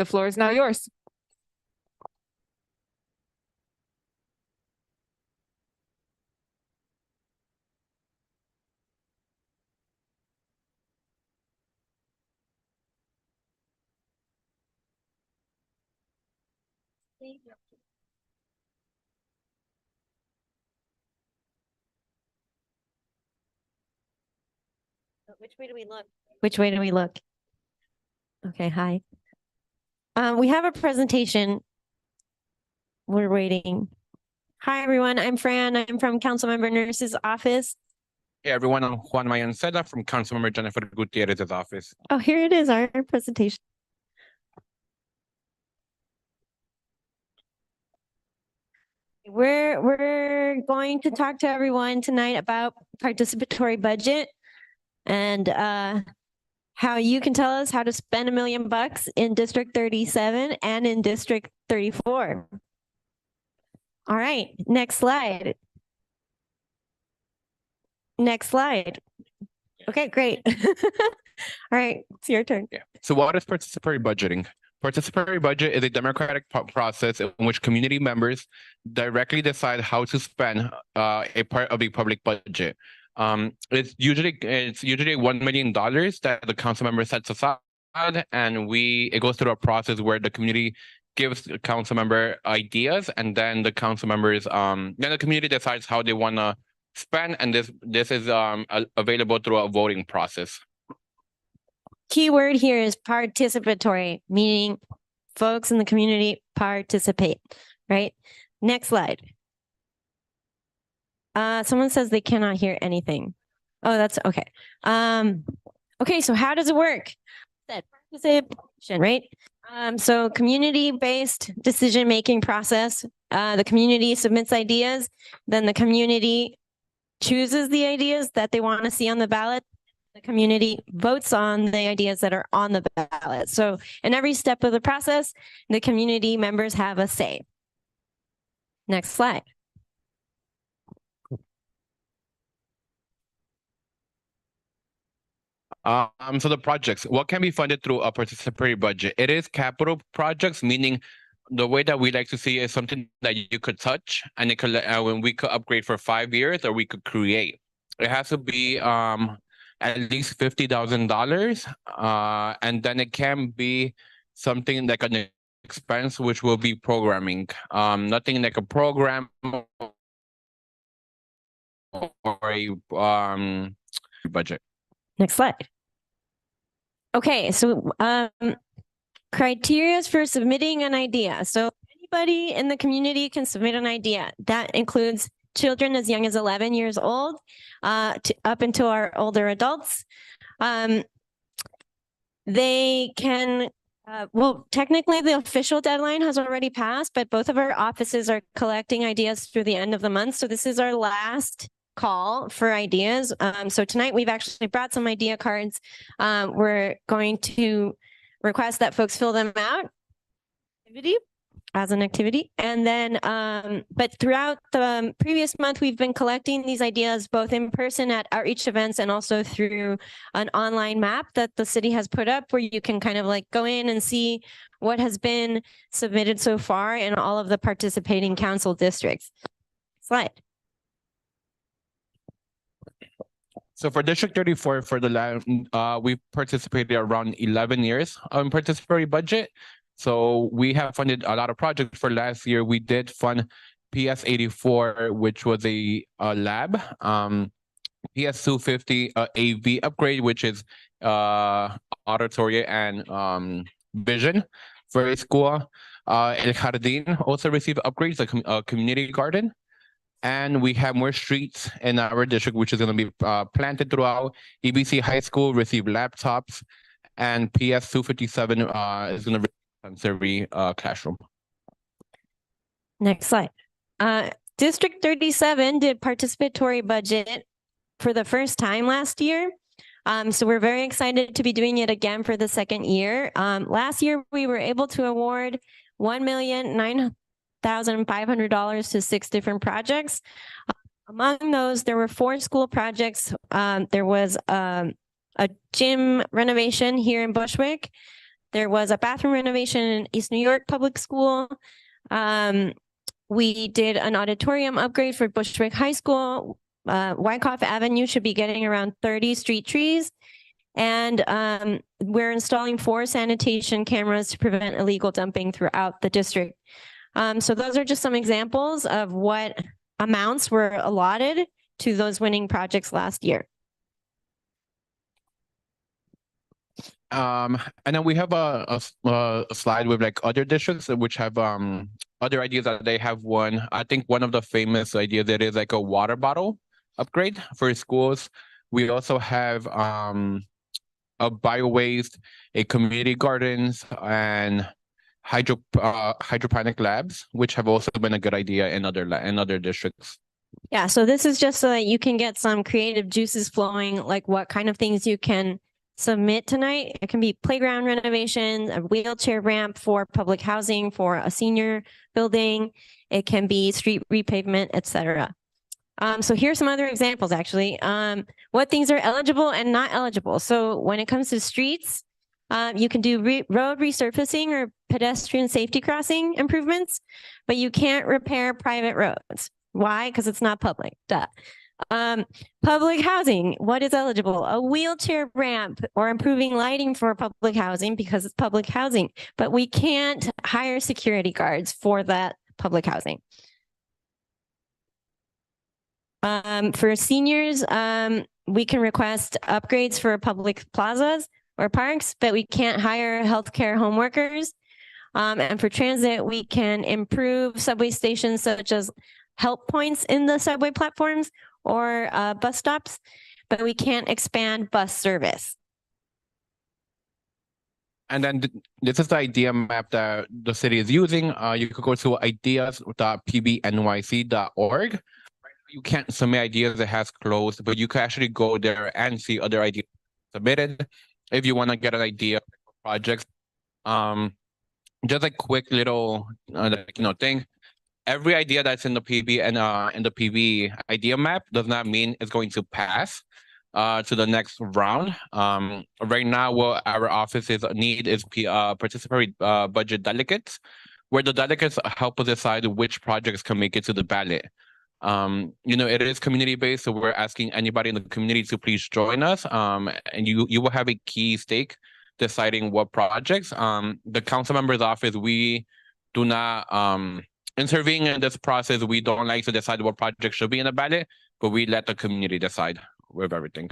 The floor is now yours. Which way do we look? Which way do we look? Okay, hi. We have a presentation. We're waiting. Hi, everyone. I'm Fran. I'm from Councilmember Nurse's office. Hey everyone, I'm Juan Mayanceda from Councilmember Jennifer Gutierrez's office. Oh, here it is, our presentation. We're going to talk to everyone tonight about participatory budget and how you can tell us how to spend $1 million in District 37 and in District 34. All right, next slide. Next slide. Okay, great. All right, it's your turn. Yeah. So what is participatory budgeting? Participatory budget is a democratic process in which community members directly decide how to spend a part of the public budget. It's usually $1 million that the council member sets aside, and it goes through a process where the community gives the council member ideas, and then the council members then the community decides how they want to spend, and this is available through a voting process. Key word here is participatory, meaning folks in the community participate, right? Next slide. Someone says they cannot hear anything. Oh, that's okay. Okay, so how does it work? Participation, right? So community-based decision-making process. The community submits ideas, then the community chooses the ideas that they want to see on the ballot. The community votes on the ideas that are on the ballot. So in every step of the process, the community members have a say. Next slide. So the projects, what can be funded through a participatory budget? It is capital projects, meaning the way that we like to see is something that you could touch, and it could when we could upgrade for 5 years, or we could create. It has to be at least $50,000, and then it can be something like an expense, which will be programming. Nothing like a program or a budget. Next slide. Okay, so criteria for submitting an idea. So anybody in the community can submit an idea. That includes children as young as 11 years old, up until our older adults. They can, well, technically the official deadline has already passed, but both of our offices are collecting ideas through the end of the month. So this is our last call for ideas. So tonight we've actually brought some idea cards. We're going to request that folks fill them out as an activity. And then, but throughout the previous month, we've been collecting these ideas both in person at outreach events and also through an online map that the city has put up where you can kind of like go in and see what has been submitted so far in all of the participating council districts. Slide. So for District 34, for the we've participated around 11 years on participatory budget. So we have funded a lot of projects. For last year, we did fund PS84, which was a lab, PS250 AV upgrade, which is auditory and vision for a school. El Jardín also received upgrades, like a community garden. And we have more streets in our district, which is going to be planted throughout. EBC High School received laptops, and PS257 is going to receive every classroom. Next slide. District 37 did participatory budget for the first time last year. So we're very excited to be doing it again for the second year. Last year, we were able to award $1,500,000 to 6 different projects. Among those, there were 4 school projects. There was a gym renovation here in Bushwick. There was a bathroom renovation in East New York Public School. We did an auditorium upgrade for Bushwick High School. Wyckoff Avenue should be getting around 30 street trees. And we're installing 4 sanitation cameras to prevent illegal dumping throughout the district. So those are just some examples of what amounts were allotted to those winning projects last year. And then we have a slide with like other districts which have other ideas that they have won. I think one of the famous ideas that is like a water bottle upgrade for schools. We also have a bio waste, a community gardens, and hydroponic labs, which have also been a good idea in other districts. Yeah, so this is just so that you can get some creative juices flowing, like what kind of things you can submit tonight. It can be playground renovation, a wheelchair ramp for public housing for a senior building. It can be street repavement, etc. So here's some other examples, actually. What things are eligible and not eligible. So when it comes to streets, you can do road resurfacing or pedestrian safety crossing improvements, but you can't repair private roads. Why? Because it's not public. Duh. Public housing, what is eligible? A wheelchair ramp or improving lighting for public housing because it's public housing, but we can't hire security guards for that public housing. For seniors, we can request upgrades for public plazas or parks, but we can't hire healthcare home workers. And for transit, we can improve subway stations such as help points in the subway platforms or bus stops, but we can't expand bus service. And then this is the idea map that the city is using. You could go to ideas.pbnyc.org. You can't submit ideas, it has closed, but you can actually go there and see other ideas submitted. If you want to get an idea for projects, just a quick little thing. Every idea that's in the PB and in the PB idea map does not mean it's going to pass to the next round. Right now, what our offices need is participatory budget delegates, where the delegates help us decide which projects can make it to the ballot. It is community-based, so we're asking anybody in the community to please join us. And you will have a key stake deciding what projects. The council member's office, we do not intervene in this process. We don't like to decide what projects should be in the ballot, but we let the community decide with everything.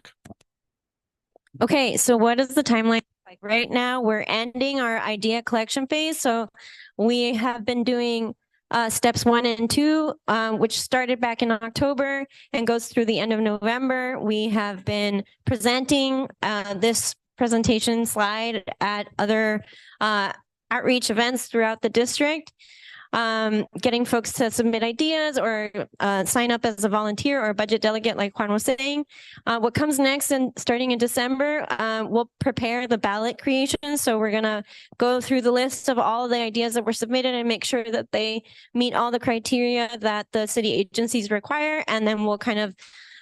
Okay, so what is the timeline like? Right now, we're ending our idea collection phase. So we have been doing steps 1 and 2, which started back in October and goes through the end of November. We have been presenting this presentation slide at other outreach events throughout the district, getting folks to submit ideas or sign up as a volunteer or a budget delegate, like Juan was saying. What comes next and starting in December, we'll prepare the ballot creation. So we're going to go through the list of all of the ideas that were submitted and make sure that they meet all the criteria that the city agencies require. And then we'll kind of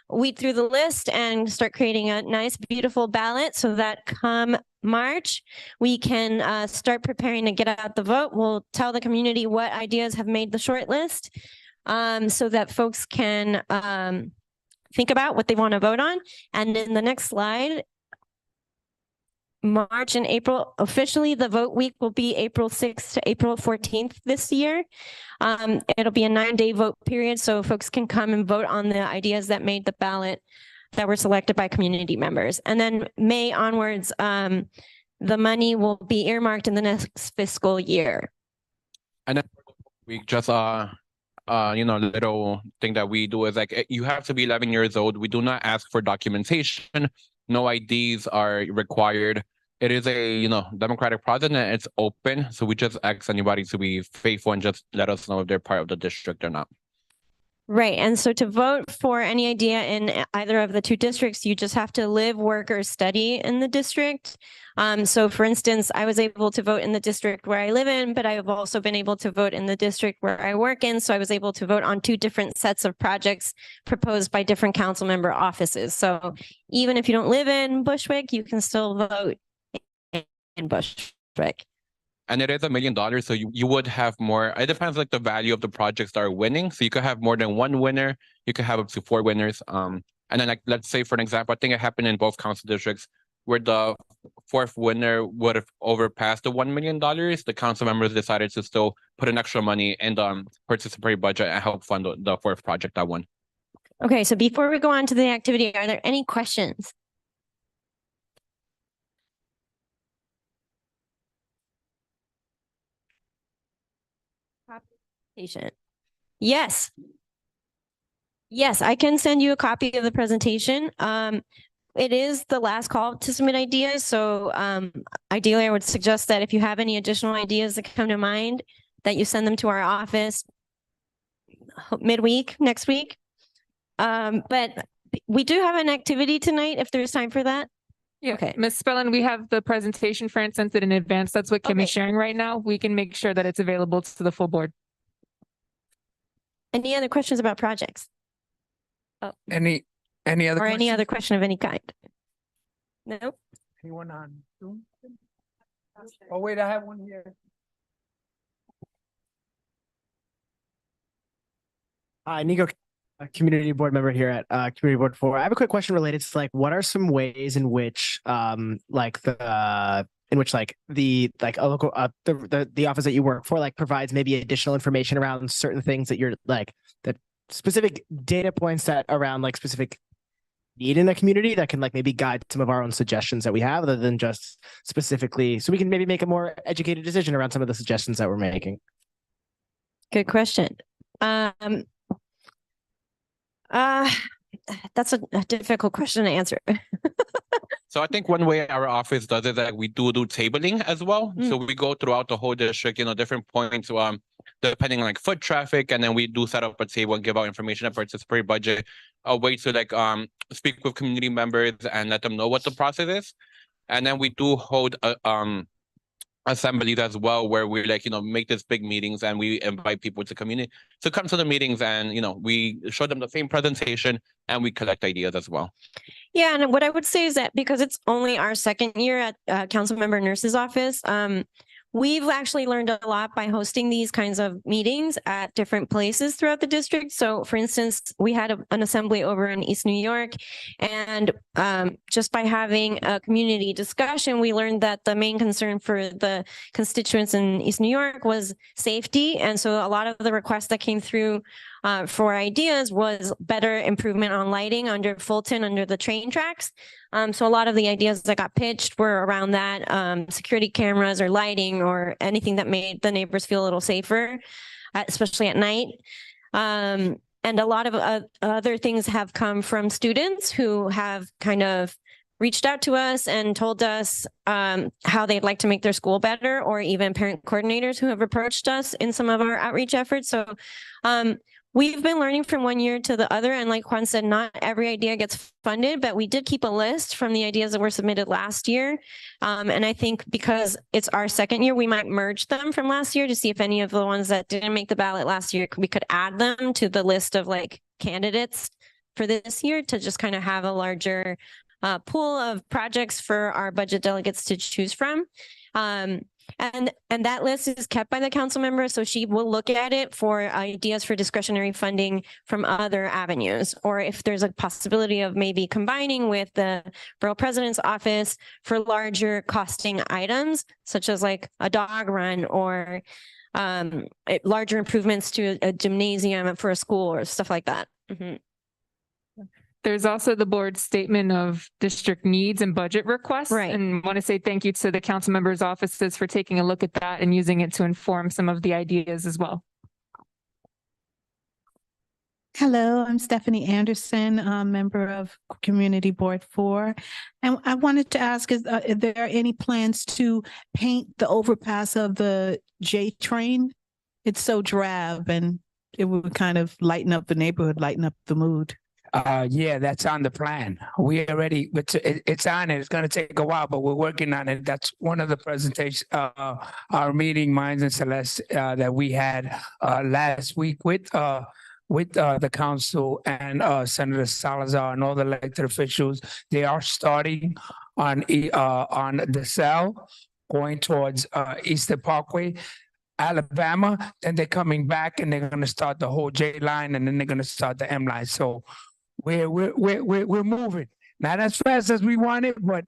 weed through the list and start creating a nice, beautiful ballot so that come March, we can start preparing to get out the vote. We'll tell the community what ideas have made the short list so that folks can think about what they want to vote on. And in the next slide, March and April, officially the vote week will be April 6th to April 14th this year. It'll be a 9-day vote period, so folks can come and vote on the ideas that made the ballot that were selected by community members. And then May onwards, the money will be earmarked in the next fiscal year. And then we just little thing that we do is like you have to be 11 years old. We do not ask for documentation. No IDs are required. It is a democratic process and it's open. So we just ask anybody to be faithful and just let us know if they're part of the district or not. Right. And so to vote for any idea in either of the 2 districts, you just have to live, work, or study in the district. So for instance, I was able to vote in the district where I live in, but I have also been able to vote in the district where I work in. So I was able to vote on 2 different sets of projects proposed by different council member offices. So even if you don't live in Bushwick, you can still vote in Bushwick. Right. And it is $1 million, so you would have more. It depends like the value of the projects that are winning. So you could have more than one winner. You could have up to 4 winners. And then like let's say for an example, I think it happened in both council districts where the fourth winner would have overpassed the $1 million. The council members decided to still put an extra money in the participatory budget and help fund the fourth project that won. Okay, so before we go on to the activity, are there any questions? Patient. Yes. Yes, I can send you a copy of the presentation. It is the last call to submit ideas. So ideally, I would suggest that if you have any additional ideas that come to mind, that you send them to our office midweek, next week. But we do have an activity tonight if there's time for that. Yeah, Okay. Ms. Spellin, we have the presentation. Fran sent it in advance. That's what Kim is sharing right now. We can make sure that it's available to the full board. Any other questions about projects? Any other Or any questions? other question of any kind? Nope. Anyone on Zoom? Oh, wait, I have one here. Hi, Nico, a community board member here at Community Board 4. I have a quick question related to like what are some ways in which like the a local the office that you work for like provides maybe additional information around certain things that you're like that specific data points that around like specific need in the community that can like maybe guide some of our own suggestions that we have other than just specifically so we can maybe make a more educated decision around some of the suggestions that we're making. Good question. That's a difficult question to answer. So I think one way our office does it that we do tabling as well. So we go throughout the whole district, different points, depending on like foot traffic, and then we do set up a table and give out information about participatory budget, a way to like speak with community members and let them know what the process is. And then we do hold assemblies as well, where we like, make these big meetings and we invite people to come to the meetings and, we show them the same presentation and we collect ideas as well. Yeah, and what I would say is that because it's only our second year at Council Member Nurse's office, we've actually learned a lot by hosting these kinds of meetings at different places throughout the district. So for instance, we had an assembly over in East New York, and just by having a community discussion, we learned that the main concern for the constituents in East New York was safety. And so a lot of the requests that came through for ideas was better improvement on lighting under Fulton, under the train tracks. So a lot of the ideas that got pitched were around that, security cameras or lighting or anything that made the neighbors feel a little safer, especially at night. And a lot of other things have come from students who have kind of reached out to us and told us how they'd like to make their school better, or even parent coordinators who have approached us in some of our outreach efforts. So we've been learning from one year to the other. And like Juan said, not every idea gets funded, but we did keep a list from the ideas that were submitted last year. And I think because it's our second year, we might merge them from last year to see if any of the ones that didn't make the ballot last year, we could add them to the list of like candidates for this year to just kind of have a larger pool of projects for our budget delegates to choose from. And that list is kept by the council member, so she will look at it for ideas for discretionary funding from other avenues, or if there's a possibility of maybe combining with the borough president's office for larger costing items, such as like a dog run or larger improvements to a gymnasium for a school or stuff like that. Mm-hmm. There's also the board statement of district needs and budget requests. Right. And want to say thank you to the council members' offices for taking a look at that and using it to inform some of the ideas as well. Hello, I'm Stephanie Anderson, member of Community Board 4. And I wanted to ask, is there any plans to paint the overpass of the J train? It's so drab and it would kind of lighten up the neighborhood, lighten up the mood. Yeah, that's on the plan. We already, it's on it. It's going to take a while, but we're working on it. That's one of the presentations, our meeting, Minds and Celeste, that we had last week with the council and Senator Salazar and all the elected officials. They are starting on the cell going towards Eastern Parkway, Alabama. Then they're coming back and they're gonna start the whole J line and then they're gonna start the M line. So we're moving. Not as fast as we wanted, but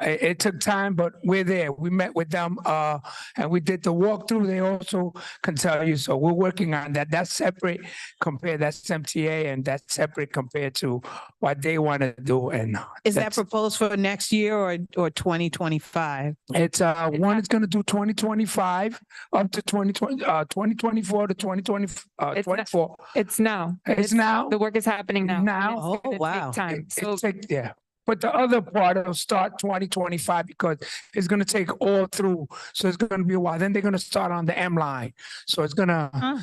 it took time, but we're there. We met with them and we did the walkthrough. They also can tell you. So we're working on that. That's separate compared, that's MTA, and that's separate compared to what they want to do. And Is that that's- proposed for next year or 2025? It's one is gonna do 2025 up to 2024 to 2020 It's not- 24. It's now. It's now. The work is happening now. and Now? it's gonna Oh, wow. take Time. So Yeah. But the other part will start 2025 because it's gonna take all through. So it's gonna be a while. Then they're gonna start on the M line. So it's gonna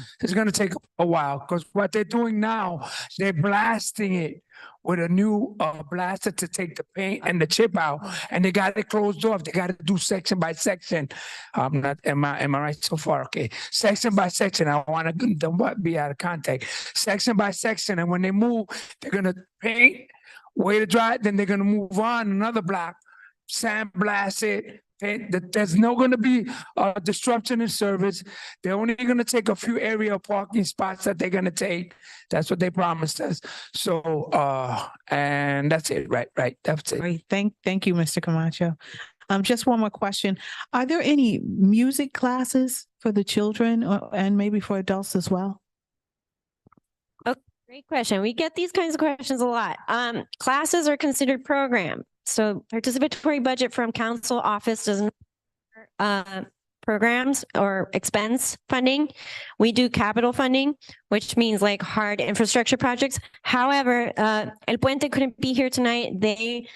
take a while because what they're doing now, they're blasting it with a new blaster to take the paint and the chip out, and they got it closed off. They got to do section by section. Am I right so far? Okay, section by section. I want to don't be out of context. Section by section, and when they move, they're gonna paint. Way to dry it, then they're gonna move on another block, sandblast it. There's no gonna be disruption in service. They're only gonna take a few area parking spots that they're gonna take. That's what they promised us. So and that's it, right. That's it. Great. Thank you, Mr. Camacho. Just one more question. Are there any music classes for the children and maybe for adults as well? Great question. We get these kinds of questions a lot. Classes are considered program. So participatory budget from council office doesn't programs or expense funding. We do capital funding, which means like hard infrastructure projects. However, El Puente couldn't be here tonight. They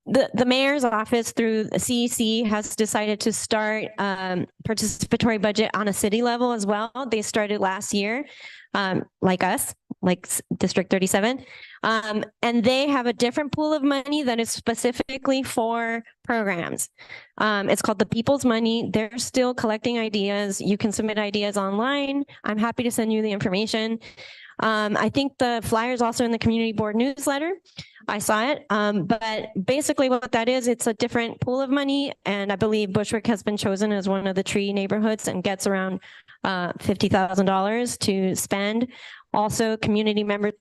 the mayor's office through the CEC has decided to start participatory budget on a city level as well. They started last year, like us, like District 37. And they have a different pool of money that is specifically for programs. It's called the People's Money. They're still collecting ideas. You can submit ideas online. I'm happy to send you the information. I think the flyer is also in the community board newsletter. I saw it. But basically what that is, it's a different pool of money. And I believe Bushwick has been chosen as one of the tree neighborhoods and gets around $50,000 to spend. Also, community member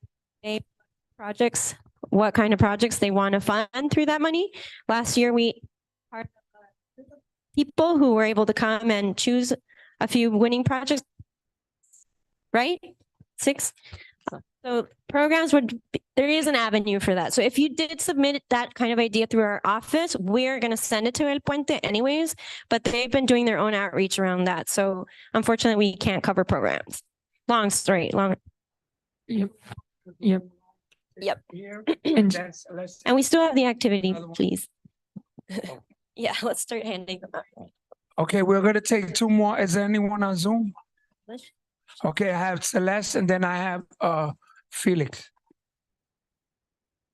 projects, what kind of projects they want to fund through that money. Last year, we had people who were able to come and choose a few winning projects, right? 6. So programs there is an avenue for that. So if you did submit that kind of idea through our office, we're going to send it to El Puente anyways, but they've been doing their own outreach around that. So unfortunately, we can't cover programs. Long story, long. Yep. And we still have the activity, please. Yeah, let's start handing them out. Okay, we're gonna take 2 more. Is there anyone on Zoom? Okay, I have Celeste and then I have Felix.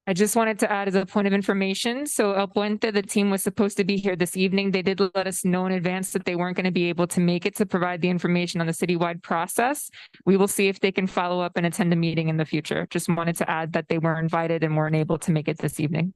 I just wanted to add as a point of information. So El Puente, the team was supposed to be here this evening. They did let us know in advance that they weren't going to be able to make it to provide the information on the citywide process. We will see if they can follow up and attend a meeting in the future. Just wanted to add that they were invited and weren't able to make it this evening.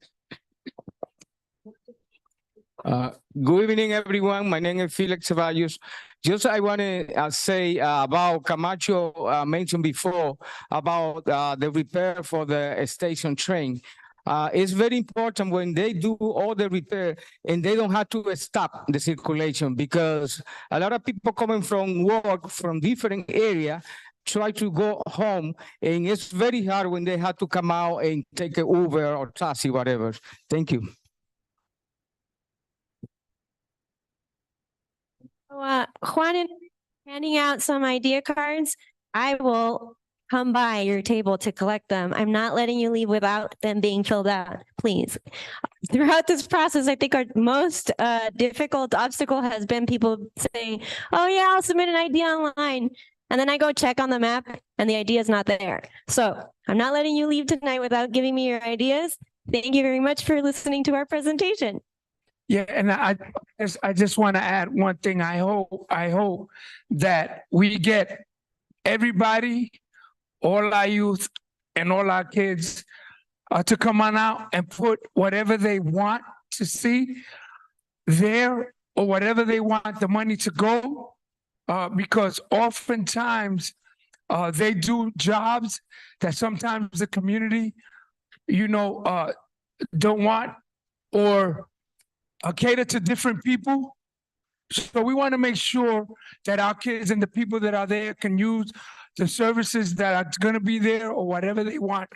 Good evening, everyone. My name is Felix Ceballos. Just I want to say about Camacho mentioned before about the repair for the station train. It's very important when they do all the repair and they don't have to stop the circulation because a lot of people coming from work from different area try to go home and it's very hard when they have to come out and take an Uber or taxi, whatever. Thank you. Juan, handing out some idea cards. I will come by your table to collect them. I'm not letting you leave without them being filled out, please. Throughout this process, I think our most difficult obstacle has been people saying, oh yeah, I'll submit an idea online. And then I go check on the map and the idea is not there. So I'm not letting you leave tonight without giving me your ideas. Thank you very much for listening to our presentation. Yeah, and I just want to add one thing. I hope that we get everybody, all our youth and all our kids to come on out and put whatever they want to see there or whatever they want the money to go, because oftentimes they do jobs that sometimes the community, don't want or cater to different people. So we want to make sure that our kids and the people that are there can use the services that are going to be there or whatever they want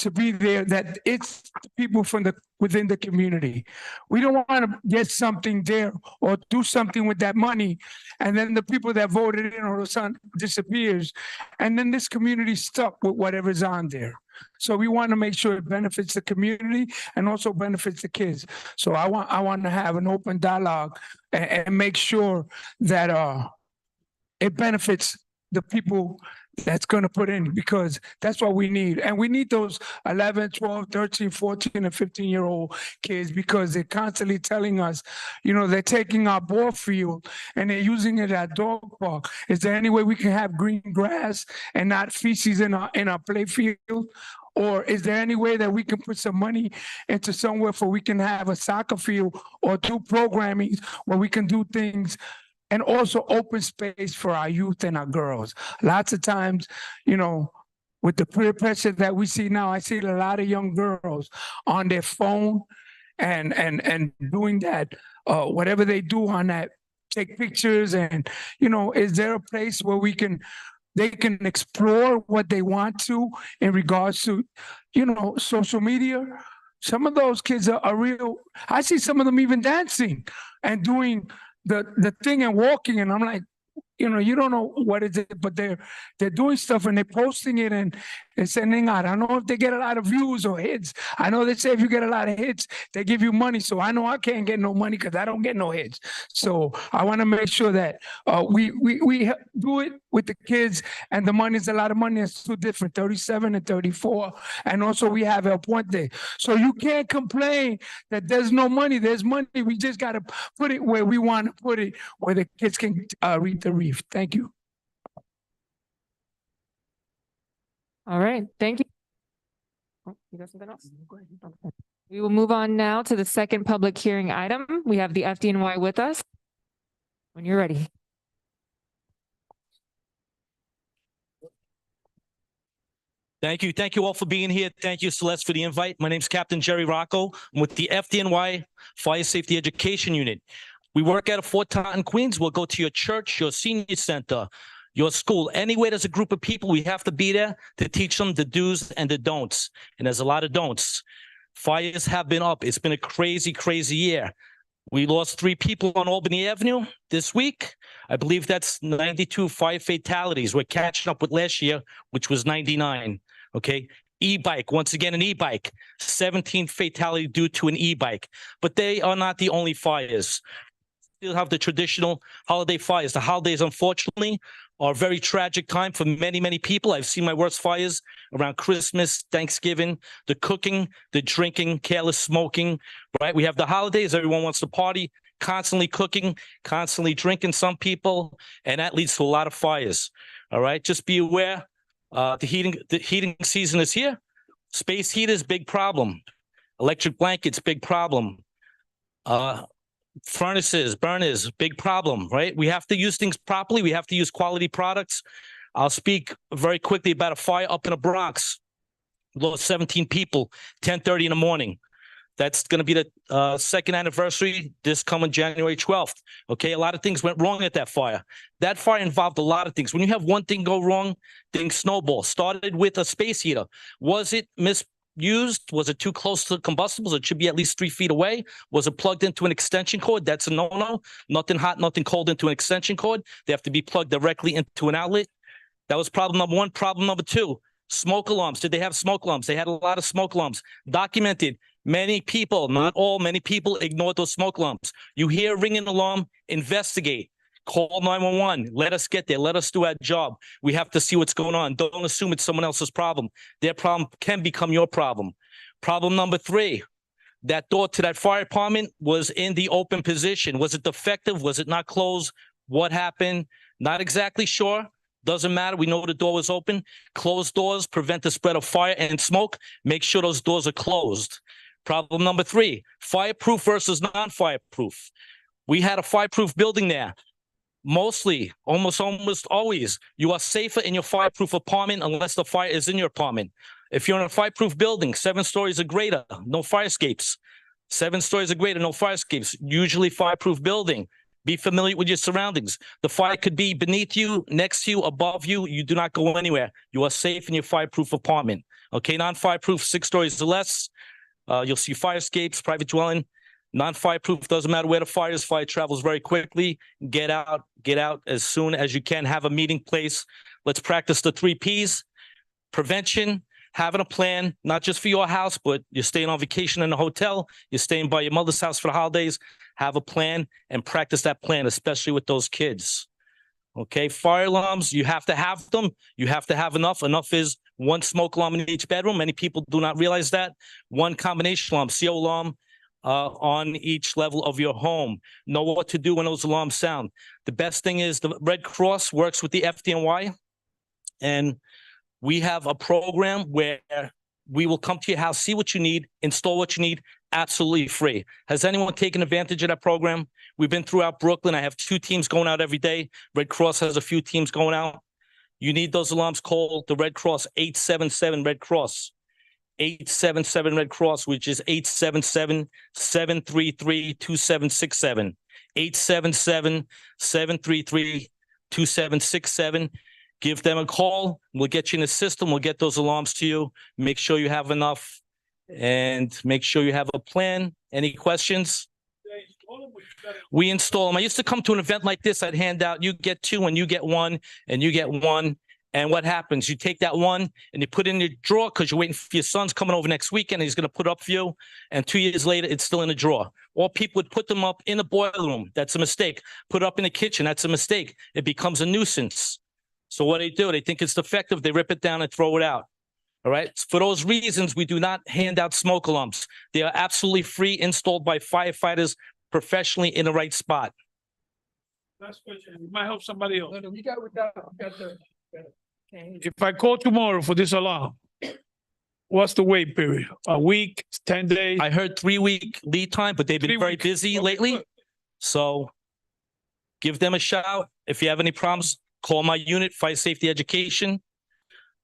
to be there, that it's people from within the community. We don't want to get something there or do something with that money, and then the people that voted in or son disappears, and then this community's stuck with whatever's on there. So we want to make sure it benefits the community and also benefits the kids. So I want to have an open dialogue and make sure that it benefits the people that's going to put in, because that's what we need. And we need those 11, 12, 13, 14, and 15-year-old kids, because they're constantly telling us, they're taking our ball field and they're using it at dog park. Is there any way we can have green grass and not feces in our play field? Or is there any way that we can put some money into somewhere for we can have a soccer field or do programming where we can do things, and also open space for our youth and our girls? Lots of times, with the peer pressure that we see now, I see a lot of young girls on their phone and doing that, whatever they do on that, take pictures. And, is there a place where they can explore what they want to in regards to, social media? Some of those kids are real. I see some of them even dancing and doing the thing and walking, and I'm like, you don't know what is it, but they're doing stuff and they're posting it and sending out. I don't know if they get a lot of views or hits. I know they say if you get a lot of hits, they give you money. So I know I can't get no money because I don't get no hits. So I want to make sure that we do it with the kids, and the money is a lot of money. It's two different, 37 and 34. And also we have El Puente. So you can't complain that there's no money. There's money. We just got to put it where we want to put it, where the kids can read the reef. Thank you. All right, thank you. Oh, you got something else? We will move on now to the second public hearing item. We have the FDNY with us. When you're ready. Thank you. Thank you all for being here. Thank you, Celeste, for the invite. My name's Captain Jerry Rocco. I'm with the FDNY Fire Safety Education Unit. We work out of Fort Taunton, Queens. We'll go to your church, your senior center, your school. Anywhere there's a group of people, we have to be there to teach them the do's and the don'ts. And there's a lot of don'ts. Fires have been up. It's been a crazy, crazy year. We lost 3 people on Albany Avenue this week. I believe that's 92 fire fatalities. We're catching up with last year, which was 99. Okay. E-bike, once again, an e-bike, 17 fatality due to an e-bike. But they are not the only fires. Still have the traditional holiday fires. The holidays, unfortunately, are a very tragic time for many, many people. I've seen my worst fires around Christmas, Thanksgiving, the cooking, the drinking, careless smoking, right? We have the holidays. Everyone wants to party, constantly cooking, constantly drinking, some people, and that leads to a lot of fires. All right, just be aware. The heating season is here. Space heaters, big problem. Electric blankets, big problem. Furnaces, burners, big problem, right? We have to use things properly. We have to use quality products. I'll speak very quickly about a fire up in the Bronx. We lost 17 people, 10:30 in the morning. That's going to be the second anniversary this coming January 12th. Okay, a lot of things went wrong at that fire. That fire involved a lot of things. When you have one thing go wrong, things snowball. Started with a space heater. Was it misused? Was it too close to the combustibles? It should be at least 3 feet away. Was it plugged into an extension cord? That's a no-no. Nothing hot, nothing cold into an extension cord. They have to be plugged directly into an outlet. That was problem number 1. Problem number 2, smoke alarms. Did they have smoke alarms? They had a lot of smoke alarms. Documented. Many people, not all, many people ignored those smoke alarms. You hear a ringing alarm, investigate. Call 911. Let us get there. Let us do our job. We have to see what's going on. Don't assume it's someone else's problem. Their problem can become your problem. Problem number 3, that door to that fire department was in the open position. Was it defective? Was it not closed? What happened? Not exactly sure. Doesn't matter. We know the door was open. Closed doors prevent the spread of fire and smoke. Make sure those doors are closed. Problem number 3, fireproof versus non-fireproof. We had a fireproof building there. Mostly, almost always, you are safer in your fireproof apartment unless the fire is in your apartment. If you're in a fireproof building, 7 stories or greater, no fire escapes. 7 stories or greater, no fire escapes. Usually fireproof building. Be familiar with your surroundings. The fire could be beneath you, next to you, above you. You do not go anywhere. You are safe in your fireproof apartment. Okay, non-fireproof, 6 stories or less. You'll see fire escapes, private dwelling. Non-fireproof, doesn't matter where the fire is. Fire travels very quickly. Get out as soon as you can. Have a meeting place. Let's practice the 3 Ps. Prevention, having a plan, not just for your house, but you're staying on vacation in a hotel, you're staying by your mother's house for the holidays. Have a plan and practice that plan, especially with those kids. Okay, fire alarms, you have to have them. You have to have enough. Enough is 1 smoke alarm in each bedroom. Many people do not realize that. 1 combination alarm, CO alarm, on each level of your home. Know what to do when those alarms sound. The best thing is the Red Cross works with the FDNY, and we have a program where we will come to your house, see what you need, install what you need, absolutely free. Has anyone taken advantage of that program? We've been throughout Brooklyn. I have 2 teams going out every day. Red Cross has a few teams going out. You need those alarms, call the Red Cross, 877 Red Cross. 877 Red Cross, which is 877-733-2767. 877-733-2767. Give them a call. We'll get you in the system. We'll get those alarms to you. Make sure you have enough and make sure you have a plan. Any questions? We install them. I used to come to an event like this. I'd hand out, you get 2 and you get 1 and you get 1. And what happens? You take that 1 and you put it in your drawer because you're waiting for your son's coming over next weekend and he's going to put it up for you. And 2 years later, it's still in the drawer. Or people would put them up in the boiler room. That's a mistake. Put it up in the kitchen. That's a mistake. It becomes a nuisance. So what they do, they think it's defective. They rip it down and throw it out. All right. For those reasons, we do not hand out smoke alarms. They are absolutely free, installed by firefighters professionally in the right spot. Last question. You might help somebody else. If I call tomorrow for this alarm, what's the wait period? A week, 10 days? I heard 3-week lead time, but they've been 3 very weeks. busy Okay, lately. good. So give them a shout. If you have any problems, call my unit, Fire Safety Education.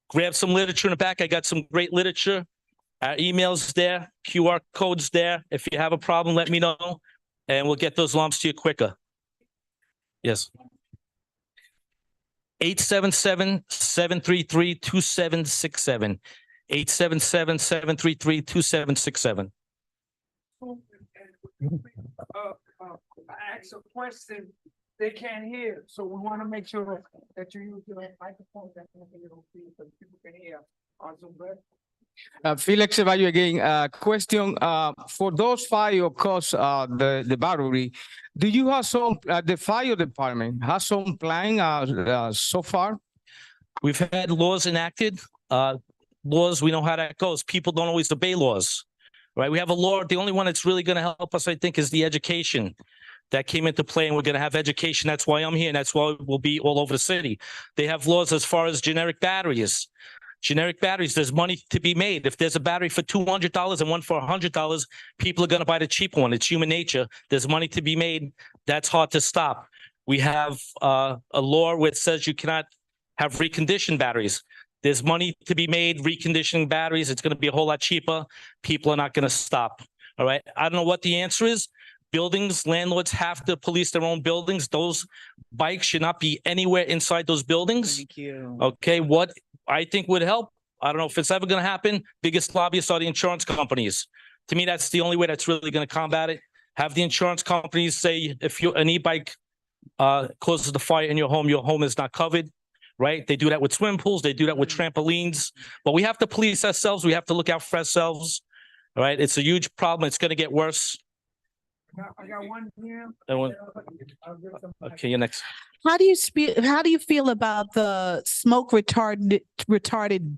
Grab some literature in the back. I got some great literature. Our email's there, QR code's there. If you have a problem, let me know, and we'll get those alarms to you quicker. Yes. 877-733-2767. 877-733-2767. I asked a question they can't hear, so we want to make sure that you use your microphone that people can hear on Zoom. Felix Ceballos again. Question for those fire across the battery. Do you have some? The fire department has some plan so far? We've had laws enacted. Laws, we know how that goes. People don't always obey laws, right? We have a law. The only one that's really going to help us, I think, is the education that came into play, and we're going to have education. That's why I'm here, and that's why we'll be all over the city. They have laws as far as generic batteries. Generic batteries, there's money to be made. If there's a battery for $200 and one for $100, people are going to buy the cheap one. It's human nature. There's money to be made. That's hard to stop. We have a law which says you cannot have reconditioned batteries. There's money to be made, reconditioning batteries. It's going to be a whole lot cheaper. People are not going to stop. All right. I don't know what the answer is. Buildings, landlords have to police their own buildings. Those bikes should not be anywhere inside those buildings. Thank you. Okay. What I think would help, I don't know if it's ever going to happen. Biggest lobbyists are the insurance companies. To me, that's the only way that's really going to combat it. Have the insurance companies say if an e-bike causes the fire in your home is not covered, right? They do that with swimming pools. They do that with trampolines. But we have to police ourselves. We have to look out for ourselves. All right. It's a huge problem. It's going to get worse. I got one here. Okay, you're next. How do you feel about the smoke retarded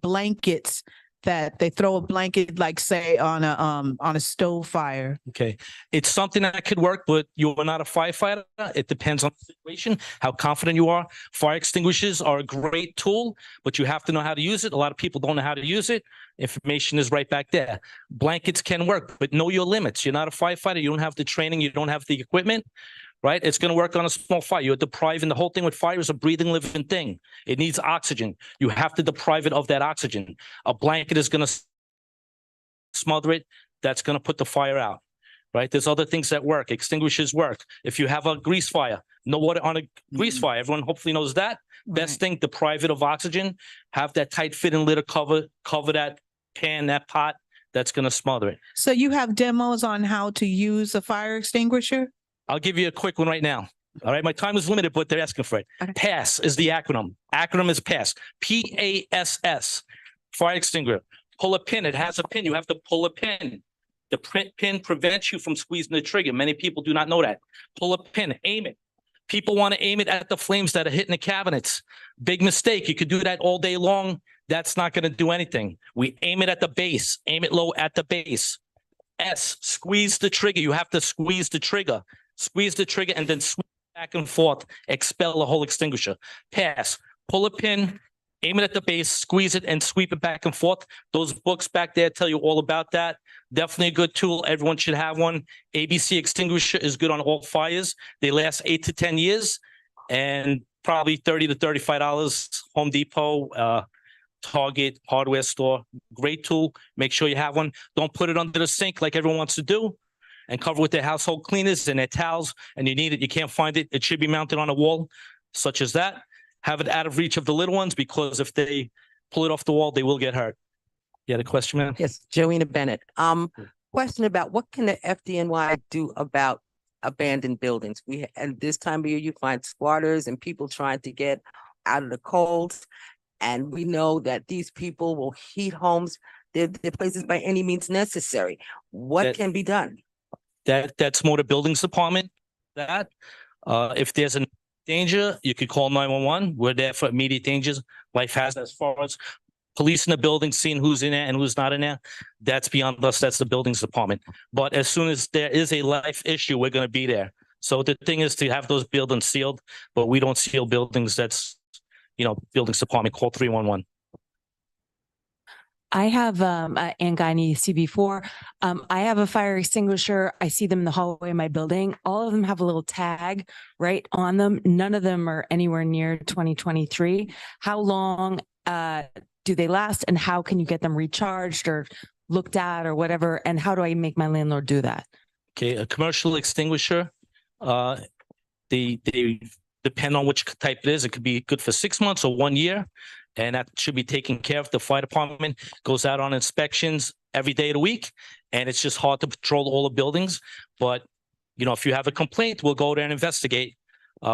blankets that they throw a blanket, like say on a stove fire? Okay. It's something that could work, but you are not a firefighter. It depends on the situation, how confident you are. Fire extinguishers are a great tool, but you have to know how to use it. A lot of people don't know how to use it. Information is right back there. Blankets can work, but know your limits. You're not a firefighter. You don't have the training. You don't have the equipment, right? It's going to work on a small fire. You're depriving the whole thing with fire is a breathing, living thing. It needs oxygen. You have to deprive it of that oxygen. A blanket is going to smother it. That's going to put the fire out, right? There's other things that work. Extinguishers work. If you have a grease fire, no water on a grease fire. Everyone hopefully knows that. Best thing, deprive it of oxygen. Have that tight fitting lid cover that pan, that pot. That's going to smother it. So you have demos on how to use a fire extinguisher? I'll give you a quick one right now. All right. My time is limited, but they're asking for it. Okay. PASS is the acronym. Acronym is PASS. PASS. Fire extinguisher. Pull a pin. It has a pin. You have to pull a pin. The pin prevents you from squeezing the trigger. Many people do not know that. Pull a pin. Aim it. People want to aim it at the flames that are hitting the cabinets. Big mistake. You could do that all day long. That's not going to do anything. We aim it at the base. Aim it low at the base. S, squeeze the trigger. You have to squeeze the trigger. Squeeze the trigger and then sweep back and forth. Expel the whole extinguisher. Pass. Pull a pin. Aim it at the base. Squeeze it and sweep it back and forth. Those books back there tell you all about that. Definitely a good tool. Everyone should have one. ABC extinguisher is good on all fires. They last 8 to 10 years and probably $30 to $35. Home Depot, Target, hardware store. Great tool. Make sure you have one. Don't put it under the sink like everyone wants to do, and cover with their household cleaners and their towels. And you need it. You can't find it. It should be mounted on a wall such as that. Have it out of reach of the little ones, because if they pull it off the wall, they will get hurt. You had a question, man? Yes, Joanna Bennett. Question about what can the FDNY do about abandoned buildings? And this time of year, you find squatters and people trying to get out of the cold. And we know that these people will heat homes, their places by any means necessary. What can be done? That's more the buildings department. If there's a danger, you could call 911. We're there for immediate dangers. Life hazard, as far as police in the building, seeing who's in there and who's not in there. That's beyond us. That's the buildings department. But as soon as there is a life issue, we're going to be there. So the thing is to have those buildings sealed, but we don't seal buildings. That's, buildings department. Call 311. I have Ann Guiney, CB4. I have a fire extinguisher. I see them in the hallway of my building. All of them have a little tag right on them. None of them are anywhere near 2023. How long do they last, and how can you get them recharged or looked at or whatever? And how do I make my landlord do that? Okay, a commercial extinguisher, they depend on which type it is. It could be good for 6 months or 1 year. And that should be taken care of. The fire department goes out on inspections every day of the week, and it's just hard to patrol all the buildings. But, if you have a complaint, we'll go there and investigate.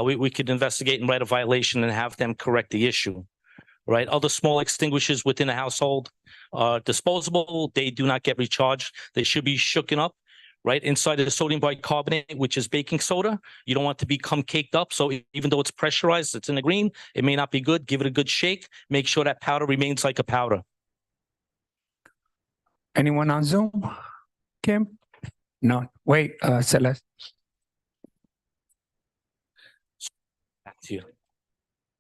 We could investigate and write a violation and have them correct the issue, right? Other small extinguishers within a household are disposable. They do not get recharged. They should be shooken up, right? Inside of the sodium bicarbonate, which is baking soda. You don't want to become caked up. So even though it's pressurized, it's in the green, it may not be good. Give it a good shake. Make sure that powder remains like a powder. Anyone on Zoom? Kim? No. Wait, Celeste. Back to you.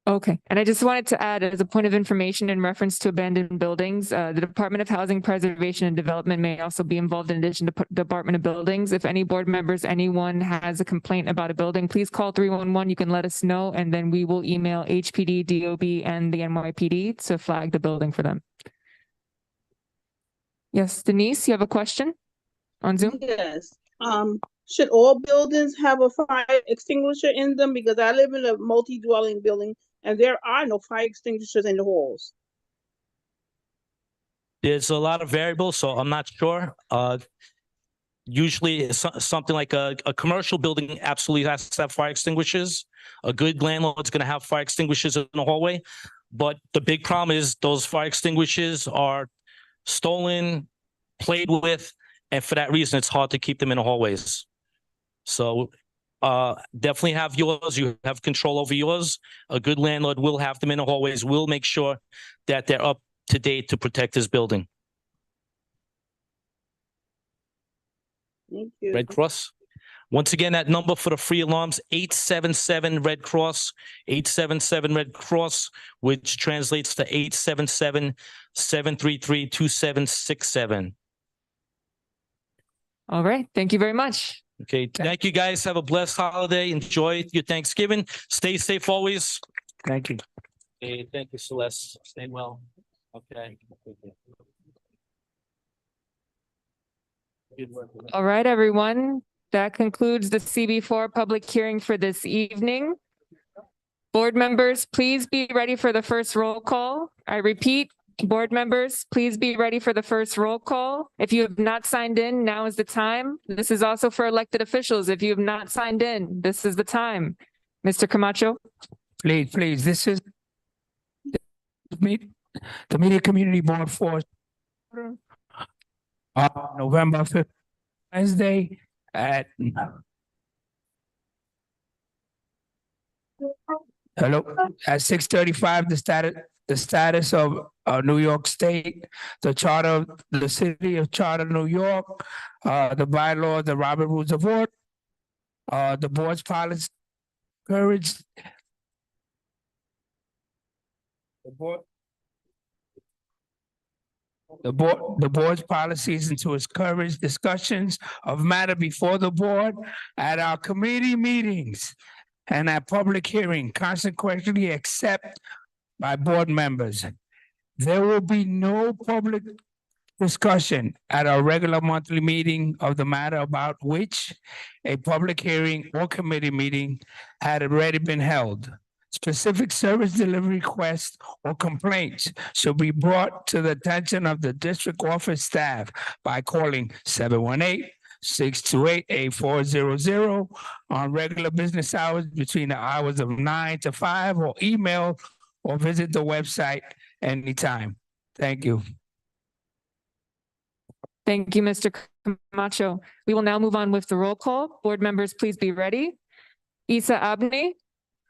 Okay. And I just wanted to add, as a point of information in reference to abandoned buildings, the Department of Housing Preservation and Development may also be involved in addition to Department of Buildings. If any board members, anyone has a complaint about a building, please call 311. You can let us know, and then we will email HPD, DOB, and the NYPD to flag the building for them. Yes, Denise, you have a question on Zoom? Yes. Should all buildings have a fire extinguisher in them? Because I live in a multi-dwelling building and there are no fire extinguishers in the halls. There's a lot of variables, so I'm not sure. Usually it's something like a commercial building absolutely has to have fire extinguishers. A good landlord's going to have fire extinguishers in the hallway. But the big problem is those fire extinguishers are stolen, played with, and for that reason, it's hard to keep them in the hallways. So definitely have yours. You have control over yours. A good landlord will have them in the hallways, will make sure that they're up to date to protect his building. Thank you. Red Cross. Once again, that number for the free alarms, 877 Red Cross, 877 Red Cross, which translates to 877-733-2767. All right. Thank you very much. Okay, thank you guys. Have a blessed holiday. Enjoy your Thanksgiving. Stay safe always. Thank you. Okay, thank you, Celeste. Stay well. Okay. Good work. All right, everyone. That concludes the CB4 public hearing for this evening. Board members, please be ready for the first roll call. I repeat, board members, please be ready for the first roll call. If you have not signed in, now is the time. This is also for elected officials. If you have not signed in, this is the time. Mr. Camacho? Please, this is the Media Community Board for November 5th, Wednesday at at 6:35. The status of New York State, the charter of the city of Charter, New York, the bylaw, the Robert Rules of Order, the board's policy, courage. The board's policies and to encourage discussions of matter before the board at our committee meetings and at public hearing, consequently except by board members. There will be no public discussion at our regular monthly meeting of the matter about which a public hearing or committee meeting had already been held. Specific service delivery requests or complaints shall be brought to the attention of the district office staff by calling 718-628-8400 on regular business hours between the hours of 9 to 5 or email or visit the website anytime. Thank you. Thank you, Mr. Camacho. We will now move on with the roll call. Board members, please be ready. Isa Abney.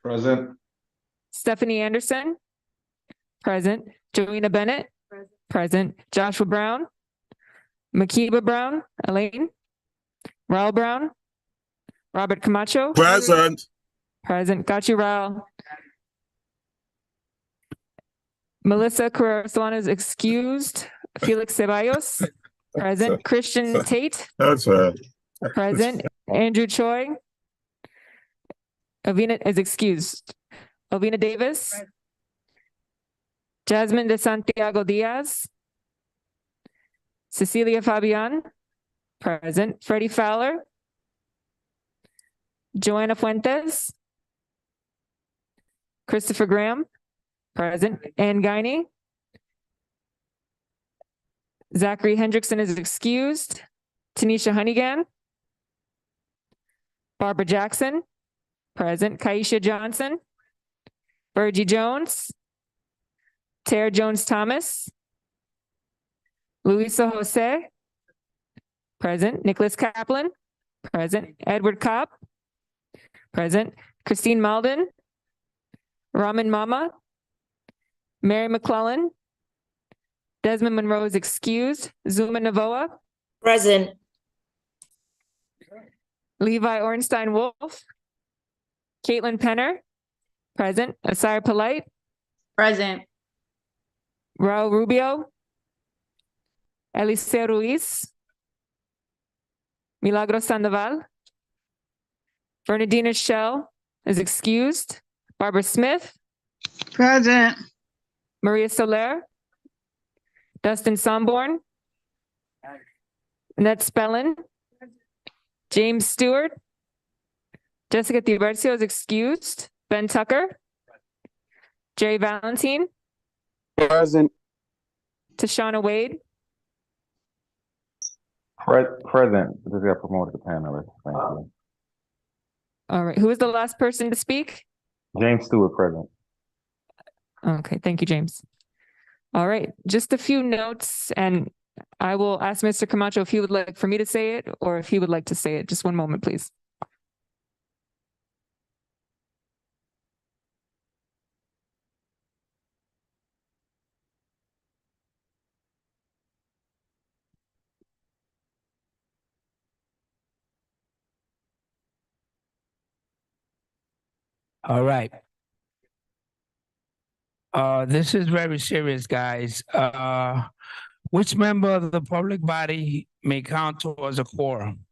Present. Stephanie Anderson. Present. Joanna Bennett. Present. Joshua Brown. Makiba Brown. Elaine. Raul Brown. Robert Camacho. Present. Present. Got you, Raul. Melissa Carrera Solano is excused. Felix Ceballos. Present. Christian Tate. That's right. Present. Andrew Choi. Avina is excused. Elvina Davis. Jasmine de Santiago Diaz. Cecilia Fabian. Present. Freddie Fowler. Joanna Fuentes. Christopher Graham. Present. Ann Guiney. Zachary Hendrickson is excused. Tanisha Honeygan. Barbara Jackson. Present. Kaisha Johnson. Virgie Jones. Tara Jones Thomas. Luisa Jose. Present. Nicholas Kaplan. Present. Edward Kopp. Present. Christine Malden. Raman Mama. Mary McClellan. Desmond Monroe is excused. Zuma Navoa. Present. Levi Ornstein Wolf. Caitlin Penner. Present. Asire Polite. Present. Raul Rubio. Eliseo Ruiz. Milagros Sandoval. Bernardina Shell is excused. Barbara Smith. Present. Maria Soler. Dustin Somborn. Annette Spellin. James Stewart. Jessica Tibercio is excused. Ben Tucker. Jerry Valentine. Present. Tashana Wade. Present. Just got promoted to panelist. Thank you. All right. Who was the last person to speak? James Stewart, present. Okay. Thank you, James. All right. Just a few notes, and I will ask Mr. Camacho if he would like for me to say it or if he would like to say it. Just one moment, please. All right. This is very serious, guys. Which member of the public body may count towards a quorum?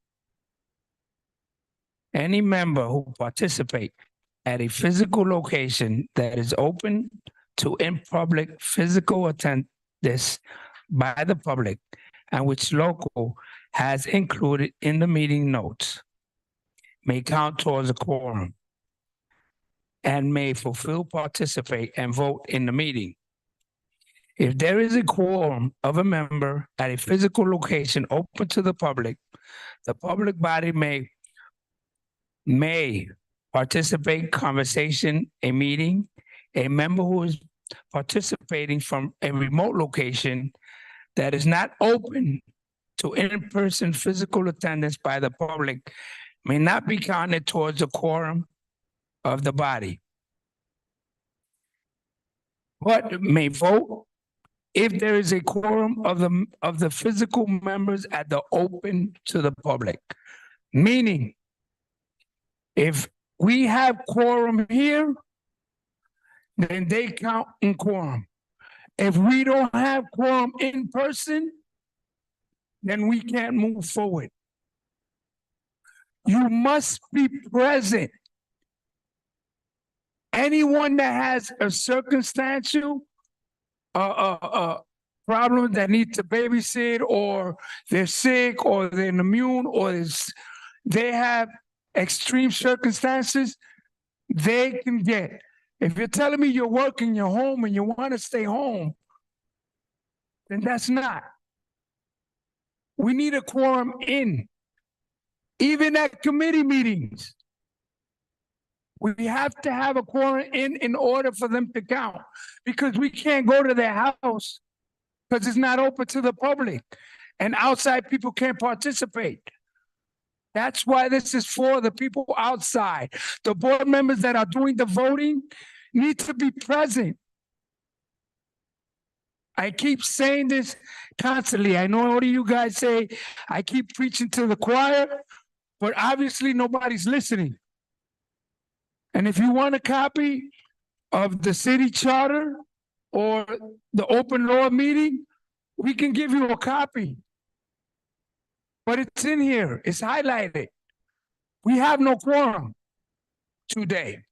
Any member who participate at a physical location that is open to in-public physical attendance by the public and which local has included in the meeting notes may count towards a quorum and may fulfill, participate, and vote in the meeting. If there is a quorum of a member at a physical location open to the public body may participate, conversation, a meeting. A member who is participating from a remote location that is not open to in-person physical attendance by the public may not be counted towards a quorum of the body, but may vote if there is a quorum of the physical members at the open to the public. Meaning, if we have quorum here, then they count in quorum. If we don't have quorum in person, then we can't move forward. You must be present. Anyone that has a circumstantial problem that needs to babysit, or they're sick, or they're immune, or they have extreme circumstances, they can get. If you're telling me you're working, you're home, and you want to stay home, then that's not. We need a quorum in. Even at committee meetings, we have to have a quorum in order for them to count, because we can't go to their house because it's not open to the public and outside people can't participate. That's why this is for the people outside. The board members that are doing the voting need to be present. I keep saying this constantly. I know what you guys say, I keep preaching to the choir, but obviously nobody's listening. And if you want a copy of the city charter or the open law meeting, we can give you a copy. But it's in here, it's highlighted. We have no quorum today.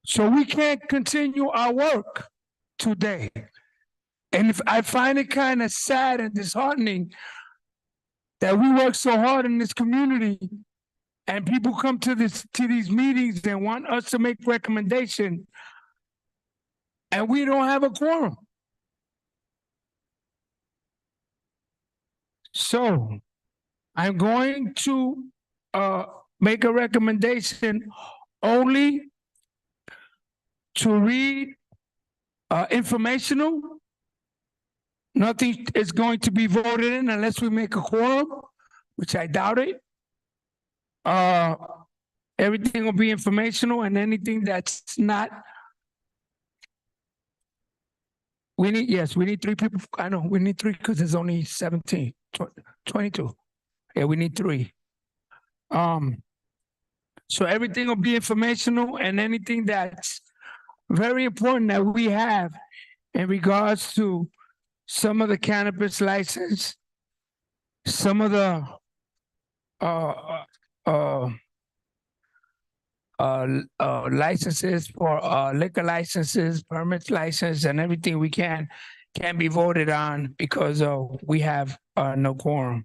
So we can't continue our work today. And if I find it kind of sad and disheartening that we work so hard in this community and people come to these meetings and want us to make recommendation and we don't have a quorum. So I'm going to make a recommendation only to read informational. Nothing is going to be voted in unless we make a quorum, which I doubt it. Everything will be informational, and anything that's not. We need 3 people. I know we need 3 because there's only 17, 22. Yeah, we need 3. So everything will be informational, and anything that's very important that we have in regards to some of the cannabis license, some of the licenses for liquor licenses, permits license, and everything we can be voted on because we have no quorum.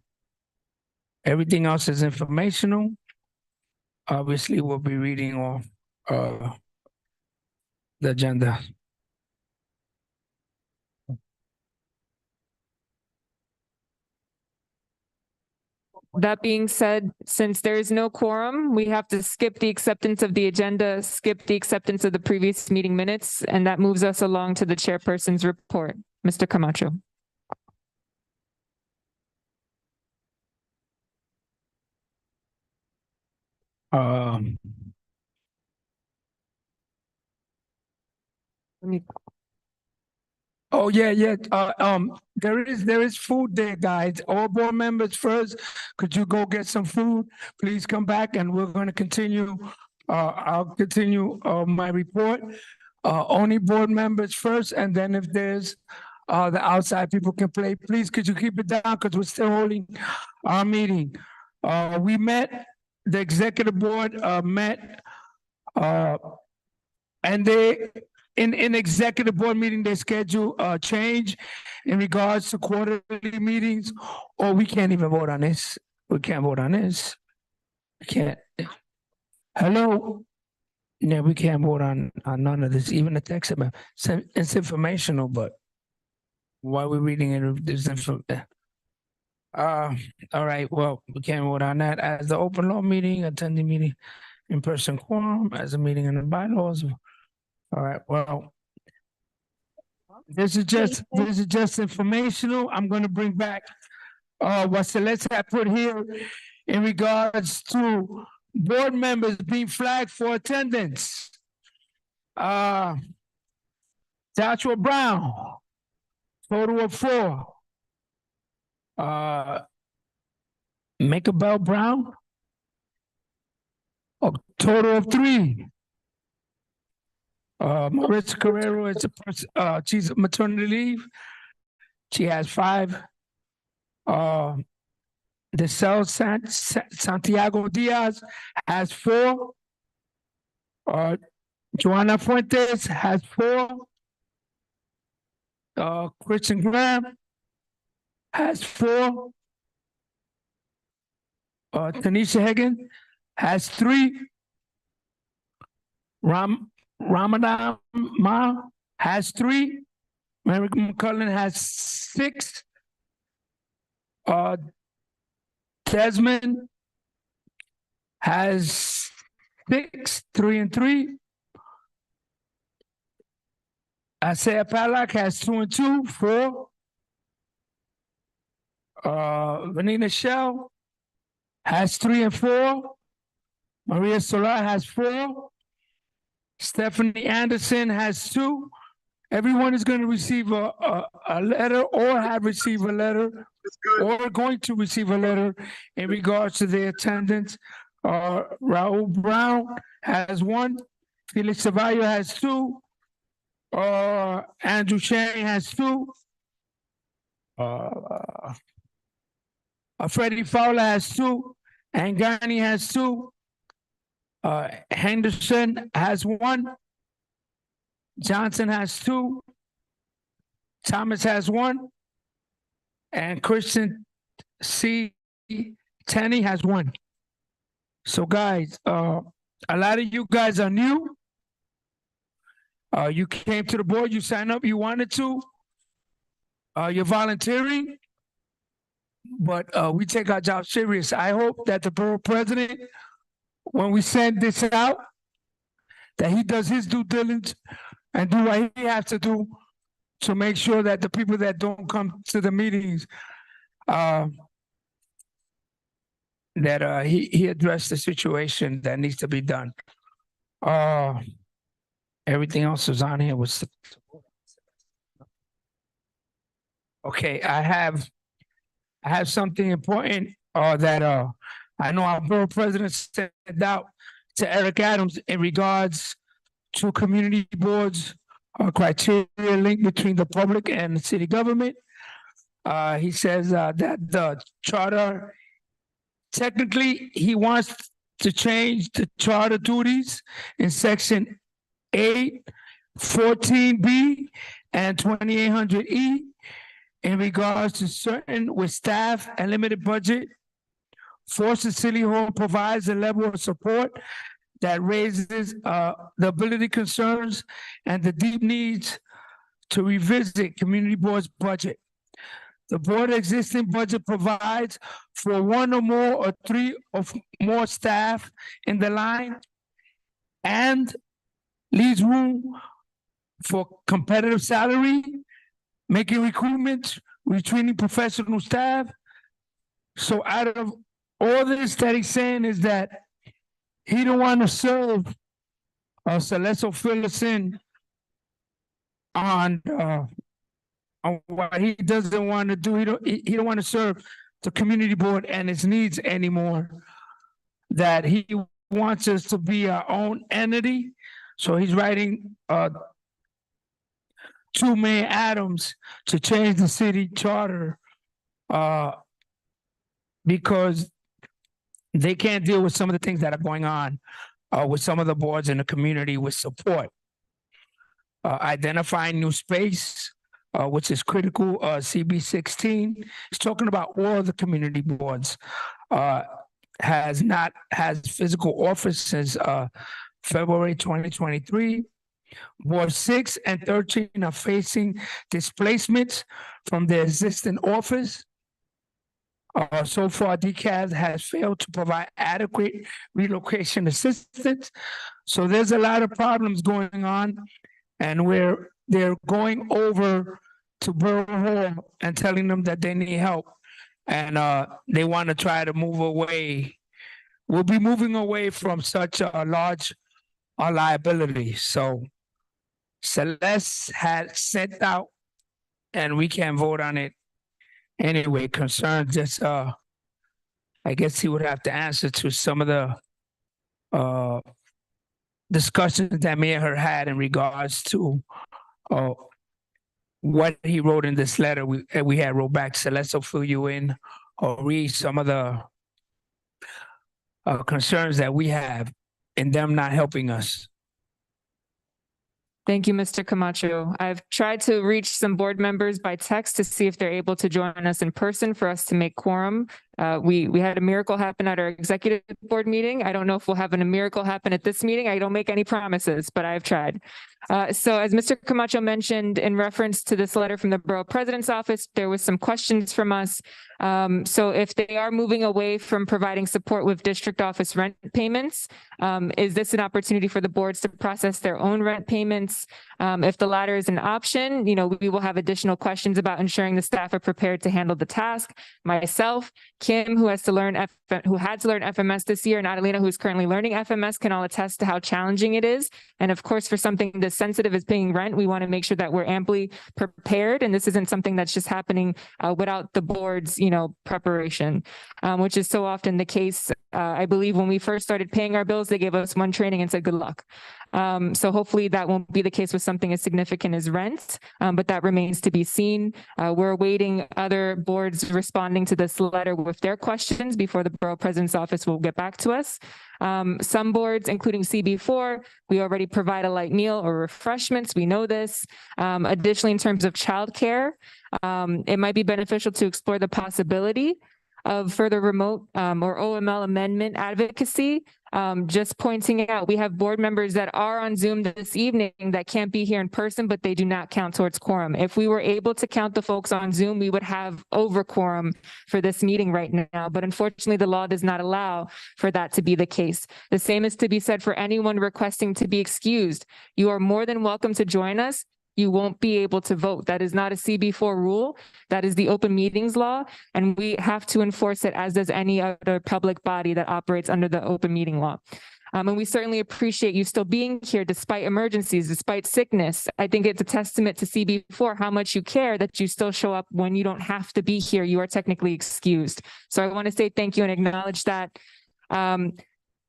Everything else is informational. Obviously, we'll be reading off the agenda. That being said, since there is no quorum, we have to skip the acceptance of the agenda, skip the acceptance of the previous meeting minutes, and that moves us along to the chairperson's report. Mr. Camacho. Oh, yeah, yeah. There is food there, guys. All board members first. Could you go get some food? Please come back and we're gonna continue. I'll continue, my report. Only board members first, and then if there's, the outside people can play, please, could you keep it down? Because we're still holding our meeting. We met, the executive board, met, and they, in executive board meeting, they schedule a change in regards to quarterly meetings, or we can't even vote on this. We can't vote on this. We can't. Hello? Yeah, we can't vote on none of this, even the text amendment. It's informational, but why we're reading it, there's info. All right, well, we can't vote on that. As the open law meeting, attending meeting in person quorum, as a meeting in the bylaws. All right, well, this is just informational. I'm gonna bring back what Celeste had put here in regards to board members being flagged for attendance. Joshua Brown, total of 4. Bell Brown, a total of 3. Maritza Carrero is she's maternity leave. She has 5. Santiago Diaz has 4. Joanna Fuentes has 4. Christian Graham has 4. Tanisha Hagan has 3. Ramadan Ma has 3. Mary McCullen has 6. Desmond has 6, 3 and 3. Isaiah Palak has 2 and 2, 4. Vanina Shell has 3 and 4. Maria Solar has 4. Stephanie Anderson has 2. Everyone is going to receive a letter or have received a letter or going to receive a letter in regards to their attendance. Raul Brown has 1. Felix Cevallo has 2. Andrew Sherry has 2. Freddie Fowler has 2. Angani has 2. Henderson has 1. Johnson has 2. Thomas has 1. And Christian C. Tenney has 1. So guys, a lot of you guys are new. You came to the board, you signed up, you wanted to. You're volunteering. But we take our job serious. I hope that the borough president, when we send this out, that he does his due diligence and do what he has to do to make sure that the people that don't come to the meetings, that he addressed the situation that needs to be done. Everything else is on here was. Okay, I have something important that I know our borough president sent out to Eric Adams in regards to community boards, criteria link between the public and the city government. He says that the charter, technically, he wants to change the charter duties in section 8, 14B, and 2800E in regards to certain with staff and limited budget. Forces City Hall provides a level of support that raises the ability concerns and the deep needs to revisit community board's budget. The board existing budget provides for 1 or more or 3 or more staff in the line and leaves room for competitive salary, making recruitment, retaining professional staff. So out of all this that he's saying is that he don't want to serve Celeste Phillipson on on what he doesn't want to do. He don't want to serve the community board and its needs anymore. That he wants us to be our own entity. So he's writing to Mayor Adams to change the city charter because they can't deal with some of the things that are going on with some of the boards in the community with support. Identifying new space, which is critical. CB16 is talking about all the community boards. Has physical office since February 2023. Ward 6 and 13 are facing displacements from their existing office. So far, DCAS has failed to provide adequate relocation assistance. So there's a lot of problems going on, and they're going over to Borough Hall and telling them that they need help, and they want to try to move away. We'll be moving away from such a large liability. So Celeste had sent out, and we can't vote on it anyway. Concerns just I guess he would have to answer to some of the discussions that Mayor had in regards to what he wrote in this letter. We had wrote back. Celeste will fill you in or read some of the concerns that we have in them not helping us. Thank you, Mr. Camacho. I've tried to reach some board members by text to see if they're able to join us in person for us to make quorum. We had a miracle happen at our executive board meeting. I don't know if we'll have a miracle happen at this meeting. I don't make any promises, but I've tried. So as Mr. Camacho mentioned, in reference to this letter from the Borough President's Office, there was some questions from us. So if they are moving away from providing support with district office rent payments, is this an opportunity for the boards to process their own rent payments? If the latter is an option, we will have additional questions about ensuring the staff are prepared to handle the task. Myself, Kim, who had to learn FMS this year, and Adelina, who's currently learning FMS, can all attest to how challenging it is. And of course, for something this sensitive as paying rent, we want to make sure that we're amply prepared. And this isn't something that's just happening without the board's, preparation, which is so often the case. I believe when we first started paying our bills, they gave us one training and said, good luck. So hopefully that won't be the case with something as significant as rent, but that remains to be seen. We're awaiting other boards responding to this letter with their questions before the Borough President's Office will get back to us. Some boards, including CB4, we already provide a light meal or refreshments. We know this. Additionally, in terms of childcare, it might be beneficial to explore the possibility of further remote or OML amendment advocacy. Just pointing out, we have board members that are on Zoom this evening that can't be here in person, but they do not count towards quorum. If we were able to count the folks on Zoom, we would have over quorum for this meeting right now. But unfortunately, the law does not allow for that to be the case. The same is to be said for anyone requesting to be excused. You are more than welcome to join us. You won't be able to vote. That is not a CB4 rule. That is the open meetings law, and we have to enforce it as does any other public body that operates under the open meeting law. And we certainly appreciate you still being here despite emergencies, despite sickness. I think it's a testament to CB4 how much you care that you still show up when you don't have to be here. You are technically excused. So I want to say thank you and acknowledge that.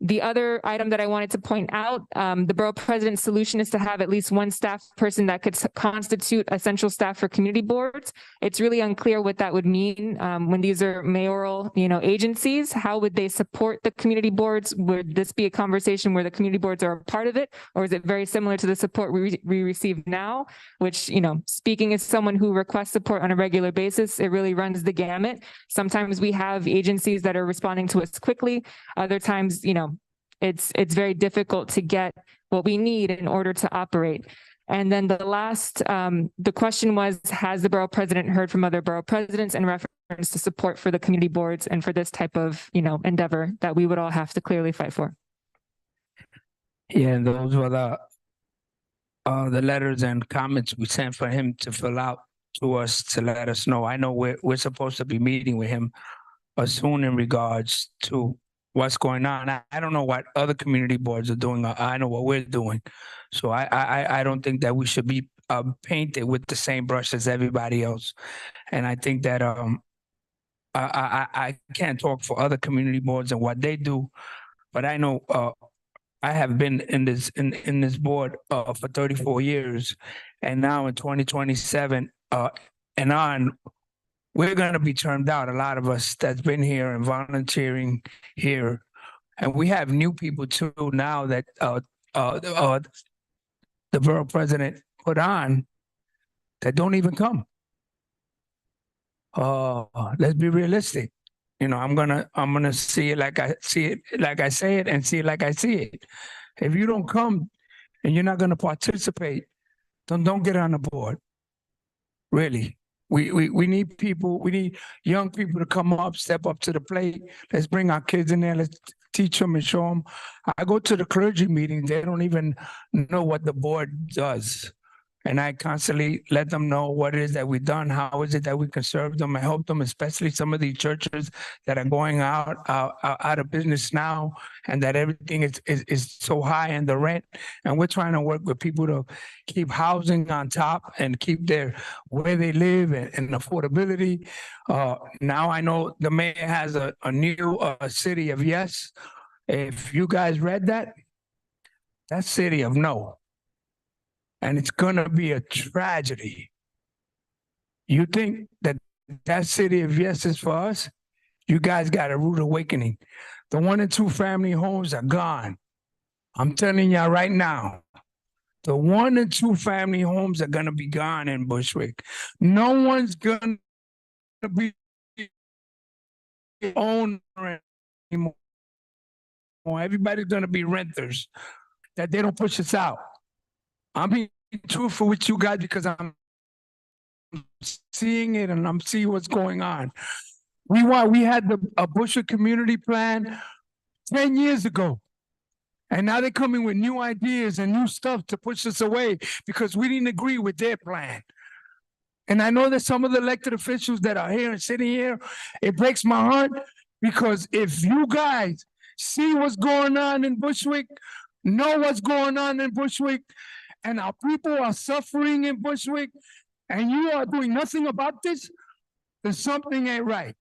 The other item that I wanted to point out, the Borough President's solution is to have at least one staff person that could constitute essential staff for community boards. It's really unclear what that would mean when these are mayoral, agencies. How would they support the community boards? Would this be a conversation where the community boards are a part of it? Or is it very similar to the support we receive now, which, speaking as someone who requests support on a regular basis, it really runs the gamut. Sometimes we have agencies that are responding to us quickly. Other times, it's very difficult to get what we need in order to operate. And then the last, the question was, has the Borough President heard from other Borough Presidents in reference to support for the community boards and for this type of, endeavor that we would all have to clearly fight for? Yeah, and those were the letters and comments we sent for him to fill out to us to let us know. I know we're supposed to be meeting with him soon in regards to what's going on. I don't know what other community boards are doing. I know what we're doing. So I don't think that we should be painted with the same brush as everybody else. And I think that I can't talk for other community boards and what they do, but I know I have been in this board for 34 years, and now in 2027 and on, we're going to be termed out. A lot of us that's been here and volunteering here, and we have new people too now that the borough president put on that don't even come. Let's be realistic. You know, I'm gonna see it like I see it, like I say it, and see it like I see it. If you don't come and you're not gonna participate, then don't get on the board. Really. We need people, we need young people to come up, step up to the plate. Let's bring our kids in there. Let's teach them and show them. I go to the clergy meetings. They don't even know what the board does. And I constantly let them know what it is that we've done, how is it that we can serve them and help them, especially some of these churches that are going out of business now, and that everything is so high in the rent. And we're trying to work with people to keep housing on top and keep their where they live and affordability. Now I know the mayor has a new city of yes. If you guys read that, that's city of no. And it's going to be a tragedy. You think that that city of yes is for us? You guys got a rude awakening. The 1 and 2 family homes are gone. I'm telling y'all right now, the 1 and 2 family homes are going to be gone in Bushwick. No one's going to be owner anymore. Everybody's going to be renters, that they don't push us out. I'm being truthful with you guys because I'm seeing it and I'm seeing what's going on. We had a Bushwick community plan 10 years ago. And now they're coming with new ideas and new stuff to push us away because we didn't agree with their plan. And I know that some of the elected officials that are here and sitting here, it breaks my heart because if you guys see what's going on in Bushwick, know what's going on in Bushwick, and our people are suffering in Bushwick, and you are doing nothing about this, then something ain't right.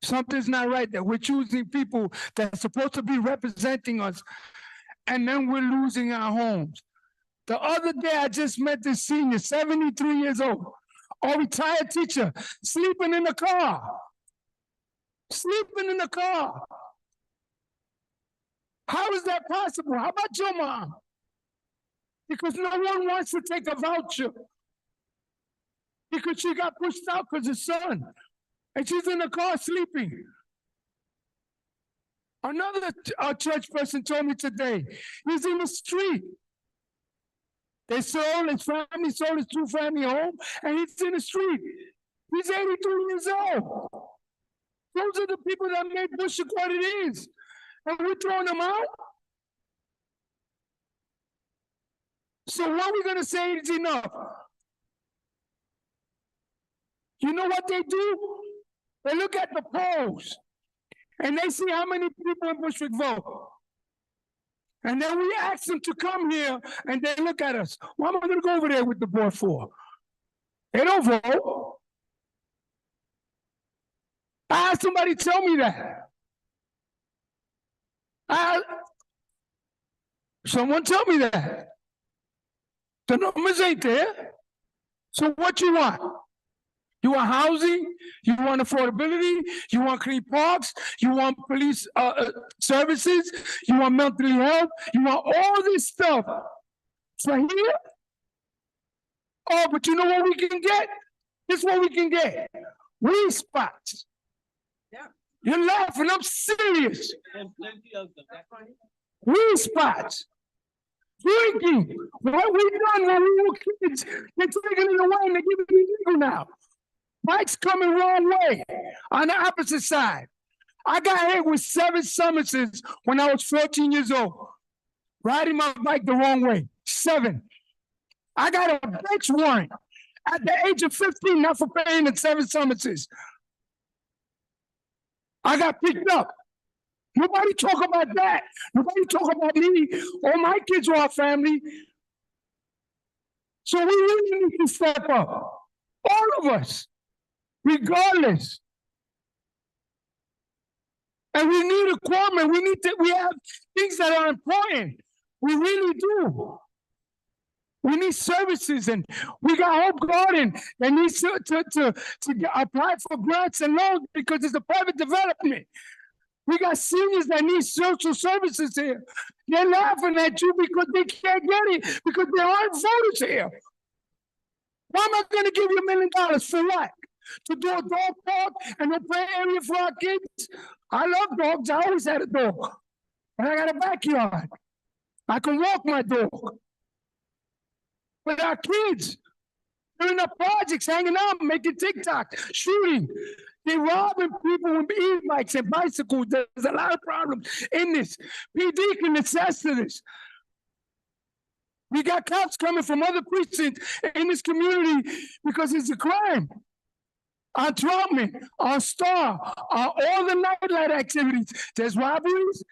Something's not right that we're choosing people that's supposed to be representing us, and then we're losing our homes. The other day, I just met this senior, 73 years old, a retired teacher, sleeping in the car. Sleeping in the car. How is that possible? How about your mom? Because no one wants to take a voucher. Because she got pushed out because of son. And she's in the car sleeping. Another church person told me today, he's in the street. They sold, his family sold his 2-family home, and he's in the street. He's 83 years old. Those are the people that made Bushwick what it is. And we're throwing them out? So what we're going to say is enough. You know what they do? They look at the polls and they see how many people in Bushwick vote. And then we ask them to come here and they look at us. Why am I going to go over there with the board for? They don't vote. I had somebody tell me that. Someone tell me that. The numbers ain't there. So what you want? You want housing? You want affordability? You want clean parks? You want police services? You want mental health? You want all this stuff for here? Oh, but you know what we can get? This is what we can get. Weed spots. Yeah. You're laughing, I'm serious. Weed spots. Drinking. What we done when we were kids, they're taking it away and they're giving it illegal now. Bikes coming wrong way on the opposite side. I got hit with 7 summonses when I was 14 years old. Riding my bike the wrong way. 7. I got a bench warrant at the age of 15, not for paying the 7 summonses. I got picked up. Nobody talk about that. Nobody talk about me or my kids or our family. So we really need to step up, all of us, regardless. And we need a quorum, and we have things that are important. We really do. We need services, and we got Hope Garden that needs to apply for grants and loans because it's a private development. We got seniors that need social services here. They're laughing at you because they can't get it because there aren't voters here. Why am I going to give you $1 million for what? To do a dog park and a play area for our kids? I love dogs. I always had a dog. And I got a backyard. I can walk my dog. But our kids, they're in the projects, hanging out, making TikTok, shooting. They're robbing people with e-bikes and bicycles. There's a lot of problems in this. PD can attest to this. We got cops coming from other precincts in this community because it's a crime. On Trumpman, on Star, on all the nightlight activities. There's robberies,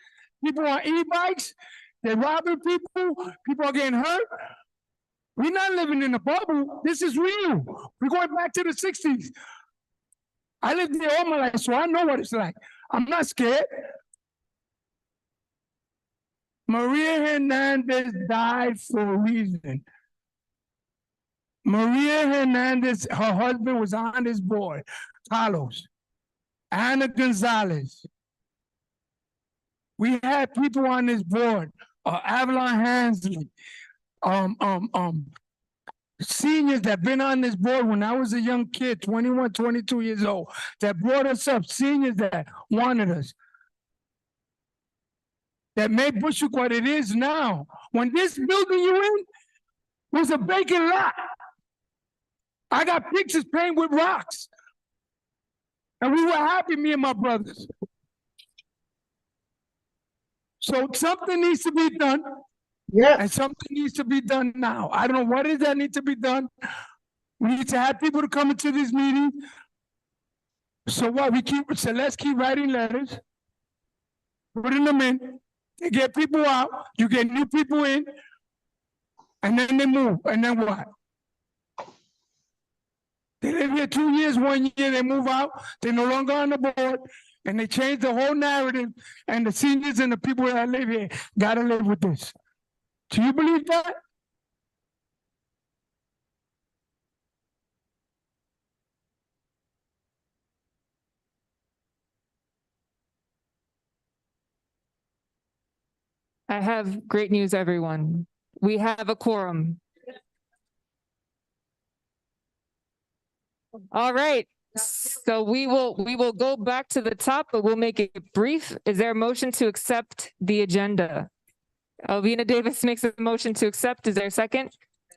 people on e-bikes, they're robbing people, people are getting hurt. We're not living in a bubble. This is real. We're going back to the 60s. I lived there all my life, so I know what it's like. I'm not scared. Maria Hernandez died for a reason. Maria Hernandez, her husband was on this board. Carlos, Ana Gonzalez. We had people on this board. Avalon Hansley. Seniors that been on this board when I was a young kid, 21, 22 years old, that brought us up, seniors that wanted us, that made Bushwick what it is now. When this building you in was a vacant lot, I got pictures painted with rocks. And we were happy, me and my brothers. So something needs to be done. Yeah. And something needs to be done now. I don't know what is that need to be done. We need to have people to come into this meeting. So what let's keep writing letters, putting them in, they get people out, you get new people in, and then they move. And then what? They live here 2 years, 1 year, they move out, they're no longer on the board, and they change the whole narrative, and the seniors and the people that live here gotta live with this. Do you believe that? I have great news, everyone. We have a quorum. All right. So we will go back to the top, but we'll make it brief. Is there a motion to accept the agenda? Alvina Davis makes a motion to accept. Is there a second?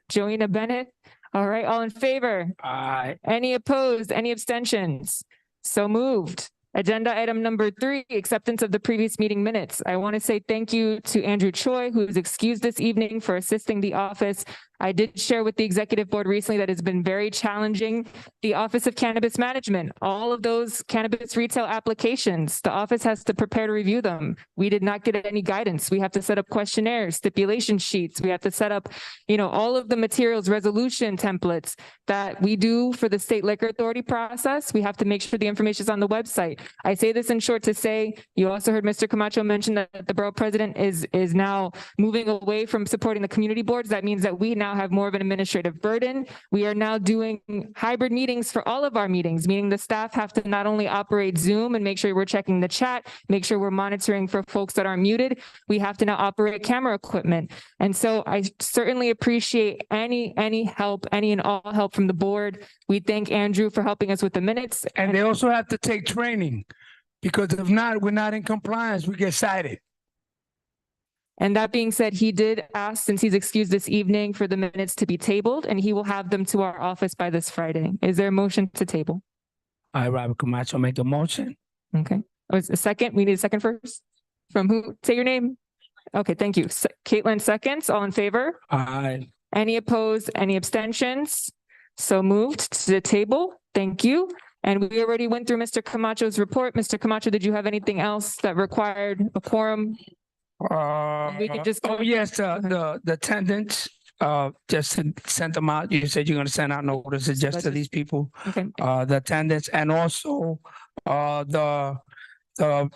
Joanna Bennett. All right. All in favor? Aye. Any opposed? Any abstentions? So moved. Agenda item number 3, acceptance of the previous meeting minutes. I want to say thank you to Andrew Choi, who is excused this evening, for assisting the office. I did share with the executive board recently that it's been very challenging. The Office of Cannabis Management, all of those cannabis retail applications, the office has to prepare to review them. We did not get any guidance. We have to set up questionnaires, stipulation sheets. We have to set up, all of the materials, resolution templates that we do for the state liquor authority process. We have to make sure the information is on the website. I say this in short to say, you also heard Mr. Camacho mention that the borough president is now moving away from supporting the community boards. That means that we now have more of an administrative burden. We are now doing hybrid meetings for all of our meetings, meaning the staff have to not only operate Zoom and make sure we're checking the chat, make sure we're monitoring for folks that are muted. We have to now operate camera equipment. And so I certainly appreciate any help, any and all help from the board. We thank Andrew for helping us with the minutes. And they also have to take training, because if not, we're not in compliance, we get cited. And that being said, he did ask, since he's excused this evening, for the minutes to be tabled, and he will have them to our office by this Friday. Is there a motion to table? I, Robert Camacho, make the motion. Okay. Oh, is a second? We need a second first. From who? Say your name. Okay, thank you. Caitlin seconds. All in favor? Aye. Any opposed? Any abstentions? So moved to the table. Thank you. And we already went through Mr. Camacho's report. Mr. Camacho, did you have anything else that required a quorum? We could just yes, the attendance. just to send them out. You said you're gonna send out notices just to these people, Okay. the attendance, and also, the, the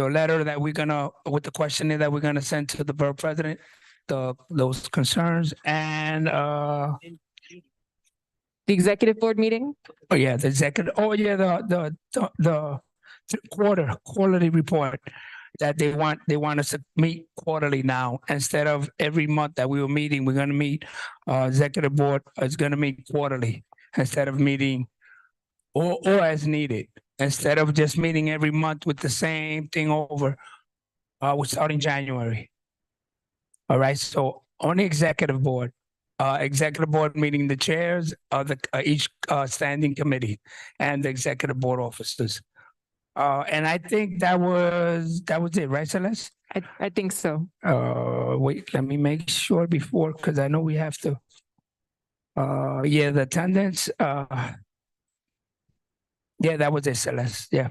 letter that we're gonna, with the questionnaire that we're gonna send to the borough president, those concerns, and, The executive board meeting? oh yeah, the executive, oh yeah, the quarterly report that they want us to meet quarterly now instead of every month that we were meeting. We're gonna meet, executive board is gonna meet quarterly instead of meeting or as needed, instead of just meeting every month with the same thing over. We're starting January. All right, so on the executive board meeting the chairs of the each standing committee and the executive board officers. And I think that was it, right, Celeste? I think so. Wait, let me make sure before, because I know we have to. Yeah, the attendance. Yeah, that was it, Celeste. Yeah.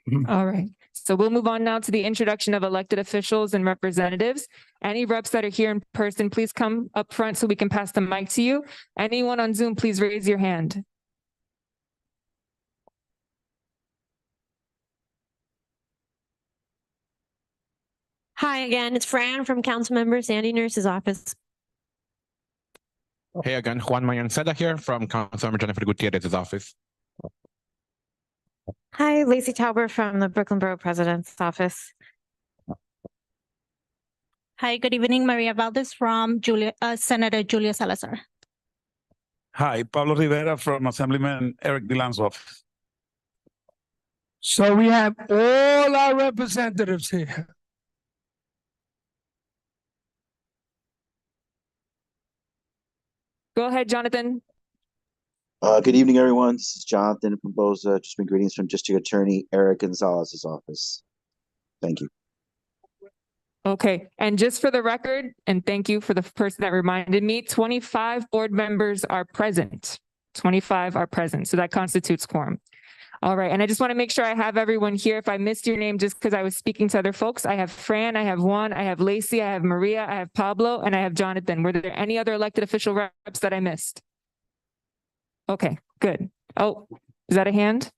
Mhm. All right. So we'll move on now to the introduction of elected officials and representatives. Any reps that are here in person, please come up front so we can pass the mic to you. Anyone on Zoom, please raise your hand. Hi again, it's Fran from Councilmember Sandy Nurse's office. Hey again, Juan Mayanceda here from Councilmember Jennifer Gutierrez's office. Hi, Lacey Tauber from the Brooklyn Borough President's office. Hi, good evening, Maria Valdez from Senator Julia Salazar. Hi, Pablo Rivera from Assemblyman Eric Dilan's office. So we have all our representatives here. Go ahead, Jonathan. Good evening, everyone. This is Jonathan from Boza. Just been greetings from District Attorney Eric Gonzalez's office. Thank you. Okay, and just for the record, and thank you for the person that reminded me, 25 board members are present. 25 are present, so that constitutes quorum. All right, and I just want to make sure I have everyone here. If I missed your name just because I was speaking to other folks, I have Fran, I have Juan, I have Lacey, I have Maria, I have Pablo, and I have Jonathan. Were there any other elected official reps that I missed? Okay, good. Oh, is that a hand?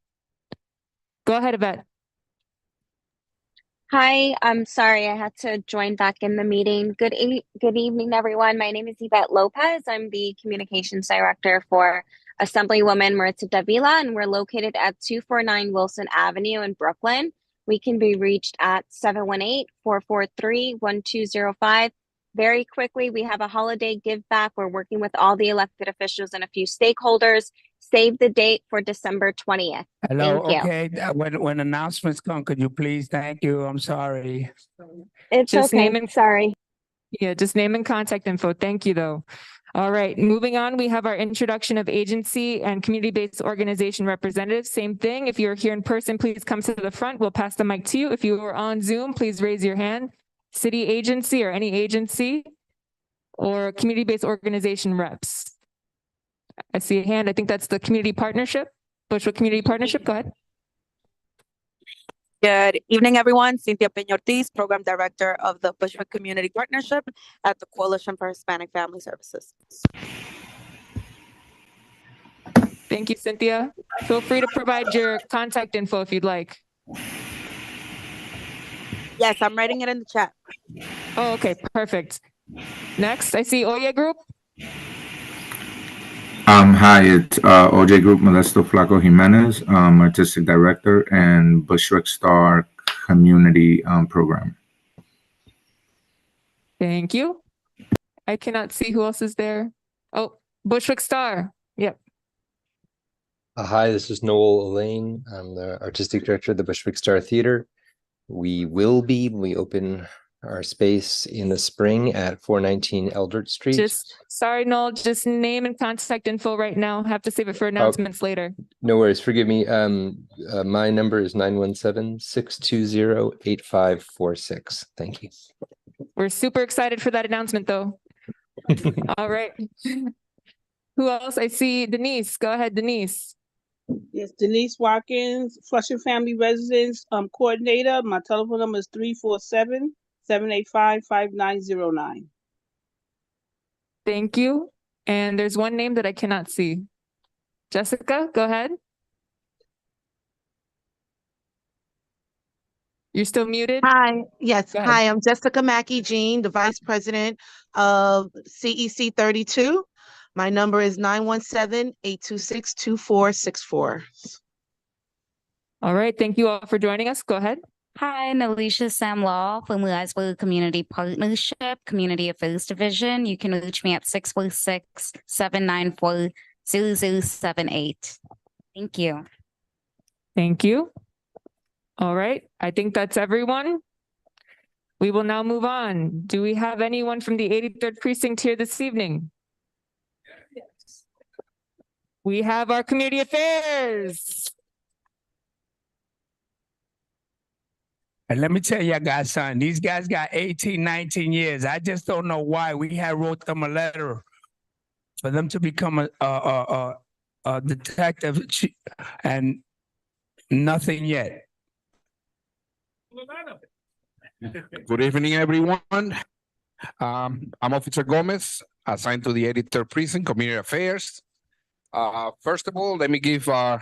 Go ahead, Yvette. Hi, I'm sorry I had to join back in the meeting. Good evening, everyone. My name is Yvette Lopez. I'm the Communications Director for Assemblywoman Maritza Davila, and we're located at 249 Wilson Avenue in Brooklyn. We can be reached at 718-443-1205. Very quickly, we have a holiday give back. We're working with all the elected officials and a few stakeholders. Save the date for December 20th. Hello, Thank you. okay, when announcements come, could you please, thank you, I'm sorry. It's Just okay. name and Sorry. Yeah, just name and contact info. Thank you, though. All right, moving on, we have our introduction of agency and community-based organization representatives. Same thing. If you're here in person, please come to the front. We'll pass the mic to you. If you are on Zoom, please raise your hand. City agency or any agency or community-based organization reps. I see a hand. I think that's the community partnership, Bushwick Community Partnership. Go ahead. Good evening, everyone. Cynthia Peña-Ortiz, Program Director of the Bushwick Community Partnership at the Coalition for Hispanic Family Services. Thank you, Cynthia. Feel free to provide your contact info if you'd like. Yes, I'm writing it in the chat. Oh, okay, perfect. Next, I see Oye Group. Hi, it's OJ Group, Modesto Flaco Jimenez, Artistic Director and Bushwick Star Community Program. Thank you. I cannot see who else is there. Oh, Bushwick Star. Yep. Hi, this is Noel Elaine. I'm the Artistic Director of the Bushwick Star Theater. We open our space in the spring at 419 Eldert Street. Sorry, Noel, just name and contact info right now. Have to save it for announcements later. No worries, forgive me. My number is 917-620-8546. Thank you. We're super excited for that announcement though. All right. Who else? I see Denise. Go ahead, Denise. Yes, Denise Watkins, Flushing Family Residence Coordinator. My telephone number is 347-785-5909. Thank you. And there's one name that I cannot see. Jessica, go ahead. You're still muted? Hi, yes. Go ahead. Hi, I'm Jessica Mackey Jean, the Vice President of CEC 32. My number is 917-826-2464. All right. Thank you all for joining us. Go ahead. Hi, I'm Alicia Sam Law from Leesburg Community Partnership, Community Affairs Division. You can reach me at 646-794-0078. Thank you. Thank you. All right. I think that's everyone. We will now move on. Do we have anyone from the 83rd Precinct here this evening? We have our community affairs. And let me tell you guys, son, these guys got 18, 19 years. I just don't know why. We had wrote them a letter for them to become a detective and nothing yet. Good evening, everyone. I'm Officer Gomez, assigned to the 83rd Precinct, Community Affairs. First of all, let me give our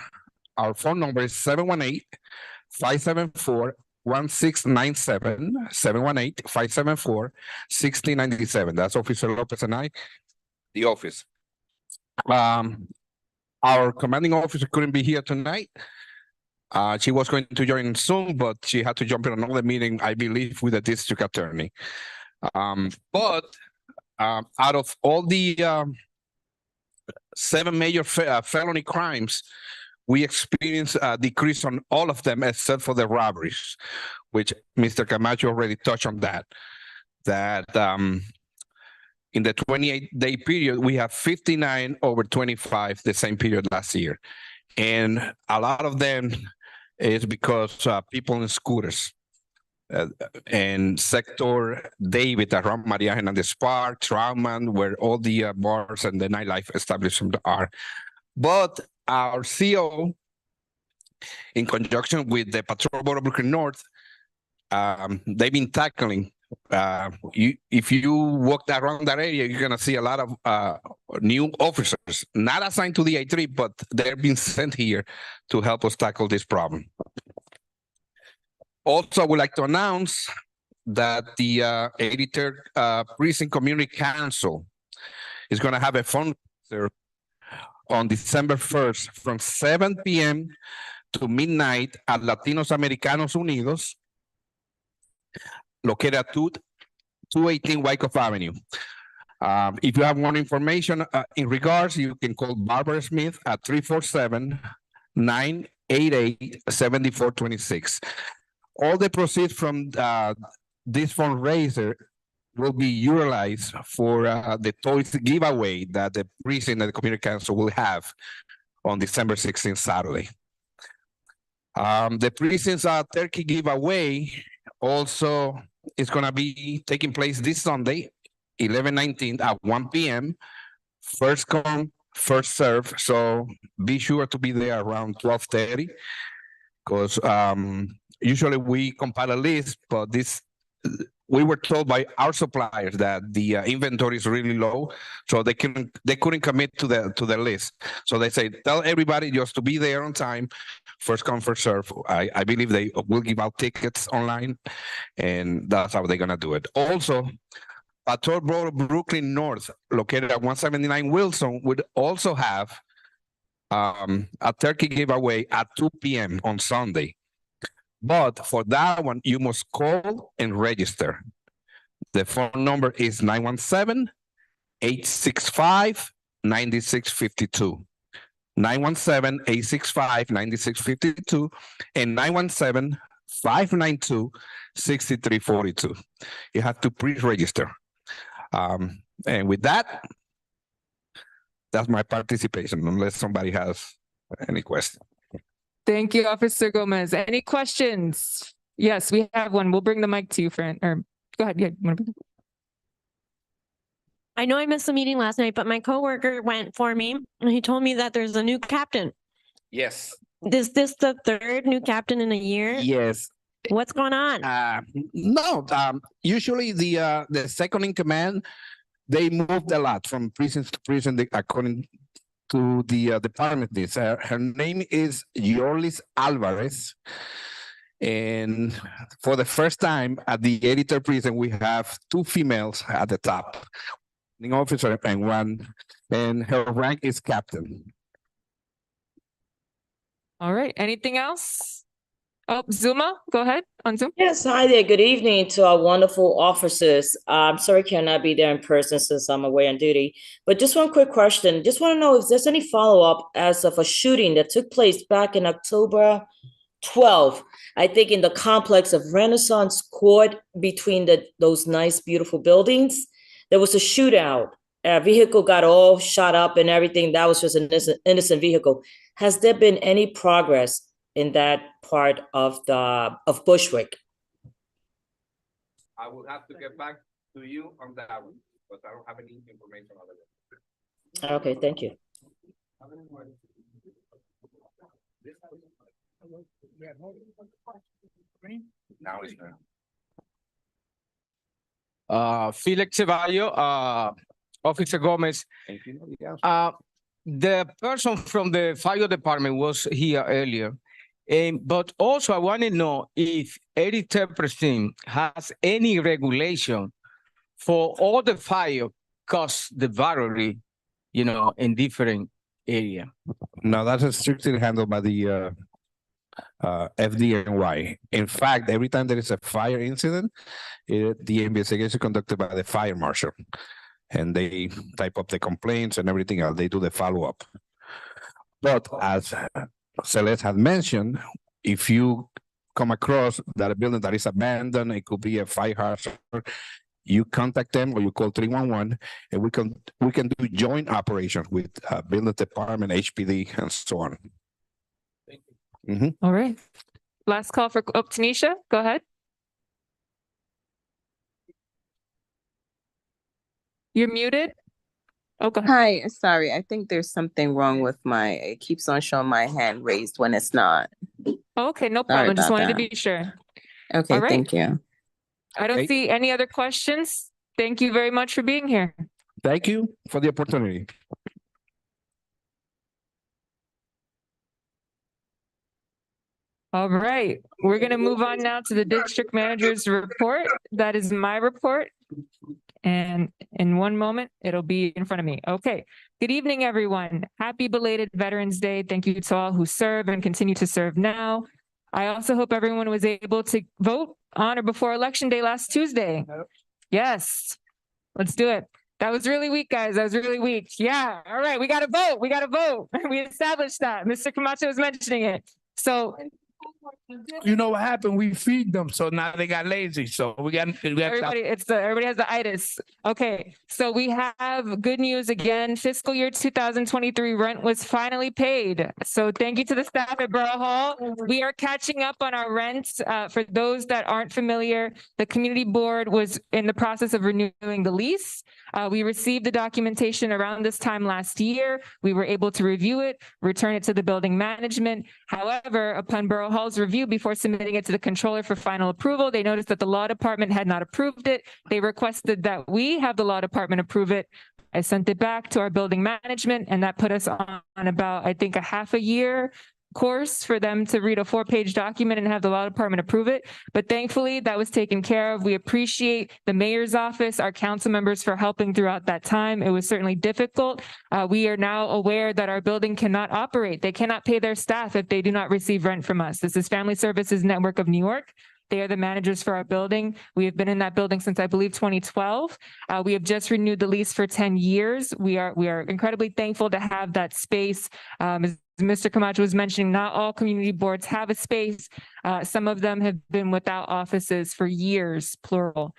phone number is 718-574-1697, 718-574-1697. That's Officer Lopez and I, the office. Our commanding officer couldn't be here tonight. She was going to join soon, but she had to jump in another meeting, I believe, with the district attorney. But out of all the 7 major felony crimes, we experienced a decrease on all of them except for the robberies, which Mr. Camacho already touched on that. That in the 28-day period, we have 59 over 25 the same period last year. And a lot of them is because people in scooters and Sector David around Maria Hernandez Park, Trauman, where all the bars and the nightlife establishments are. But our CO, in conjunction with the Patrol Board of Brooklyn North, they've been tackling. If you walk around that area, you're gonna see a lot of new officers, not assigned to the A3, but they're being sent here to help us tackle this problem. Also, I would like to announce that the 83rd Precinct Community Council is gonna have a fundraiser on December 1st from 7 p.m. to midnight at Latinos Americanos Unidos, located at 218 Wyckoff Avenue. If you have more information in regards, you can call Barbara Smith at 347-988-7426. All the proceeds from this fundraiser will be utilized for the toys giveaway that the precinct and the community council will have on December 16th, Saturday. The precinct's turkey giveaway also is going to be taking place this Sunday, 11/19 at 1 p.m. First come, first serve. So be sure to be there around 12:30, because usually we compile a list, but we were told by our suppliers that the inventory is really low, so they couldn't commit to the list. So they say, tell everybody just to be there on time, first come, first serve. I believe they will give out tickets online, and that's how they're gonna do it. Also, Patrol Board of Brooklyn North, located at 179 Wilson, would also have a turkey giveaway at 2 p.m. on Sunday. But for that one, you must call and register. The phone number is 917-865-9652. 917-865-9652 and 917-592-6342. You have to pre-register. And with that, that's my participation, unless somebody has any question. Thank you, Officer Gomez. Any questions? Yes, we have one. We'll bring the mic to you, Fran. Or go ahead. Yeah, I know I missed the meeting last night, but my coworker went for me and he told me that there's a new captain. Yes. Is this the third new captain in a year? Yes. What's going on? No, usually the second in command they moved a lot from prison to prison, according to the department. Her name is Yorlis Alvarez. And for the first time at the 83rd prison, we have two females at the top, an officer and one, and her rank is captain. All right. Anything else? Oh, Zuma, go ahead on Zoom. Yes, hi there. Good evening to our wonderful officers. I'm sorry I cannot be there in person since I'm away on duty. But just one quick question. Just want to know if there's any follow-up as of a shooting that took place back in October 12th, I think in the complex of Renaissance Court between those nice, beautiful buildings. There was a shootout. A vehicle got all shot up and everything. That was just an innocent vehicle. Has there been any progress in that part of Bushwick? I will have to get back to you on that one, but I don't have any information on it. Okay, thank you. Now it's now. Felix Ceballo, Officer Gomez. The person from the fire department was here earlier. But also I want to know if 83% has any regulation for all the fire cause the battery, in different area. No, that's strictly handled by the FDNY. In fact, every time there is a fire incident, the investigation is conducted by the fire marshal, and they type up the complaints and everything else. They do the follow-up. But as Celeste had mentioned, if you come across that a building that is abandoned, it could be a fire hazard, you contact them or you call 311, and we can do joint operations with building department, HPD, and so on. All right. Last call for Tanisha. Go ahead. You're muted. Oh, go ahead. Hi, sorry. I think there's something wrong with it keeps on showing my hand raised when it's not. Okay, no Sorry problem. Just about wanted to that. be sure. Okay, All right. thank you. I don't see any other questions. Thank you very much for being here. Thank you for the opportunity. All right, we're going to move on now to the district manager's report. That is my report. And in one moment, it'll be in front of me. Okay. Good evening, everyone. Happy belated Veterans Day. Thank you to all who serve and continue to serve now. I also hope everyone was able to vote on or before Election Day last Tuesday. Yes, let's do it. That was really weak, guys. That was really weak. Yeah. All right. We got to vote. We got to vote. We established that. Mr. Camacho was mentioning it. So you know what happened? We feed them, so now they got lazy. So we got everybody. Everybody has the itis. Okay, so we have good news again. Fiscal year 2023 rent was finally paid. So thank you to the staff at Borough Hall. We are catching up on our rents. For those that aren't familiar, the community board was in the process of renewing the lease. We received the documentation around this time last year. We were able to review it, return it to the building management. However, upon Borough Hall's review before submitting it to the controller for final approval, they noticed that the law department had not approved it. They requested that we have the law department approve it. I sent it back to our building management, and that put us on about, I think, a half a year course for them to read a 4-page document and have the law department approve it. But thankfully that was taken care of. We appreciate the mayor's office, our council members for helping throughout that time. It was certainly difficult. We are now aware that our building cannot operate. They cannot pay their staff if they do not receive rent from us. This is Family Services Network of New York. They are the managers for our building. We have been in that building since, I believe, 2012. We have just renewed the lease for 10 years. We are incredibly thankful to have that space. As Mr. Camacho was mentioning, not all community boards have a space. Some of them have been without offices for years, plural.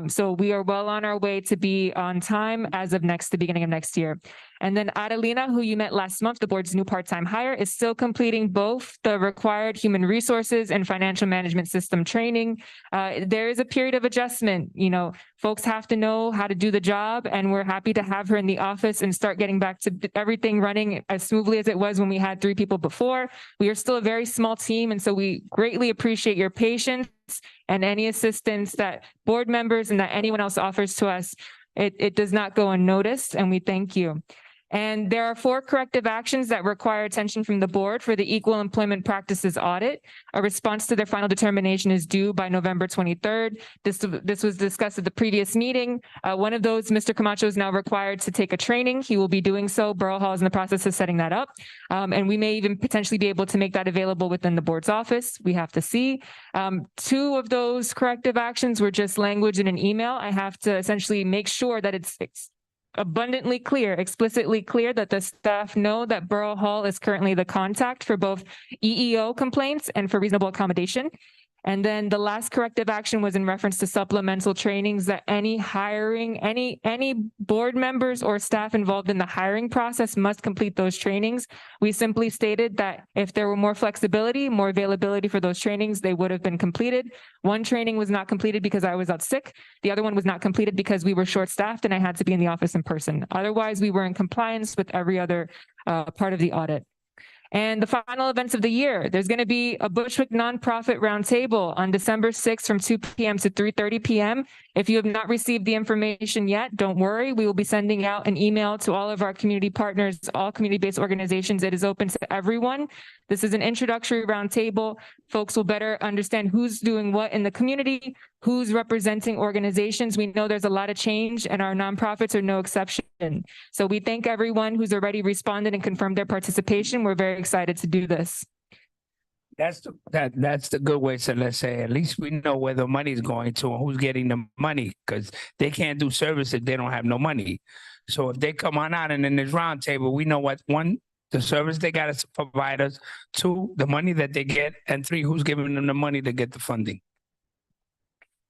So we are well on our way to be on time as of the beginning of next year. And then Adelina, who you met last month, the board's new part-time hire, is still completing both the required human resources and financial management system training. There is a period of adjustment. Folks have to know how to do the job, and we're happy to have her in the office and start getting back to everything running as smoothly as it was when we had 3 people before. We are still a very small team, and so we greatly appreciate your patience and any assistance that board members and that anyone else offers to us. It does not go unnoticed, and we thank you. And there are 4 corrective actions that require attention from the board for the Equal Employment Practices Audit. A response to their final determination is due by November 23rd. This was discussed at the previous meeting. One of those, Mr. Camacho is now required to take a training. He will be doing so. Borough Hall is in the process of setting that up. And we may even potentially be able to make that available within the board's office. We have to see. 2 of those corrective actions were just language in an email. I have to essentially make sure that it's abundantly clear, explicitly clear that the staff know that Borough Hall is currently the contact for both EEO complaints and for reasonable accommodation. And then the last corrective action was in reference to supplemental trainings that any hiring, any board members or staff involved in the hiring process must complete those trainings. We simply stated that if there were more flexibility, more availability for those trainings, they would have been completed. One training was not completed because I was out sick. The other one was not completed because we were short-staffed and I had to be in the office in person. Otherwise, we were in compliance with every other part of the audit. And the final events of the year, there's going to be a Bushwick Nonprofit Roundtable on December 6th from 2 p.m. to 3:30 p.m. If you have not received the information yet, don't worry. We will be sending out an email to all of our community partners, all community-based organizations. It is open to everyone. This is an introductory roundtable. Folks will better understand who's doing what in the community, who's representing organizations. We know there's a lot of change and our nonprofits are no exception. So we thank everyone who's already responded and confirmed their participation. We're very excited to do this. That's the good way to, let's say, at least we know where the money is going to and who's getting the money, because they can't do service if they don't have no money. So if they come on out and in this roundtable, we know what, 1, the service they got to provide us, 2, the money that they get, and 3, who's giving them the money to get the funding.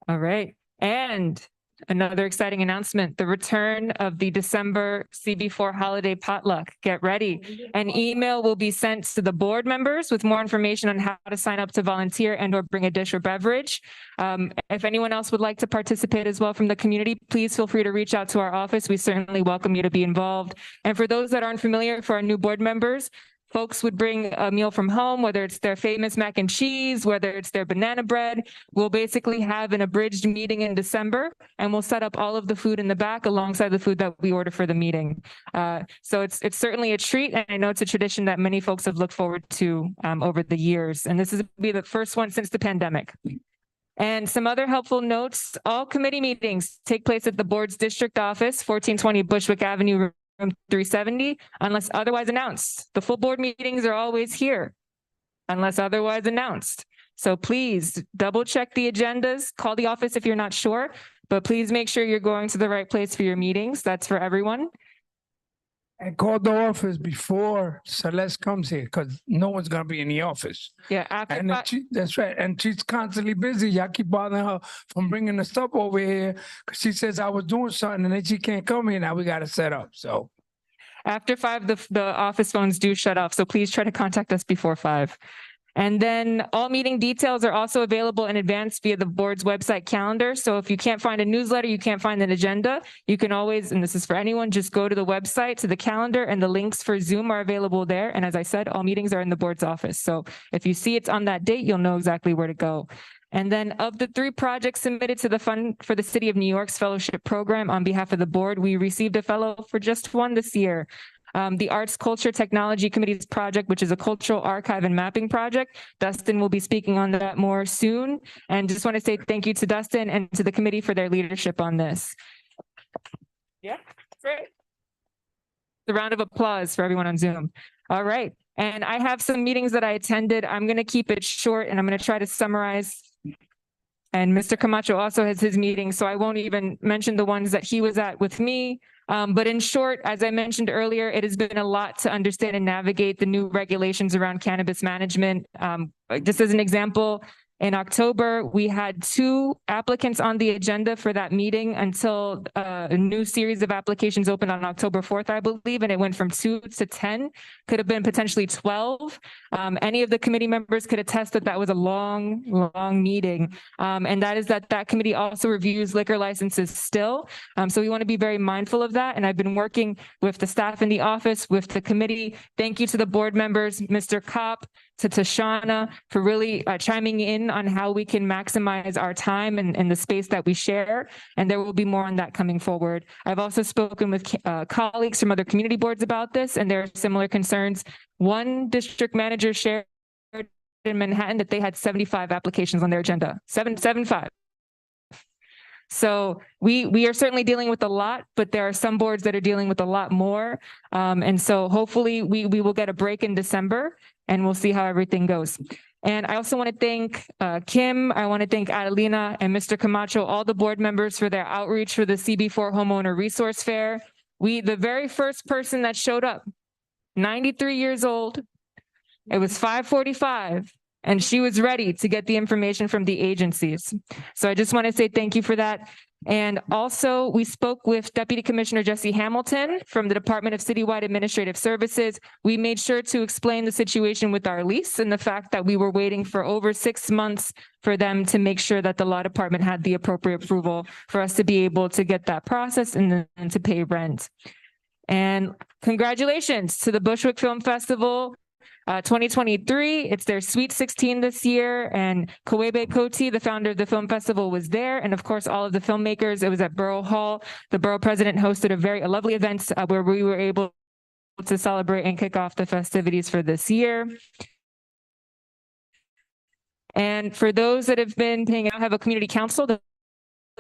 All right. And another exciting announcement, the return of the December CB4 holiday potluck. Get ready. An email will be sent to the board members with more information on how to sign up to volunteer and or bring a dish or beverage. If anyone else would like to participate as well from the community, please feel free to reach out to our office. We certainly welcome you to be involved. And for those that aren't familiar, for our new board members, folks would bring a meal from home, whether it's their famous mac and cheese, whether it's their banana bread. We'll basically have an abridged meeting in December, and we'll set up all of the food in the back alongside the food that we order for the meeting. So it's certainly a treat, and I know it's a tradition that many folks have looked forward to over the years. And this is be the first one since the pandemic. And some other helpful notes, all committee meetings take place at the board's district office, 1420 Bushwick Avenue, room 370, unless otherwise announced. The full board meetings are always here, unless otherwise announced. So please double check the agendas, call the office if you're not sure, but please make sure you're going to the right place for your meetings. That's for everyone. And call the office before Celeste comes here, because no one's gonna be in the office. Yeah, after And that's right, and she's constantly busy. Y'all keep bothering her from bringing the stuff over here, because she says I was doing something and then she can't come here. Now we gotta set up. So after 5, the office phones do shut off. So please try to contact us before 5. And then all meeting details are also available in advance via the board's website calendar. So if you can't find a newsletter, you can't find an agenda, you can always, and this is for anyone, just go to the website, to the calendar, and the links for Zoom are available there. And as I said, all meetings are in the board's office. So if you see it's on that date, you'll know exactly where to go. And then of the 3 projects submitted to the Fund for the City of New York's Fellowship Program on behalf of the board, we received a fellow for just 1 this year. The Arts, Culture, Technology Committee's project, which is a cultural archive and mapping project. Dustin will be speaking on that more soon. And just want to say thank you to Dustin and to the committee for their leadership on this. Yeah, great. The round of applause for everyone on Zoom. All right. And I have some meetings that I attended. I'm going to keep it short and I'm going to try to summarize. And Mr. Camacho also has his meeting, so I won't even mention the ones that he was at with me. But in short, as I mentioned earlier, it has been a lot to understand and navigate the new regulations around cannabis management. Just as an example, in October, we had 2 applicants on the agenda for that meeting until a new series of applications opened on October 4th, I believe, and it went from 2 to 10, could have been potentially 12. Any of the committee members could attest that that was a long meeting. And that is that committee also reviews liquor licenses still. So we want to be very mindful of that. And I've been working with the staff in the office, with the committee. Thank you to the board members, Mr. Kopp, to Tashana for really chiming in on how we can maximize our time and the space that we share. And there will be more on that coming forward. I've also spoken with colleagues from other community boards about this, and there are similar concerns. One district manager shared in Manhattan that they had 75 applications on their agenda, 775. So we are certainly dealing with a lot, but there are some boards that are dealing with a lot more. And so hopefully we will get a break in December and we'll see how everything goes. And I also want to thank Kim, I want to thank Adelina and Mr. Camacho, all the board members for their outreach for the CB4 Homeowner Resource Fair. The very first person that showed up, 93 years old, it was 5:45. And she was ready to get the information from the agencies. So I just want to say thank you for that. And also we spoke with Deputy Commissioner Jesse Hamilton from the Department of Citywide Administrative Services. We made sure to explain the situation with our lease and the fact that we were waiting for over 6 months for them to make sure that the law department had the appropriate approval for us to be able to get that process and to pay rent. And congratulations to the Bushwick Film Festival 2023. It's their Sweet 16 this year, and Kawebe Koti, the founder of the film festival, was there, and of course all of the filmmakers. It was at Borough Hall. The borough president hosted a lovely event where we were able to celebrate and kick off the festivities for this year. And for those that have been paying, I have a community council. The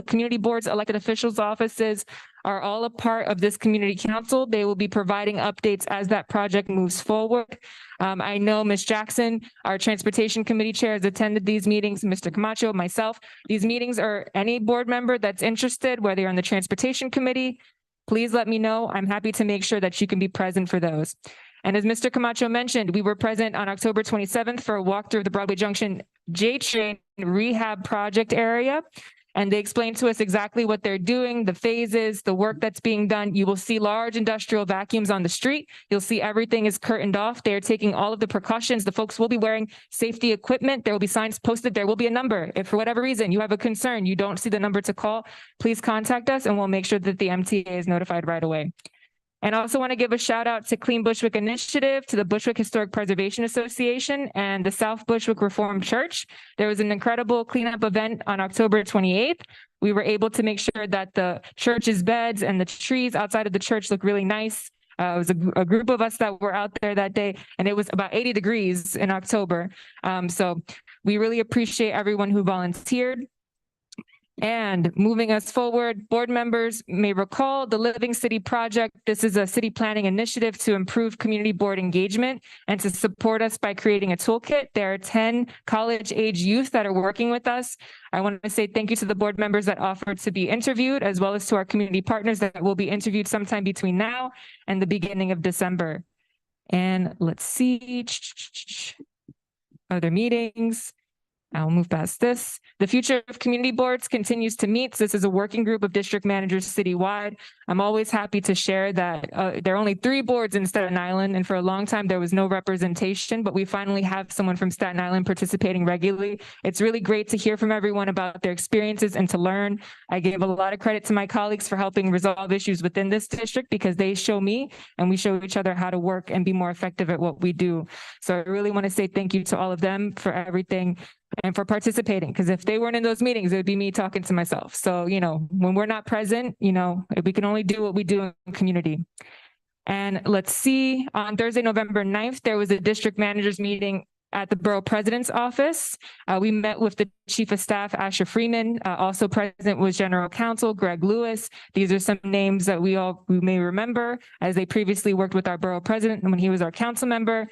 community boards, elected officials' offices are all a part of this community council. They will be providing updates as that project moves forward. I know Ms. Jackson, our transportation committee chair, has attended these meetings, Mr. Camacho, myself. These meetings are any board member that's interested, whether you're on the transportation committee, please let me know. I'm happy to make sure that you can be present for those. And as Mr. Camacho mentioned, we were present on October 27th for a walkthrough of the Broadway Junction J-Train rehab project area. And they explained to us exactly what they're doing, the phases, the work that's being done. You will see large industrial vacuums on the street. You'll see everything is curtained off. They're taking all of the precautions. The folks will be wearing safety equipment. There will be signs posted. There will be a number. If for whatever reason you have a concern, you don't see the number to call, please contact us and we'll make sure that the MTA is notified right away. And I also want to give a shout out to Clean Bushwick Initiative, to the Bushwick Historic Preservation Association, and the South Bushwick Reformed Church. There was an incredible cleanup event on October 28th. We were able to make sure that the church's beds and the trees outside of the church look really nice. It was a group of us that were out there that day, and it was about 80 degrees in October. So we really appreciate everyone who volunteered. And moving us forward, board members may recall the Living City Project. This is a city planning initiative to improve community board engagement and to support us by creating a toolkit. There are 10 college-age youth that are working with us. I want to say thank you to the board members that offered to be interviewed, as well as to our community partners that will be interviewed sometime between now and the beginning of December. And let's see, other meetings. I'll move past this. The future of community boards continues to meet. This is a working group of district managers citywide. I'm always happy to share that there are only 3 boards in Staten Island, and for a long time there was no representation, but we finally have someone from Staten Island participating regularly. It's really great to hear from everyone about their experiences and to learn. I gave a lot of credit to my colleagues for helping resolve issues within this district because they show me and we show each other how to work and be more effective at what we do. So I really want to say thank you to all of them for everything and for participating, because if they weren't in those meetings, it would be me talking to myself. So, when we're not present, we can only do what we do in community. And let's see, on Thursday, November 9th, there was a district managers meeting at the borough president's office. We met with the chief of staff, Asher Freeman. Also present was general counsel, Greg Lewis. These are some names that we may remember as they previously worked with our borough president when he was our council member.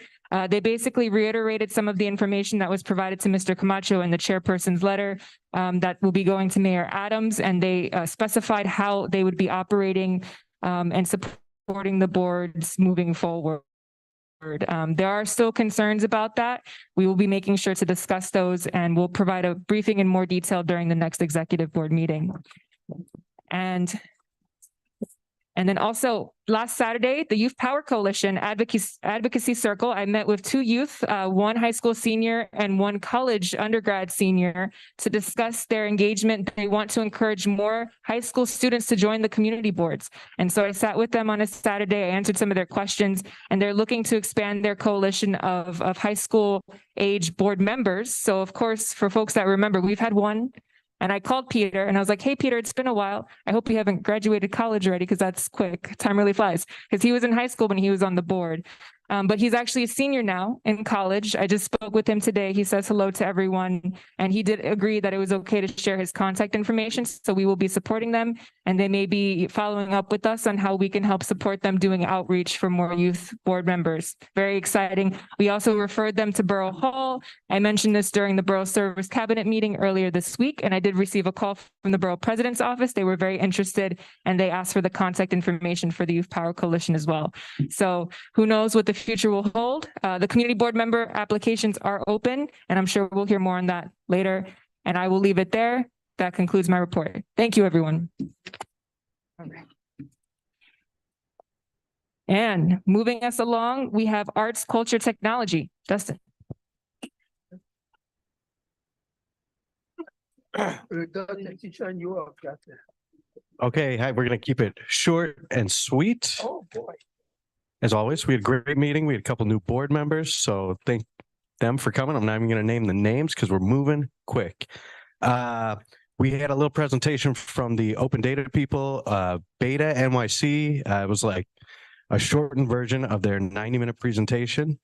They basically reiterated some of the information that was provided to Mr. Camacho in the chairperson's letter that will be going to Mayor Adams, and they specified how they would be operating and supporting the boards moving forward. There are still concerns about that. We will be making sure to discuss those, and we'll provide a briefing in more detail during the next executive board meeting. And And then also last Saturday, the Youth Power Coalition Advocacy Circle, I met with 2 youth, one high school senior and one college undergrad senior, to discuss their engagement. They want to encourage more high school students to join the community boards. And so I sat with them on a Saturday, I answered some of their questions, and they're looking to expand their coalition of high school age board members. So of course, for folks that remember, we've had one. And I called Peter and I was like, hey, Peter, it's been a while. I hope you haven't graduated college already, because that's quick. Time really flies. Because he was in high school when he was on the board. But he's actually a senior now in college. I just spoke with him today. He says hello to everyone. And he did agree that it was okay to share his contact information. So we will be supporting them. And they may be following up with us on how we can help support them doing outreach for more youth board members. Very exciting. We also referred them to Borough Hall. I mentioned this during the Borough Service Cabinet meeting earlier this week, and I did receive a call from the Borough President's office. They were very interested, and they asked for the contact information for the Youth Power Coalition as well. So who knows what the future will hold. The community board member applications are open, and I'm sure we'll hear more on that later. And I will leave it there. That concludes my report. Thank you, everyone. And moving us along, we have arts, culture, technology. Dustin. Okay, hi, we're gonna keep it short and sweet. Oh, boy. As always, we had a great meeting. We had a couple new board members, so thank them for coming. I'm not even gonna name the names because we're moving quick. We had a little presentation from the open data people, Beta NYC. It was like a shortened version of their 90-minute presentation.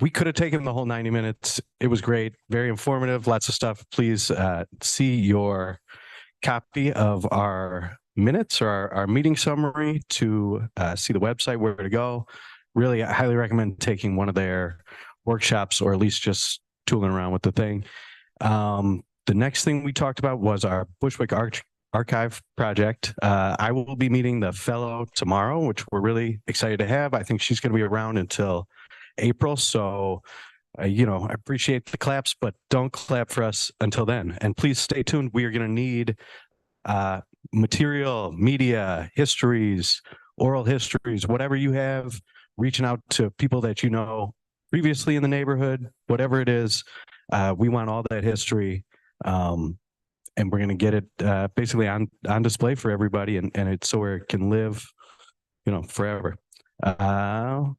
We could have taken the whole 90 minutes. It was great, very informative, lots of stuff. Please see your copy of our minutes or our meeting summary to see the website, where to go. Really, I highly recommend taking one of their workshops, or at least just tooling around with the thing. The next thing we talked about was our Bushwick Archive project. I will be meeting the fellow tomorrow, which we're really excited to have. I think she's going to be around until April. So, I appreciate the claps, but don't clap for us until then. And please stay tuned. We are going to need material, media, histories, oral histories, whatever you have, reaching out to people that you know previously in the neighborhood, whatever it is. We want all that history. And we're going to get it basically on display for everybody, and it's so where it can live, forever. I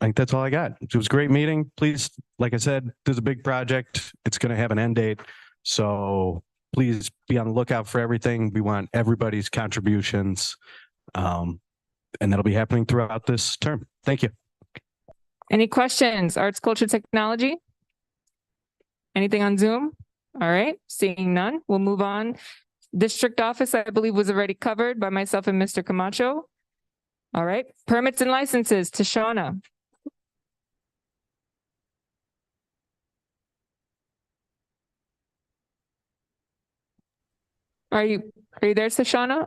think that's all I got. It was a great meeting. Please, like I said, there's a big project. It's going to have an end date. So please be on the lookout for everything. We want everybody's contributions. And that'll be happening throughout this term. Thank you. Any questions? Arts, culture, technology? Anything on Zoom? All right, seeing none, we'll move on. District office, I believe, was already covered by myself and Mr. Camacho. All right, permits and licenses, Tashana. Are you there, Tashana?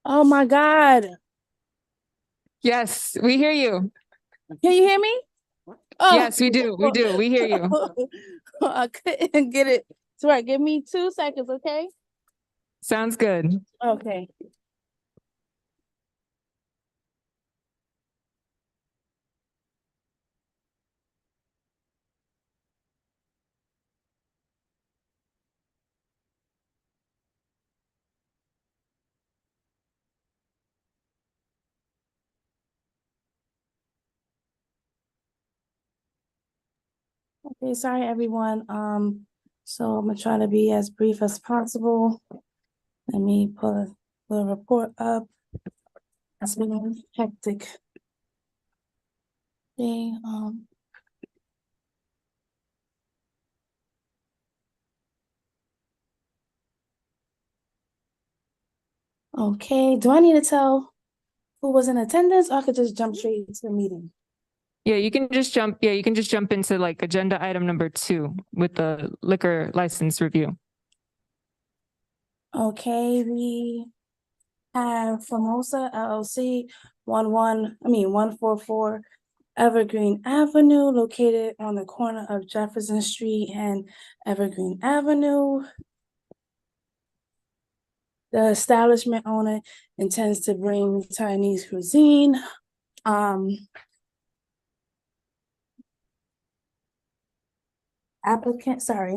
Oh my God. Yes, we hear you. Can you hear me? Oh. Yes, we do. We hear you. I couldn't get it. That's right. Give me 2 seconds, okay? Sounds good. Okay. Okay, sorry everyone. So I'm gonna try to be as brief as possible. Let me pull the report up. It's been a hectic day. Okay, do I need to tell who was in attendance, or I could just jump straight into the meeting? Yeah, you can just jump. Yeah, you can just jump into like agenda item number 2 with the liquor license review. Okay, we have Formosa LLC 144 Evergreen Avenue, located on the corner of Jefferson Street and Evergreen Avenue. The establishment owner intends to bring Chinese cuisine. Applicant, sorry.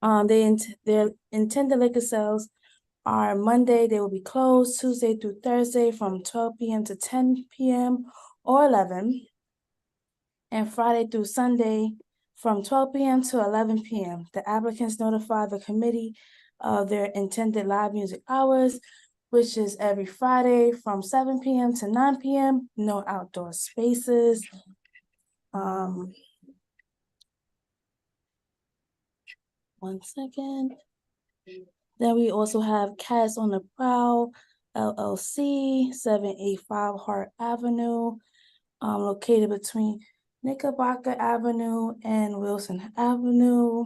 Their intended liquor sales are Monday, they will be closed, Tuesday through Thursday from 12 p.m. to 10 p.m. or 11. And Friday through Sunday from 12 p.m. to 11 p.m. The applicants notify the committee of their intended live music hours, which is every Friday from 7 p.m. to 9 p.m. No outdoor spaces. One second. Then we also have Cats on the Prowl, LLC, 785 Hart Avenue, located between Knickerbocker Avenue and Wilson Avenue.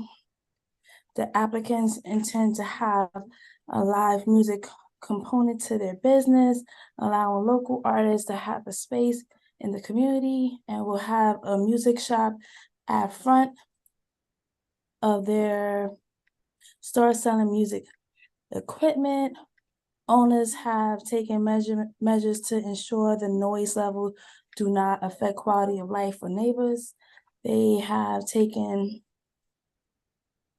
The applicants intend to have a live music component to their business, allowing local artists to have a space in the community, and will have a music shop at front of their store selling music equipment. Owners have taken measures to ensure the noise level do not affect quality of life for neighbors. They have taken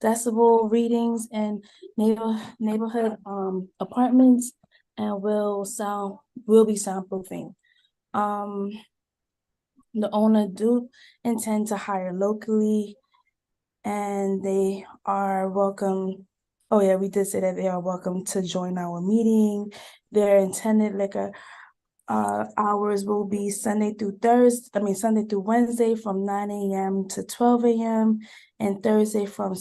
decibel readings in neighborhood apartments and will be soundproofing. The owner do intend to hire locally, and they are welcome. Oh yeah, we did say that they are welcome to join our meeting. Their intended liquor hours will be Sunday through Wednesday from 9 a.m. to 12 a.m. and Thursday through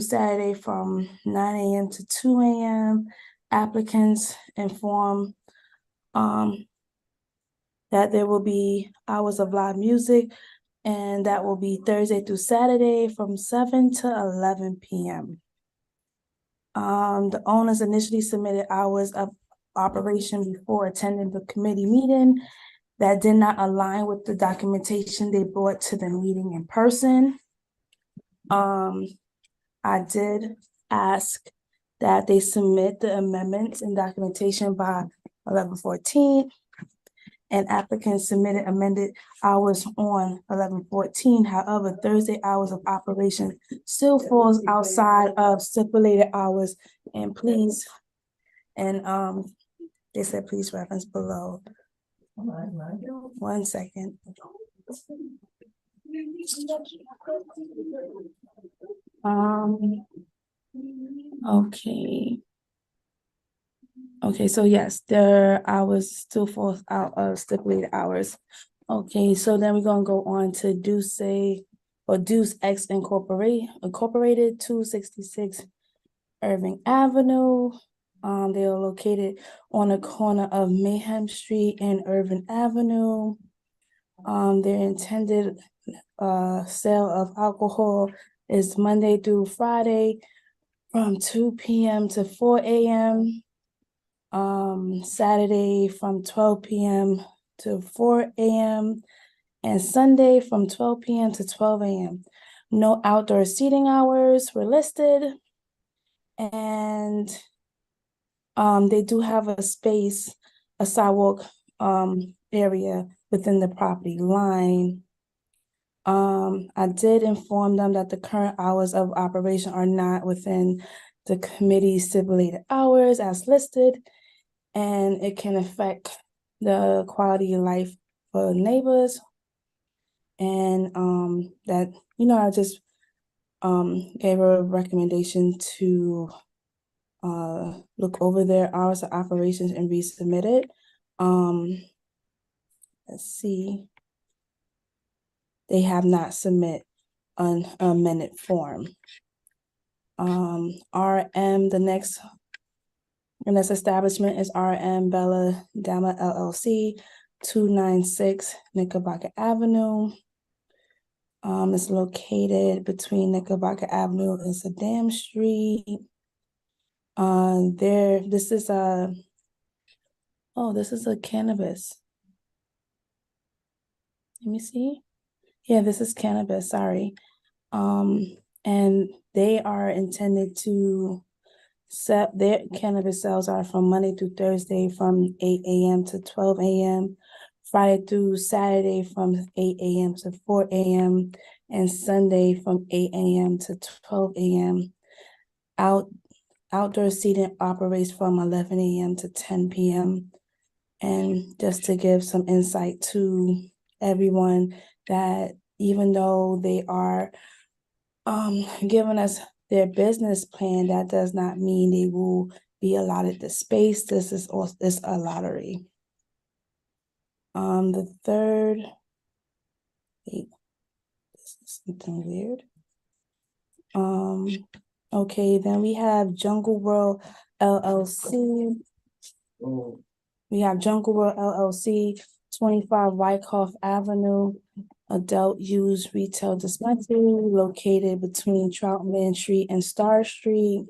Saturday from 9 a.m. to 2 a.m. Applicants inform that there will be hours of live music, and that will be Thursday through Saturday from 7 to 11 p.m. The owners initially submitted hours of operation before attending the committee meeting that did not align with the documentation they brought to the meeting in person. I did ask that they submit the amendments and documentation by 11/14. And applicants submitted amended hours on 11/14. However, Thursday hours of operation still falls outside of stipulated hours. And please, they said please reference below. 1 second. Okay, so yes, their hours still falls out of stipulated hours. Okay, so then we're gonna go on to Deuce X Incorporated, 266 Irving Avenue. They are located on the corner of Mayhem Street and Irving Avenue. Their intended sale of alcohol is Monday through Friday from 2 p.m. to 4 a.m. Saturday from 12 p.m. to 4 a.m. and Sunday from 12 p.m. to 12 a.m. No outdoor seating hours were listed. And they do have a sidewalk area within the property line. I did inform them that the current hours of operation are not within the committee's stipulated hours as listed, and it can affect the quality of life for neighbors. And that, I just gave a recommendation to look over their hours of operations and resubmit it. Let's see. They have not submit an amended form. RM, the next establishment is RM Bella Dama LLC, 296 Knickerbocker Avenue. It's located between Knickerbocker Avenue and Saddam Street. This is a cannabis. Let me see. Yeah, this is cannabis, sorry. And they are intended to their cannabis sales are from Monday through Thursday from 8 a.m. to 12 a.m., Friday through Saturday from 8 a.m. to 4 a.m., and Sunday from 8 a.m. to 12 a.m. Outdoor seating operates from 11 a.m. to 10 p.m. And just to give some insight to everyone, that even though they are giving us their business plan, that does not mean they will be allotted the space. This is also a lottery. The third, wait, this is something weird. Okay, then we have Jungle World LLC. We have Jungle World LLC, 25 Wyckoff Avenue, adult use retail dispensary located between Troutman Street and Star Street.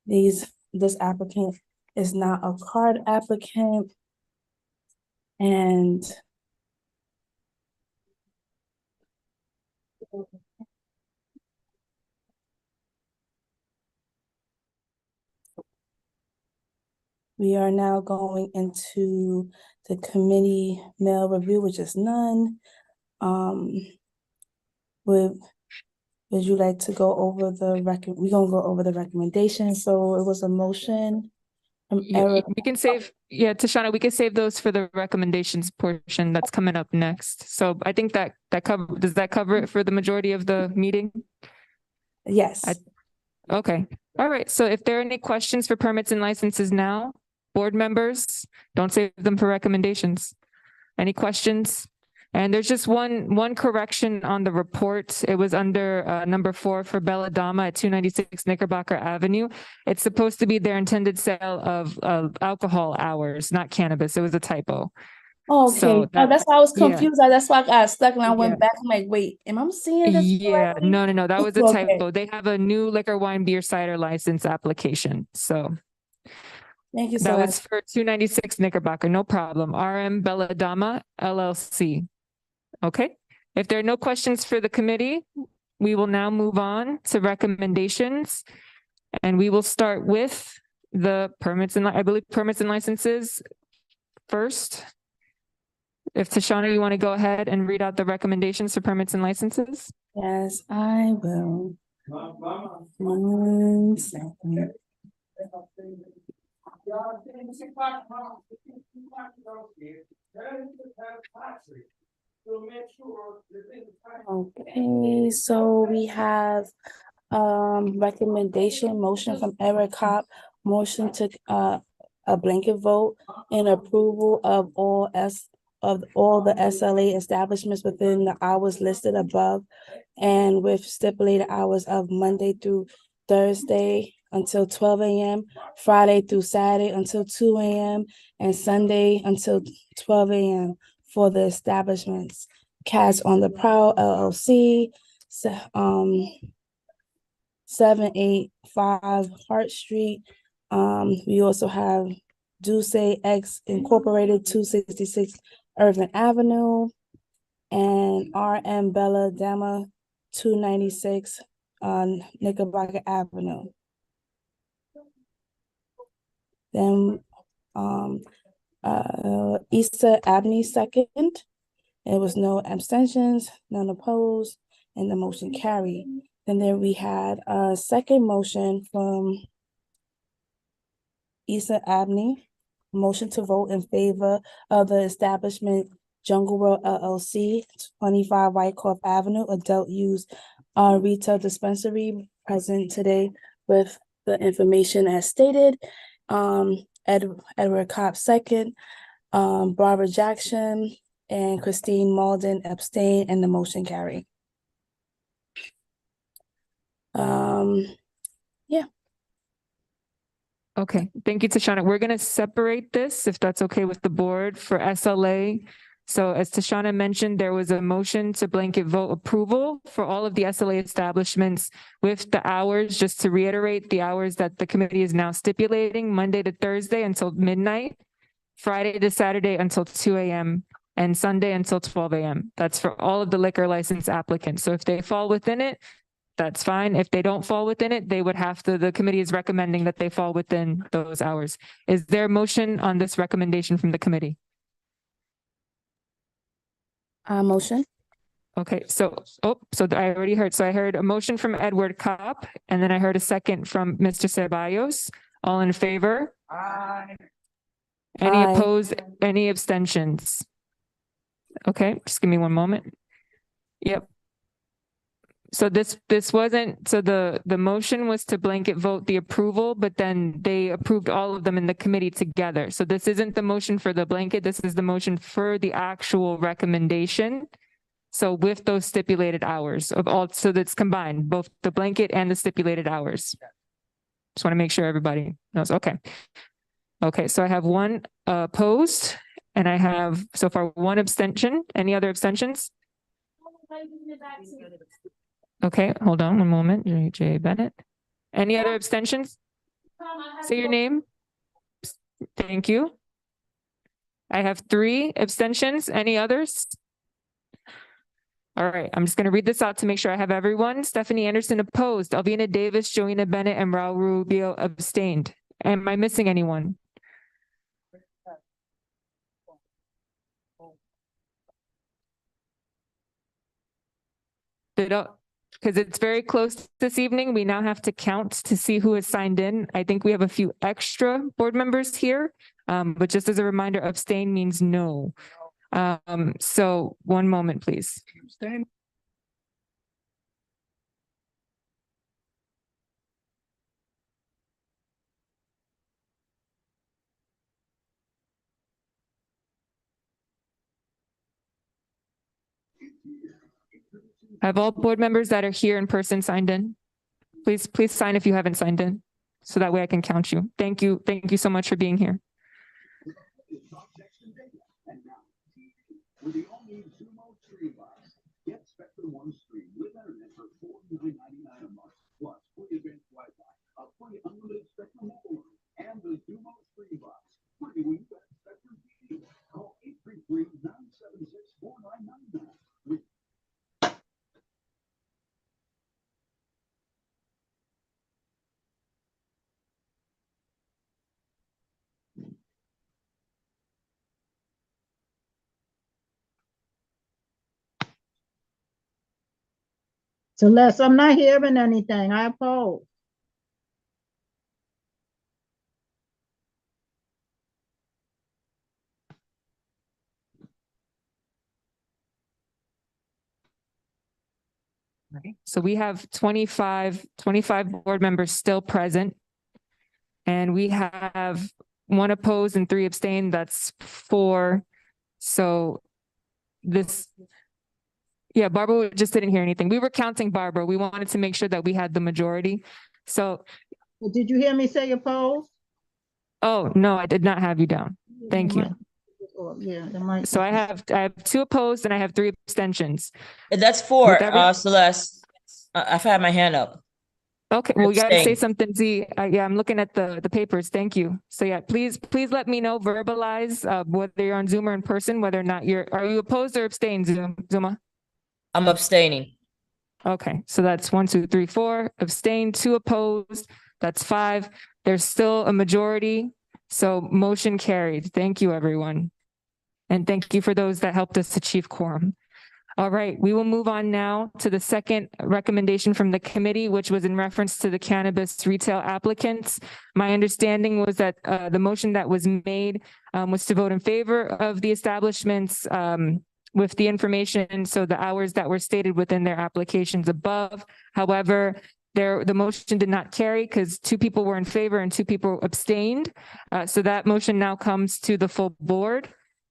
This applicant is not a card applicant. And we are now going into the committee mail review, which is none. Would you like to go over we're gonna go over the recommendation. So it was a motion from Eric. We can save, Tashana, we can save those for the recommendations portion that's coming up next. So I think that does that cover it for the majority of the meeting? Yes. Okay. All right. So if there are any questions for permits and licenses now, board members, don't save them for recommendations. Any questions? And there's just one correction on the report. It was under number 4 for Bella Dama at 296 Knickerbocker Avenue. It's supposed to be their intended sale of alcohol hours, not cannabis. It was a typo. Okay, So that's why I was yeah. confused. That's why I got stuck and I Yeah. went back. I'm like, wait, am I seeing this? Yeah, correctly? no, that was a Okay. typo. They have a new liquor, wine, beer, cider license application. So Thank you so that much. was for 296 Knickerbocker. No problem. RM Bella Dama LLC. Okay. If there are no questions for the committee, we will now move on to recommendations. And we will start with the permits and permits and licenses first. If Tashana, you want to go ahead and read out the recommendations for permits and licenses? Yes, I will. 1 second. Okay, so we have recommendation motion from Eric Kopp, motion to a blanket vote in approval of all the SLA establishments within the hours listed above, and with stipulated hours of Monday through Thursday until 12 a.m., Friday through Saturday until 2 a.m., and Sunday until 12 a.m. for the establishments. Cats on the Prowl LLC, 785 Hart Street. We also have Duce X Incorporated, 266 Irvin Avenue, and RM Bella Dama, 296 Knickerbocker Avenue. Then Issa Abney second. There was no abstentions, none opposed, and the motion carried. And then we had a second motion from Issa Abney, motion to vote in favor of the establishment Jungle World LLC, 25 Wyckoff Avenue, adult use retail dispensary, present today with the information as stated. Edward Kopp second, Barbara Jackson and Christine Malden abstain, and the motion carried. Yeah. Okay, thank you, Tashana. We're going to separate this, if that's okay with the board, for SLA. So as Tashana mentioned, there was a motion to blanket vote approval for all of the SLA establishments with the hours, just to reiterate the hours that the committee is now stipulating: Monday to Thursday until midnight, Friday to Saturday until 2 a.m., and Sunday until 12 a.m. That's for all of the liquor license applicants. So if they fall within it, that's fine. If they don't fall within it, they would have to, the committee is recommending that they fall within those hours. Is there a motion on this recommendation from the committee? Motion. Okay, so, I already heard, so I heard a motion from Edward Kopp, and then I heard a second from Mr. Ceballos. All in favor? Aye. Any Aye. opposed, any abstentions? Okay, just give me one moment. Yep. So this wasn't, so the motion was to blanket vote the approval, but then they approved all of them in the committee together. So this isn't the motion for the blanket, this is the motion for the actual recommendation. So with those stipulated hours of all, so that's combined, both the blanket and the stipulated hours. Just want to make sure everybody knows. Okay. Okay, so I have one opposed and I have so far one abstention. Any other abstentions? Okay, hold on one moment. J. Bennett. Any other abstentions? Say your name. Thank you. I have 3 abstentions. Any others? All right, I'm just going to read this out to make sure I have everyone. Stephanie Anderson opposed. Alvina Davis, Joanna Bennett, and Raul Rubio abstained. Am I missing anyone? Because it's very close this evening, we now have to count to see who has signed in. I think we have a few extra board members here, but just as a reminder, abstain means no. So one moment, please. Abstain. Have all board members that are here in person signed in? Please sign if you haven't signed in, so that way I can count you. Thank you. Thank you so much for being here. Celeste, I'm not hearing anything. I oppose. So we have 25 board members still present. And we have 1 opposed and 3 abstained. That's 4. So yeah, Barbara just didn't hear anything. We were counting Barbara. We wanted to make sure that we had the majority. So. Well, did you hear me say opposed? Oh, no, I did not have you down. Thank you. Yeah, there might. So I have 2 opposed and I have 3 abstentions. That's 4, With Celeste. I've had my hand up. Okay, well, you gotta say Abstain. something, Z. Yeah, I'm looking at the papers. Thank you. So yeah, please let me know, verbalize whether you're on Zoom or in person, whether or not are you opposed or abstain, Zuma? I'm abstaining. Okay, so that's 1, 2, 3, 4, abstain, 2 opposed. That's 5. There's still a majority. So motion carried. Thank you, everyone. And thank you for those that helped us achieve quorum. All right, we will move on now to the second recommendation from the committee, which was in reference to the cannabis retail applicants. My understanding was that the motion that was made was to vote in favor of the establishments with the information, so the hours that were stated within their applications above. However, the motion did not carry because 2 people were in favor and 2 people abstained. So that motion now comes to the full board.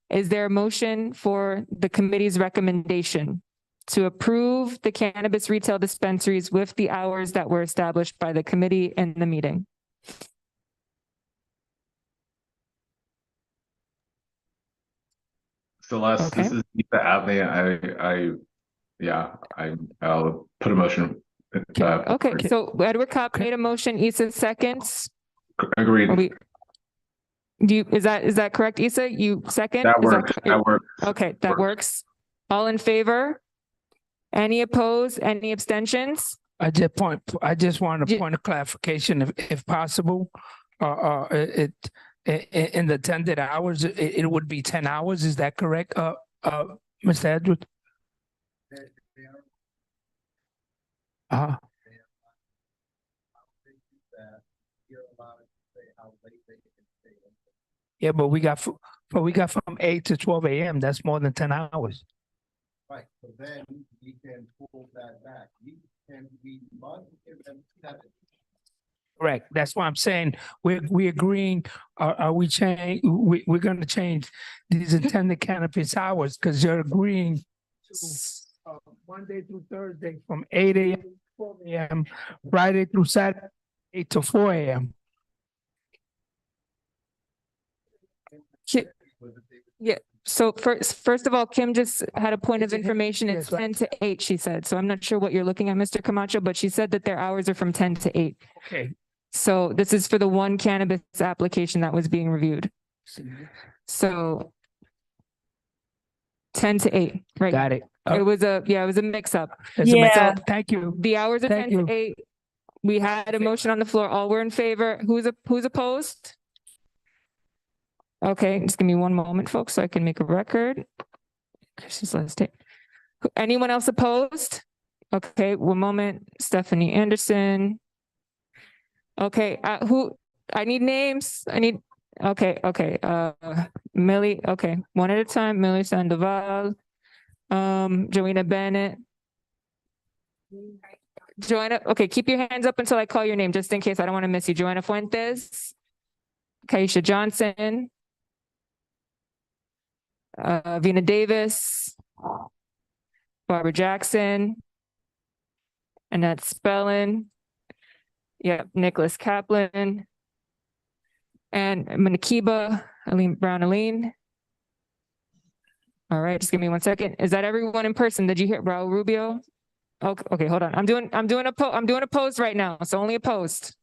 Is there a motion for the committee's recommendation to approve the cannabis retail dispensaries with the hours that were established by the committee in the meeting? Celeste, this is Ethan Abney. I'll put a motion. Okay, so Edward Kopp made a motion, Issa seconds. Agreed. Is that correct, Issa? You second? That works. That works. Okay, that works. All in favor? Any opposed? Any abstentions? I just want a point of clarification if possible. In the attended hours, it would be 10 hours. Is that correct? Mr. Edwards? Yeah, but we got from 8 to 12 a.m. That's more than 10 hours. Right, so then we can pull that back. We must give them 7. Correct. That's why I'm saying we agreeing. Are we change? We're going to change these intended cannabis hours because you're agreeing to Monday through Thursday from 8 a.m. to 4 a.m. Friday through Saturday 8 to 4 a.m. Yeah. So first of all, Kim just had a point of information. It's 10 to 8, she said. So I'm not sure what you're looking at, Mr. Camacho, but she said that their hours are from 10 to 8. Okay. So this is for the one cannabis application that was being reviewed. So 10 to 8, right? Got it. It was a mix up. Yeah. Thank you. The hours are 10 to 8. We had a motion on the floor. All were in favor. Who's opposed? Okay, just give me one moment, folks, so I can make a record. Anyone else opposed? Okay, one moment. Stephanie Anderson. Okay, I need names. Okay. Millie, okay, one at a time. Millie Sandoval. Joanna Bennett. Joanna, okay, keep your hands up until I call your name, just in case I don't want to miss you. Joanna Fuentes. Kaisha Johnson. Vina Davis. Barbara Jackson. Annette Spellin. Yep, Nicholas Kaplan. And Manikiba, Aline. All right, just give me 1 second. Is that everyone in person? Did you hear Raul Rubio? Okay, hold on. I'm doing a post right now. So only a post.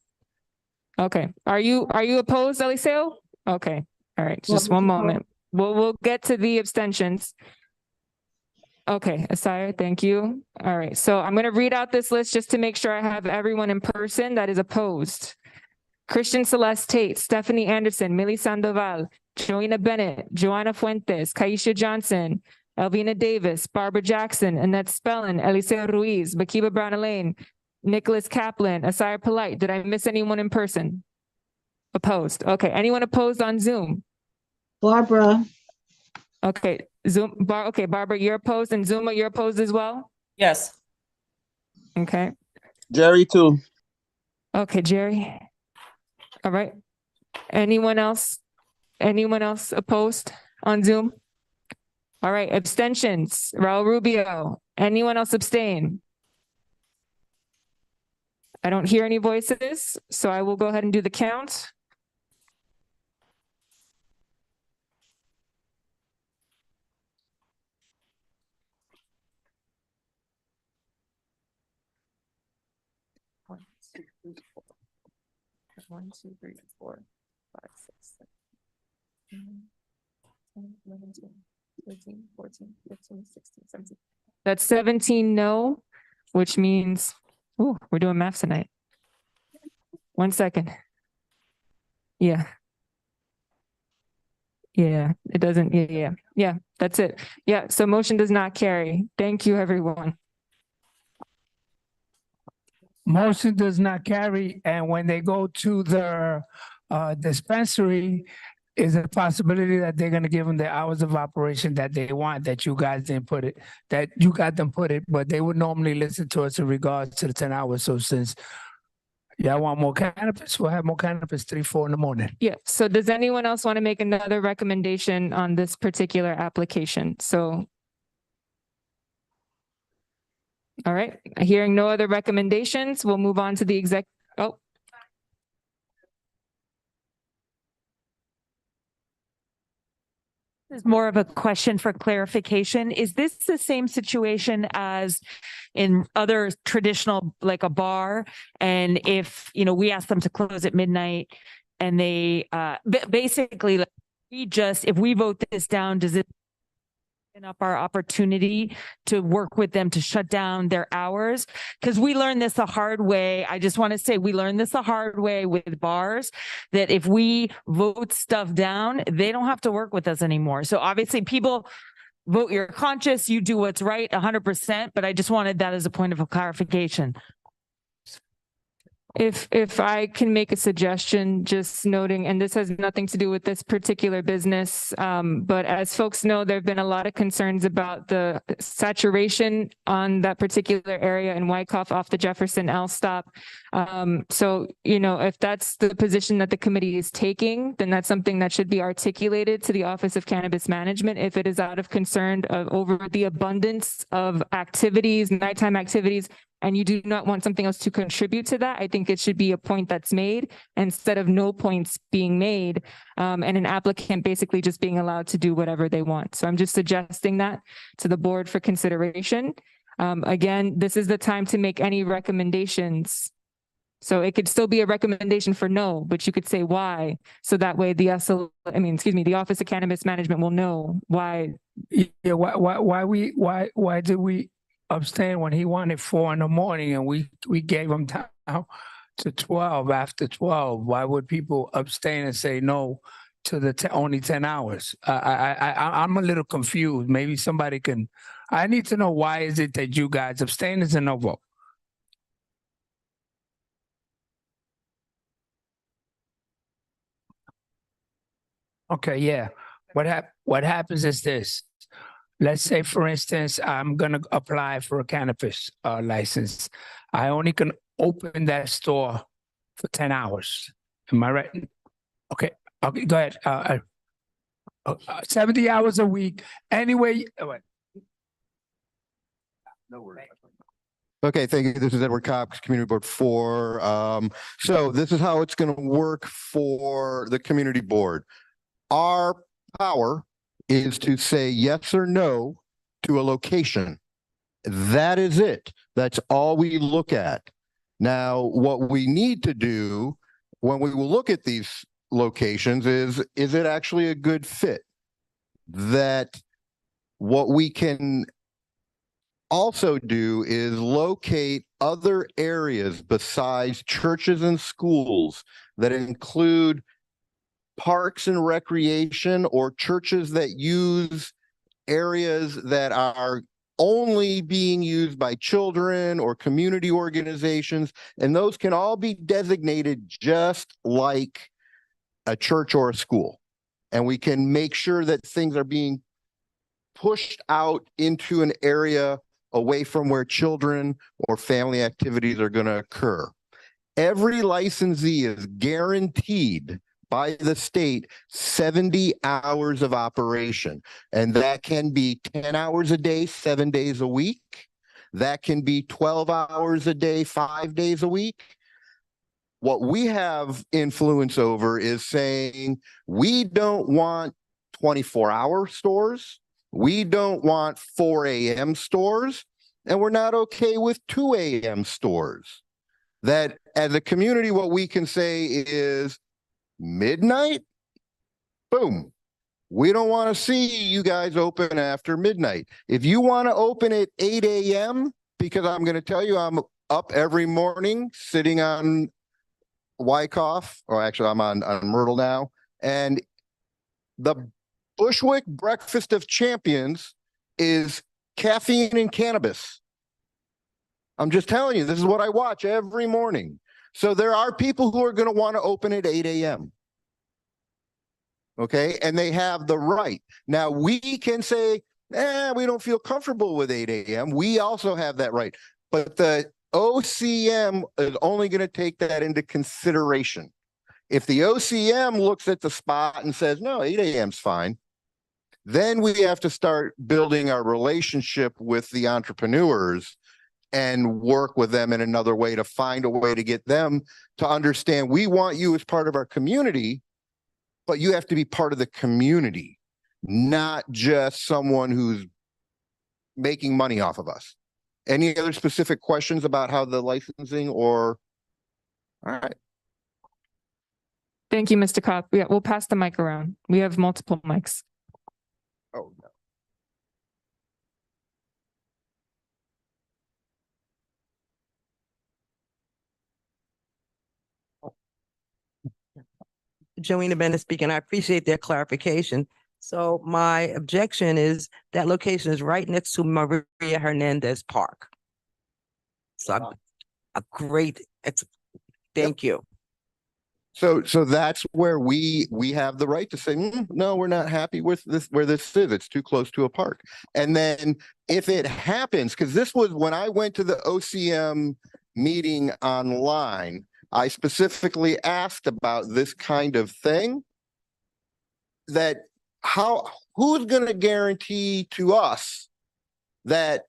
Okay. Are you opposed, Eliseo? Okay. All right. Just one moment. We'll get to the abstentions. Okay, Asire, thank you. All right. So I'm going to read out this list just to make sure I have everyone in person that is opposed. Christian Celeste Tate, Stephanie Anderson, Millie Sandoval, Joanna Bennett, Joanna Fuentes, Kaisha Johnson, Elvina Davis, Barbara Jackson, Annette Spellin, Eliseo Ruiz, Bakiba Brown-Elaine, Nicholas Kaplan, Asire Polite. Did I miss anyone in person? Opposed. Okay. Anyone opposed on Zoom? Barbara. Okay. Okay, Barbara, you're opposed, and Zuma, you're opposed as well? Yes. Okay. Jerry too. Okay, Jerry. All right. Anyone else? Anyone else opposed on Zoom? All right, abstentions. Raul Rubio. Anyone else abstain? I don't hear any voices, so I will go ahead and do the count. One, two, three, 4, 5, 6, 7, 10, 11, 12, 13, 14, 15, 16, 17. That's 17 no, which means, oh, we're doing math tonight. 1 second. Yeah. Yeah, it doesn't. Yeah, that's it. Yeah, so motion does not carry. Thank you, everyone. Motion does not carry, and when they go to the dispensary, is a possibility that they're gonna give them the hours of operation that they want, that you guys didn't put it, that you got them put it, but they would normally listen to us in regards to the 10 hours. So since y'all want more cannabis, we'll have more cannabis 3, 4 in the morning. Yeah, so does anyone else want to make another recommendation on this particular application? So. All right, hearing no other recommendations, we'll move on to the This is more of a question for clarification. Is this the same situation as in other traditional, like a bar? And if, we ask them to close at midnight and they, basically, if we vote this down, does it up our opportunity to work with them to shut down their hours, because we learned this the hard way. I just want to say we learned this the hard way with bars, that if we vote stuff down, they don't have to work with us anymore. So obviously people vote your conscience, you do what's right 100%, but I just wanted that as a point of clarification. If I can make a suggestion, just noting, and this has nothing to do with this particular business, but as folks know, there have been a lot of concerns about the saturation on that particular area in Wyckoff off the Jefferson L stop. So, you know, if that's the position that the committee is taking, then that's something that should be articulated to the Office of Cannabis Management. If it is out of concern over the abundance of activities, nighttime activities, and you do not want something else to contribute to that, I think it should be a point that's made instead of no points being made, and an applicant basically just being allowed to do whatever they want. So I'm just suggesting that to the board for consideration. Again, this is the time to make any recommendations. So it could still be a recommendation for no, but you could say why. So that way the Office of Cannabis Management will know why. Yeah, why did we abstain when he wanted 4 in the morning and we gave him time to 12 after 12? Why would people abstain and say no to the only 10 hours? I'm a little confused. Maybe somebody can, I need to know why is it that you guys abstain is a no vote? Okay, yeah. What happens is this. Let's say, for instance, I'm gonna apply for a cannabis license. I only can open that store for 10 hours. Am I right? Okay, go ahead. 70 hours a week. Anyway, no worries. Okay, thank you. This is Edward Cox, Community Board 4. So this is how it's going to work for the community board. Our power is to say yes or no to a location. That is it. That's all we look at. Now, what we need to do when we will look at these locations is it actually a good fit? That what we can also do is locate other areas besides churches and schools that include parks and recreation, or churches that use areas that are only being used by children or community organizations. And those can all be designated just like a church or a school. And we can make sure that things are being pushed out into an area away from where children or family activities are going to occur. Every licensee is guaranteed by the state 70 hours of operation. And that can be 10 hours a day, 7 days a week. That can be 12 hours a day, 5 days a week. What we have influence over is saying we don't want 24-hour stores. We don't want 4 a.m. stores. And we're not okay with 2 a.m. stores. That as a community, what we can say is midnight, boom. We don't want to see you guys open after midnight. If you want to open at 8 a.m., because I'm going to tell you, I'm up every morning sitting on Wyckoff, or actually I'm on Myrtle now, and the Bushwick Breakfast of Champions is caffeine and cannabis. I'm just telling you, this is what I watch every morning. So there are people who are going to want to open at 8 a.m. Okay, and they have the right. Now we can say, we don't feel comfortable with 8 a.m. We also have that right. But the OCM is only going to take that into consideration. If the OCM looks at the spot and says, no, 8 a.m. is fine, then we have to start building our relationship with the entrepreneurs and work with them in another way to find a way to get them to understand we want you as part of our community, but you have to be part of the community, not just someone who's making money off of us. Any other specific questions about how the licensing or? All right. Thank you, Mr. Kopp. Yeah, we'll pass the mic around. We have multiple mics. Oh, no. Joanna Bennett speaking. I appreciate their clarification. So my objection is that location is right next to Maria Hernandez Park. So a great, thank you. So that's where we have the right to say, no, we're not happy with this, where this is. It's too close to a park. And then if it happens, because this was when I went to the OCM meeting online, I specifically asked about this kind of thing. That who's going to guarantee to us that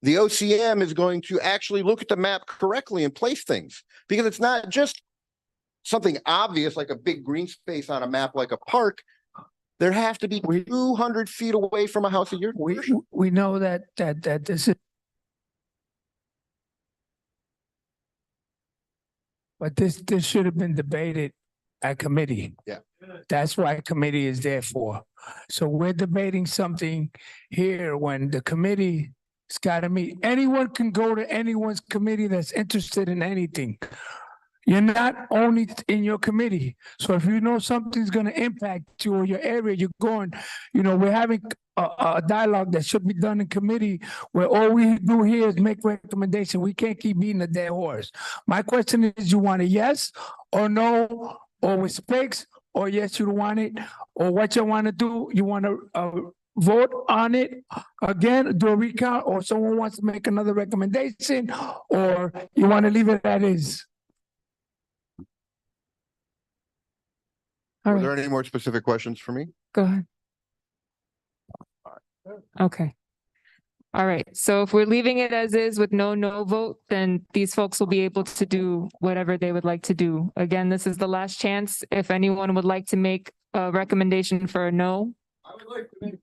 the OCM is going to actually look at the map correctly and place things? Because it's not just something obvious like a big green space on a map like a park. There have to be 200 feet away from a house of your We know that this is, but this should have been debated at committee. Yeah. That's why committee is there for. So we're debating something here when the committee's got to meet. Anyone can go to anyone's committee that's interested in anything. You're not only in your committee. So if you know something's going to impact you or your area, you're going, we're having a dialogue that should be done in committee where all we do here is make recommendations. We can't keep beating a dead horse. My question is, you want a yes or no, or with specs, or yes, you don't want it, or what you want to do? You want to vote on it again, do a recount, or someone wants to make another recommendation, or you want to leave it as is? Are there any more specific questions for me? Go ahead. Okay. All right. So if we're leaving it as is with no vote, then these folks will be able to do whatever they would like to do. Again, this is the last chance. If anyone would like to make a recommendation for a no. I would like to make a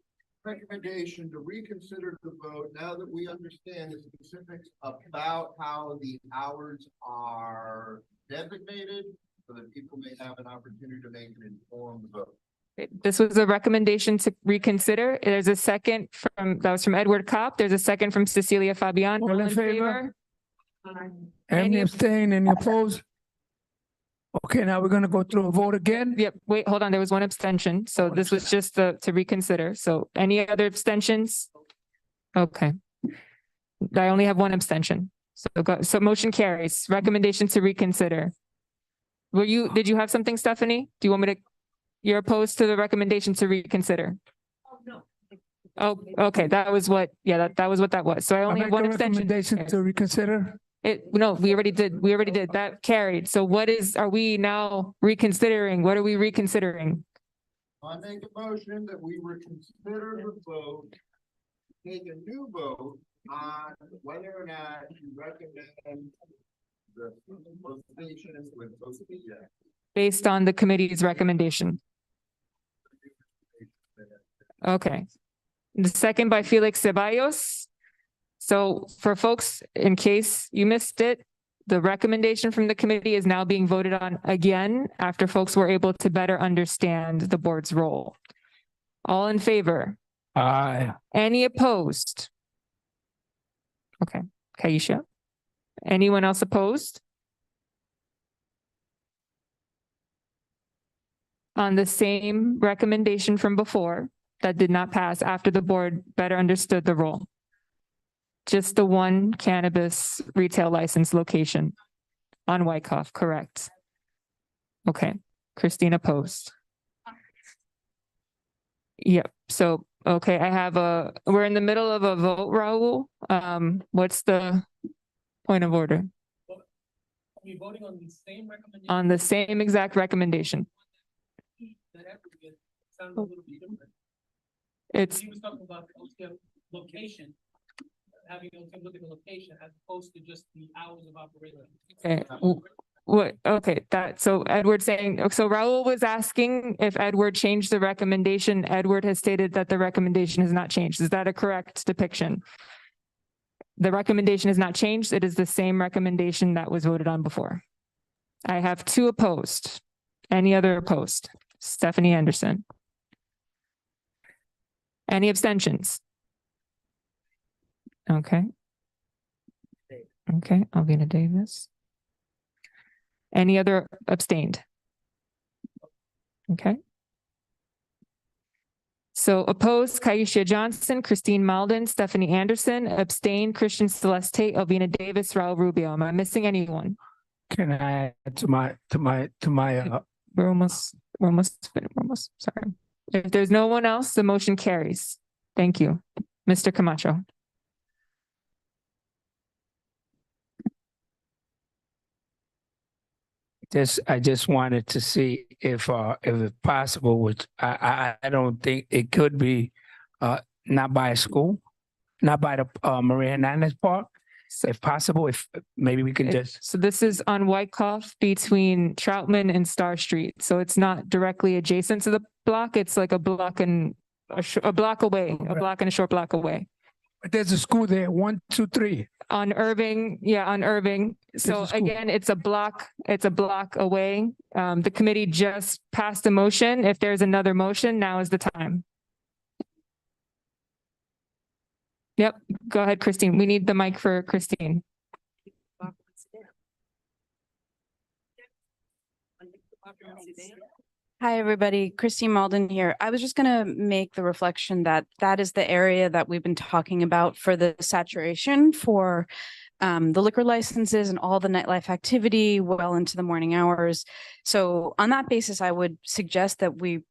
recommendation to reconsider the vote now that we understand the specifics about how the hours are designated, so that people may have an opportunity to make an informed vote. This was a recommendation to reconsider. There's a second that was from Edward Kopp. There's a second from Cecilia Fabian. All in favor? Any abstain, any opposed? Okay, now we're gonna go through a vote again. Yep, wait, hold on. There was one abstention. So this was just to reconsider. So any other abstentions? Okay. I only have one abstention. So motion carries. Recommendation to reconsider. Did you have something, Stephanie? Do you want me to? You're opposed to the recommendation to reconsider? Oh, no. Oh, okay. That was what, that was what that was. So I only have one abstention. Recommendation to reconsider? No, we already did. That carried. So are we now reconsidering? What are we reconsidering? I make a motion that we reconsider the vote, take a new vote on whether or not you recommend the location with OCM. Based on the committee's recommendation. Okay. The second by Felix Ceballos. So for folks, in case you missed it, the recommendation from the committee is now being voted on again after folks were able to better understand the board's role. All in favor? Aye. Any opposed? Okay. Kaisha? Anyone else opposed? On the same recommendation from before that did not pass after the board better understood the role. Just the one cannabis retail license location on Wyckoff, correct? Okay, Christine opposed. Yep, so, okay, we're in the middle of a vote, Raul. What's the point of order? Are we voting on the same recommendation? On the same exact recommendation. Sounds a little bit different. He was talking about the OCM location, having OCM look at the location as opposed to just the hours of operation. Okay. Okay, so Edward saying, so Raul was asking if Edward changed the recommendation. Edward has stated that the recommendation has not changed. Is that a correct depiction? The recommendation has not changed. It is the same recommendation that was voted on before. I have 2 opposed. Any other opposed? Stephanie Anderson. Any abstentions? Okay. Okay, Alvina Davis. Any other abstained? Okay. So opposed, Kaisha Johnson, Christine Malden, Stephanie Anderson, abstain, Christian Celeste Tate, Alvina Davis, Raul Rubio. Am I missing anyone? Can I add to my We're almost, sorry. If there's no one else, the motion carries. Thank you. Mr. Camacho. I just wanted to see if it's possible, which I don't think it could be, not by a school, not by the Maria Hernandez Park. So if possible, if maybe we could just. So this is on Wyckoff between Troutman and Star Street. So it's not directly adjacent to the block. It's like a block and a block away, a block and a short block away. But there's a school there, 1, 2, 3. On Irving, yeah, on Irving. So again, it's a block away. The committee just passed a motion. If there's another motion, now is the time. Yep, go ahead, Christine. We need the mic for Christine. Hi, everybody. Christine Malden here. I was just going to make the reflection that that is the area that we've been talking about for the saturation for the liquor licenses and all the nightlife activity well into the morning hours. So on that basis, I would suggest that we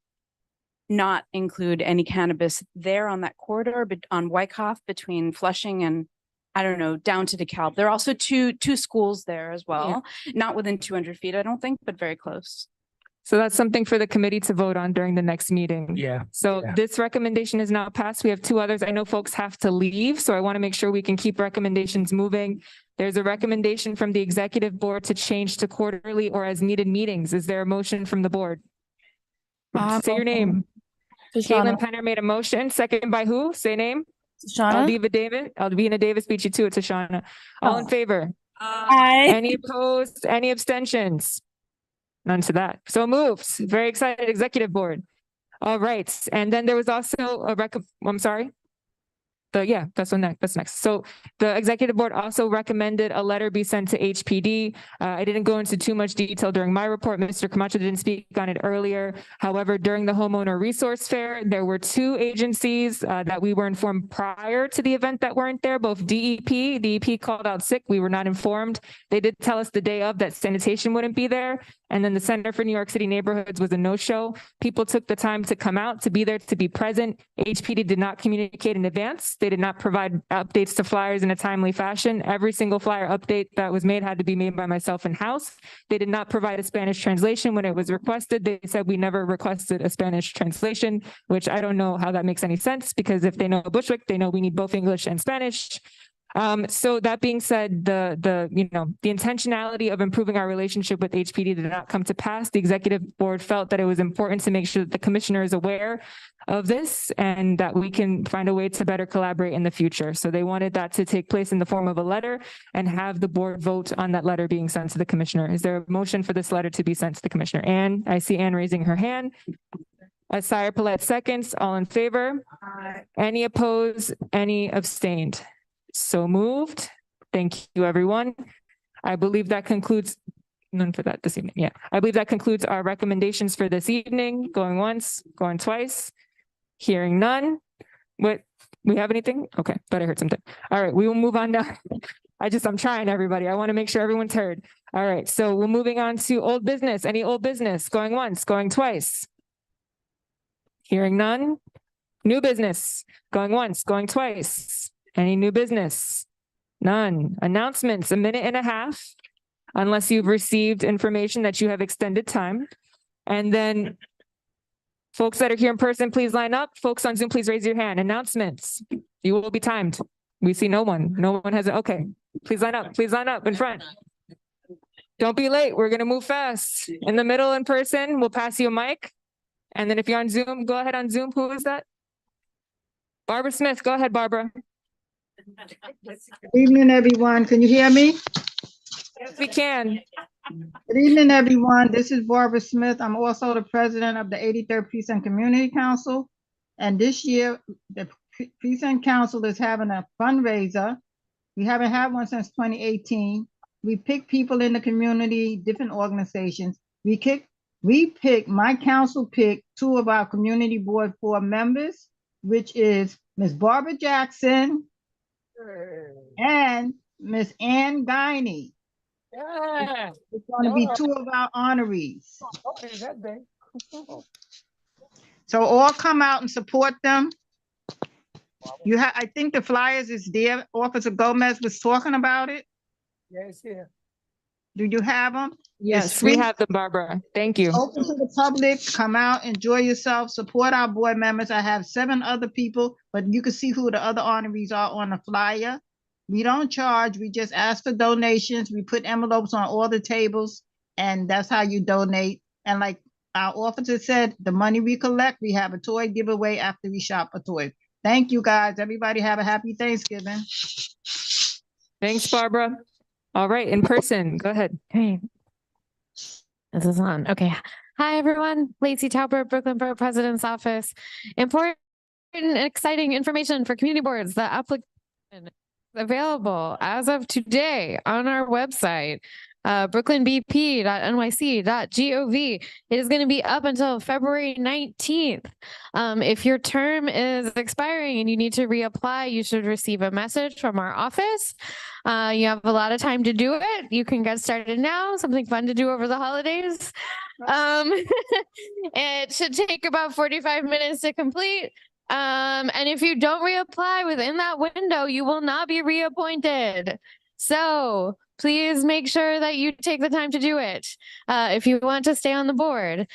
not include any cannabis there on that corridor, but on Wyckoff between Flushing and, I don't know, down to DeKalb. There are also two schools there as well, not within 200 feet, I don't think, but very close. So that's something for the committee to vote on during the next meeting. Yeah. So this recommendation is not passed. We have 2 others. I know folks have to leave, so I want to make sure we can keep recommendations moving. There's a recommendation from the executive board to change to quarterly or as needed meetings. Is there a motion from the board? Say your name. Caitlin Penner made a motion. Second by who? Say name. Alvina Davis beat you to it, Tashana. All in favor? Aye. Any opposed? Any abstentions? None to that. So moved. Very excited, executive board. All right. And then there was also a I'm sorry. That's next. So the executive board also recommended a letter be sent to HPD. I didn't go into too much detail during my report. Mr. Camacho didn't speak on it earlier. However, during the homeowner resource fair, there were 2 agencies that we were informed prior to the event that weren't there, both DEP called out sick. We were not informed. They did tell us the day of that sanitation wouldn't be there. And then the Center for New York City Neighborhoods was a no-show. People took the time to come out, to be there, to be present. HPD did not communicate in advance. They did not provide updates to flyers in a timely fashion. Every single flyer update that was made had to be made by myself in-house. They did not provide a Spanish translation when it was requested. They said we never requested a Spanish translation, which I don't know how that makes any sense, because if they know Bushwick, they know we need both English and Spanish. So that being said, the intentionality of improving our relationship with HPD did not come to pass. The executive board felt that it was important to make sure that the commissioner is aware of this and that we can find a way to better collaborate in the future. So they wanted that to take place in the form of a letter and have the board vote on that letter being sent to the commissioner. Is there a motion for this letter to be sent to the commissioner? Anne, I see Anne raising her hand. Sire Paulette seconds. All in favor? Aye. Any opposed? Any abstained? So moved. Thank you, everyone. I believe that concludes, none for that this evening. Yeah, I believe that concludes our recommendations for this evening. Going once, going twice, hearing none. What, we have anything? Okay, but I heard something. All right, we will move on now. I'm trying, everybody. I want to make sure everyone's heard. All right, so we're moving on to old business. Any old business? Going once, going twice. Hearing none. New business. Going once, going twice. Any new business? None. Announcements, 1.5 minutes, unless you've received information that you have extended time. And then folks that are here in person, please line up. Folks on Zoom, please raise your hand. Announcements. You will be timed. We see no one. No one has it. Okay. Please line up. Please line up in front. Don't be late. We're going to move fast. In the middle in person, we'll pass you a mic. And then if you're on Zoom, go ahead on Zoom. Who is that? Barbara Smith. Go ahead, Barbara. Good evening, everyone. Can you hear me? Yes, we can. Good evening, everyone. This is Barbara Smith. I'm also the president of the 83rd Precinct Community Council. And this year, the Precinct Council is having a fundraiser. We haven't had one since 2018. We pick people in the community, different organizations. We my council picked two of our community board 4 members, which is Ms. Barbara Jackson and Miss Ann Guiney. Yeah. It's going to be 2 of our honorees. Okay, that day. So all come out and support them. I think the flyers is there. Officer Gomez was talking about it. Yes, yeah. Do you have them? Yes, we have them, Barbara. Thank you. Open to the public, come out, enjoy yourself, support our board members. I have 7 other people, but you can see who the other honorees are on the flyer. We don't charge, we just ask for donations. We put envelopes on all the tables, and that's how you donate. And like our officer said, the money we collect, we have a toy giveaway after we shop a toy. Thank you, guys. Everybody have a happy Thanksgiving. Thanks, Barbara. All right, in person, go ahead. Okay. This is on. Okay. Hi, everyone. Lacey Talbert, Brooklyn Borough President's Office. Important and exciting information for community boards. The application is available as of today on our website, brooklynbp.nyc.gov. It is going to be up until February 19th. If your term is expiring and you need to reapply, you should receive a message from our office. You have a lot of time to do it. You can get started now, something fun to do over the holidays. It should take about 45 minutes to complete. And if you don't reapply within that window, you will not be reappointed. So please make sure that you take the time to do it if you want to stay on the board.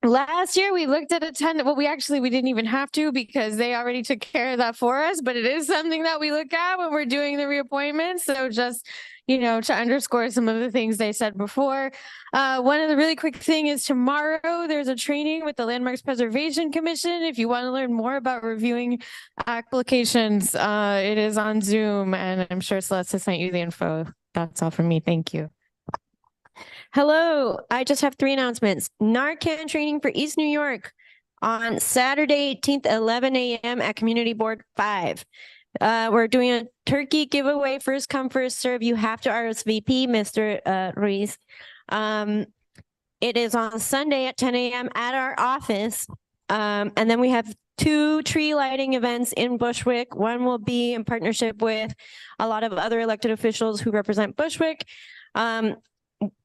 Last year we looked at attendance. Well, we didn't even have to because they already took care of that for us, but it is something that we look at when we're doing the reappointments. So just, to underscore some of the things they said before. One of the really quick thing is tomorrow there's a training with the Landmarks Preservation Commission. If you want to learn more about reviewing applications, it is on Zoom, and I'm sure Celeste has sent you the info. That's all from me. Thank you. Hello, I just have 3 announcements. Narcan training for East New York on Saturday, 18th, 11 a.m. at Community Board 5. We're doing a turkey giveaway, first come, first serve. You have to RSVP, Mr. Ruiz. It is on Sunday at 10 a.m. at our office. And then we have 2 tree lighting events in Bushwick. One will be in partnership with a lot of other elected officials who represent Bushwick.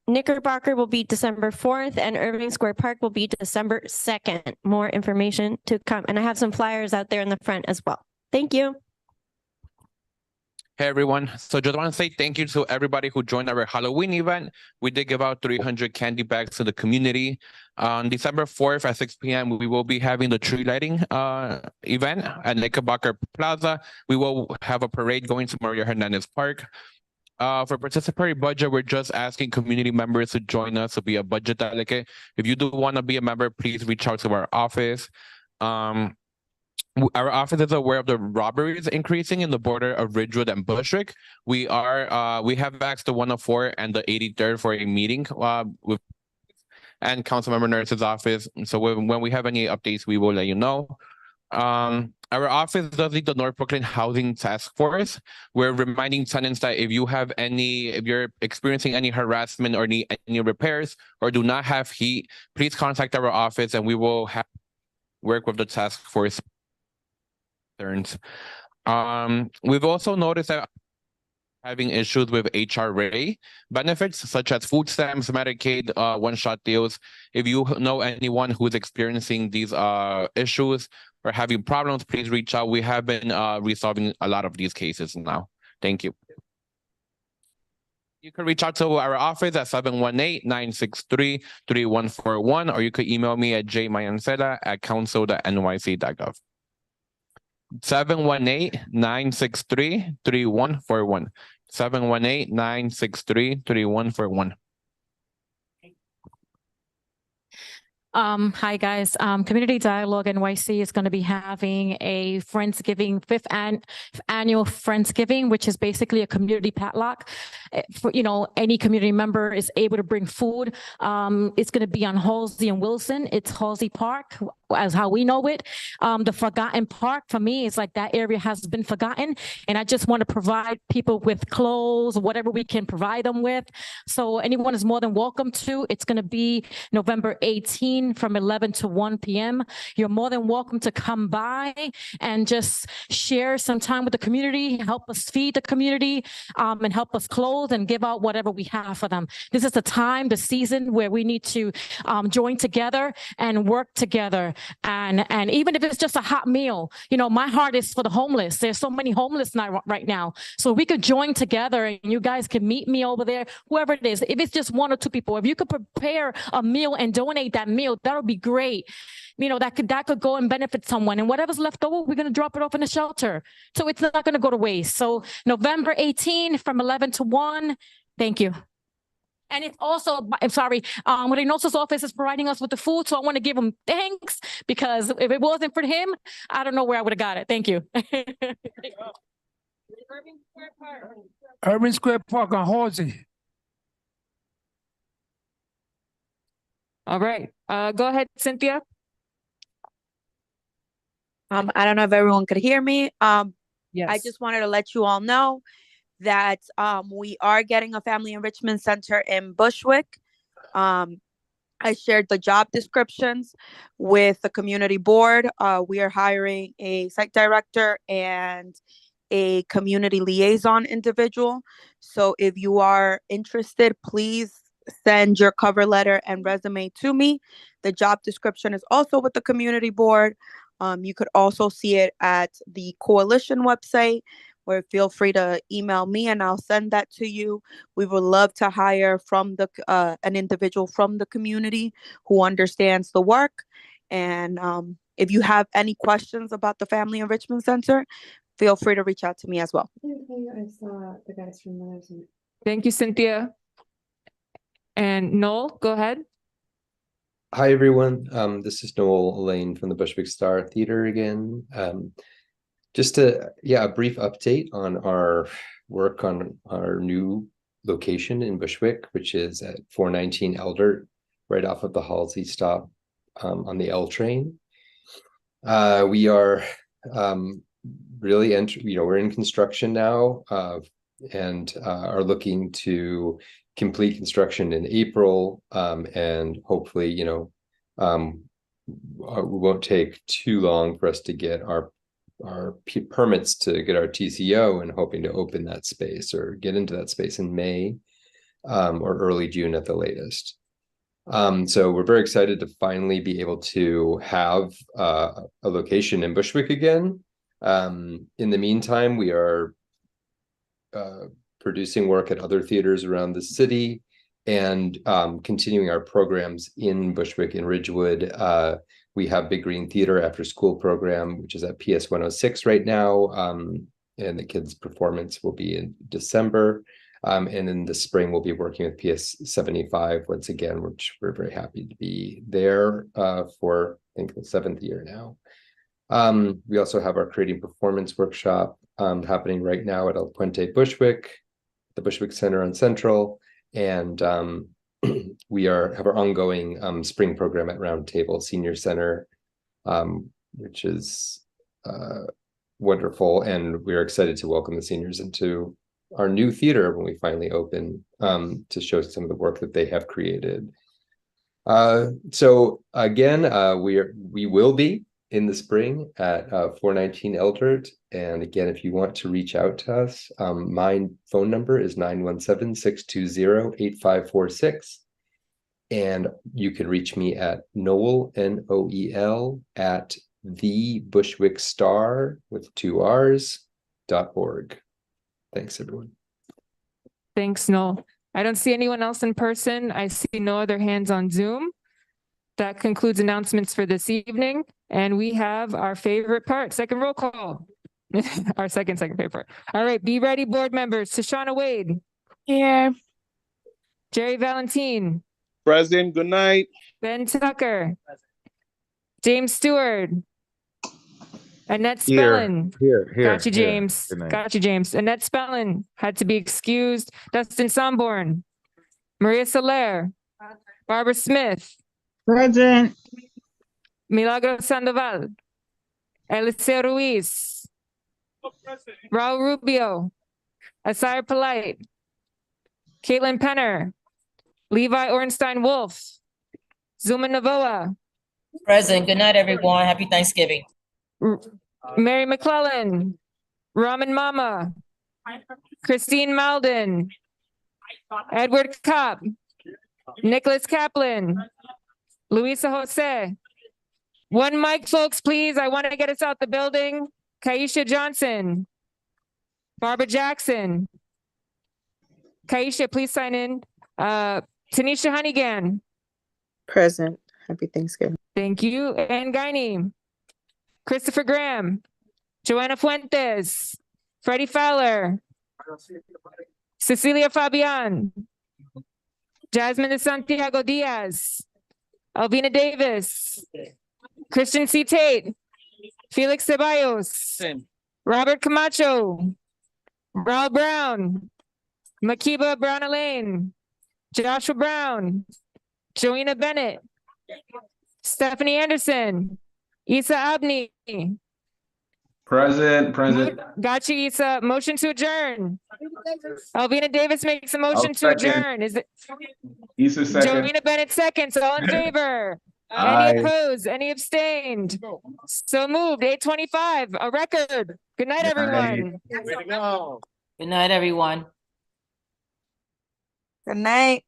Knickerbocker will be December 4th and Irving Square Park will be December 2nd. More information to come. And I have some flyers out there in the front as well. Thank you. Hey everyone, so just want to say thank you to everybody who joined our Halloween event. We did give out 300 candy bags to the community. On December 4th at 6 p.m. we will be having the tree lighting event at Knickerbocker Plaza. We will have a parade going to Maria Hernandez Park. For participatory budget, we're just asking community members to join us to be a budget delegate. If you do want to be a member, please reach out to our office. Our office is aware of the robberies increasing in the border of Ridgewood and Bushwick. We have asked the 104 and the 83rd for a meeting with and Councilmember Nurse's office. So when we have any updates, we will let you know. Our office does lead the North Brooklyn Housing Task Force. We're reminding tenants that if you're experiencing any harassment or need any repairs or do not have heat, please contact our office and we will work with the task force. We've also noticed that having issues with HRA benefits such as food stamps, Medicaid, one-shot deals. If you know anyone who's experiencing these issues or having problems, please reach out. We have been resolving a lot of these cases now. Thank you. You can reach out to our office at 718-963-3141, or you could email me at jmayancela@council.nyc.gov. 718-963-3141. 718-963-3141. Hi guys. Community Dialogue NYC is going to be having a Friendsgiving, fifth annual Friendsgiving, which is basically a community potluck. For any community member is able to bring food. It's going to be on Halsey and Wilson. It's Halsey Park. as how we know it. The forgotten park for me is like that area has been forgotten. And I just want to provide people with clothes, whatever we can provide them with. So anyone is more than welcome to. It's going to be November 18 from 11 to 1 p.m. You're more than welcome to come by and just share some time with the community, help us feed the community, and help us clothe and give out whatever we have for them. This is the time, the season where we need to join together and work together. And even if it's just a hot meal, you know, my heart is for the homeless. There's so many homeless now, right now. So we could join together and you guys can meet me over there, whoever it is. If it's just one or two people, if you could prepare a meal and donate that meal, that would be great. You know, that could go and benefit someone. And whatever's left over, we're going to drop it off in the shelter. So it's not going to go to waste. So November 18 from 11 to 1. Thank you. And it's also, I'm sorry, Reynoso's office is providing us with the food. So I want to give him thanks because if it wasn't for him, I don't know where I would have got it. Thank you. Urban Square Park on Halsey. All right. Go ahead, Cynthia. I don't know if everyone could hear me. Yes. I just wanted to let you all know that we are getting a family enrichment center in Bushwick. I shared the job descriptions with the community board. We are hiring a site director and a community liaison individual. So if you are interested, please send your cover letter and resume to me. The job description is also with the community board. You could also see it at the coalition website, or feel free to email me and I'll send that to you. We would love to hire from the an individual from the community who understands the work. And if you have any questions about the Family Enrichment Center, feel free to reach out to me as well. I saw the guys from Thank you, Cynthia. And Noel, go ahead. Hi, everyone. This is Noel Elaine from the Bushwick Star Theater again. Just a brief update on our work on our new location in Bushwick, which is at 419 Eldert, right off of the Halsey stop on the L train. We are really we're in construction now and are looking to complete construction in April, and hopefully, it won't take too long for us to get our permits to get our TCO, and hoping to open that space or get into that space in May or early June at the latest. So we're very excited to finally be able to have a location in Bushwick again. In the meantime, we are producing work at other theaters around the city and continuing our programs in Bushwick and Ridgewood. We have Big Green Theater after school program, which is at PS 106 right now. And the kids' performance will be in December. And in the spring, we'll be working with PS 75 once again, which we're very happy to be there for, I think, the 7th year now. We also have our Creating Performance workshop happening right now at El Puente Bushwick, the Bushwick Center on Central, and we have our ongoing spring program at Round Table Senior Center, which is wonderful, and we're excited to welcome the seniors into our new theater when we finally open, to show some of the work that they have created. So again, we will be in the spring at 419 Eldert. And again, if you want to reach out to us, my phone number is 917-620-8546. And you can reach me at Noel, Noel, at thebushwickstar with 2 R's.org. Thanks, everyone. Thanks, Noel. I don't see anyone else in person. I see no other hands on Zoom. That concludes announcements for this evening. And we have our favorite part, second roll call. Our second favorite part. All right, be ready, board members. Shoshana Wade. Here. Jerry Valentine. Present, good night. Ben Tucker. James Stewart. Annette Here, Spellin. here. Got you, here. James. Good night. Got you, James. Annette Spellin had to be excused. Dustin Somborn. Maria Soler. Barbara Smith. Present. Milagro Sandoval, Eliseo Ruiz, Raul Rubio, Asir Polite, Caitlin Penner, Levi Ornstein Wolf, Zuma Navoa, Present. Good night, everyone. Happy Thanksgiving. Mary McClellan, Raman Mama, Christine Malden, Edward Cobb, Nicholas Kaplan, Luisa Jose. One mic, folks, please. I want to get us out the building. Kaisha Johnson, Barbara Jackson. Kaisha, please sign in. Tanisha Honeygan. Present. Happy Thanksgiving. Thank you. Ann Guiney, Christopher Graham, Joanna Fuentes, Freddie Fowler, Cecilia Fabian, Jasmine de Santiago Diaz, Alvina Davis, Christian C. Tate, Felix Ceballos, Robert Camacho, Raul Brown, Makiba Brown Elaine, Joshua Brown, Joanna Bennett, Stephanie Anderson, Isa Abni. Present. Gotcha, Isa. Motion to adjourn. Alvina Davis makes a motion to second. adjourn. Is it? Issa second. Joanna Bennett seconds. All in favor? Aye. Any opposed? Any abstained? So moved. 8:25. A record. Good night, everyone. Good night, everyone. Good night.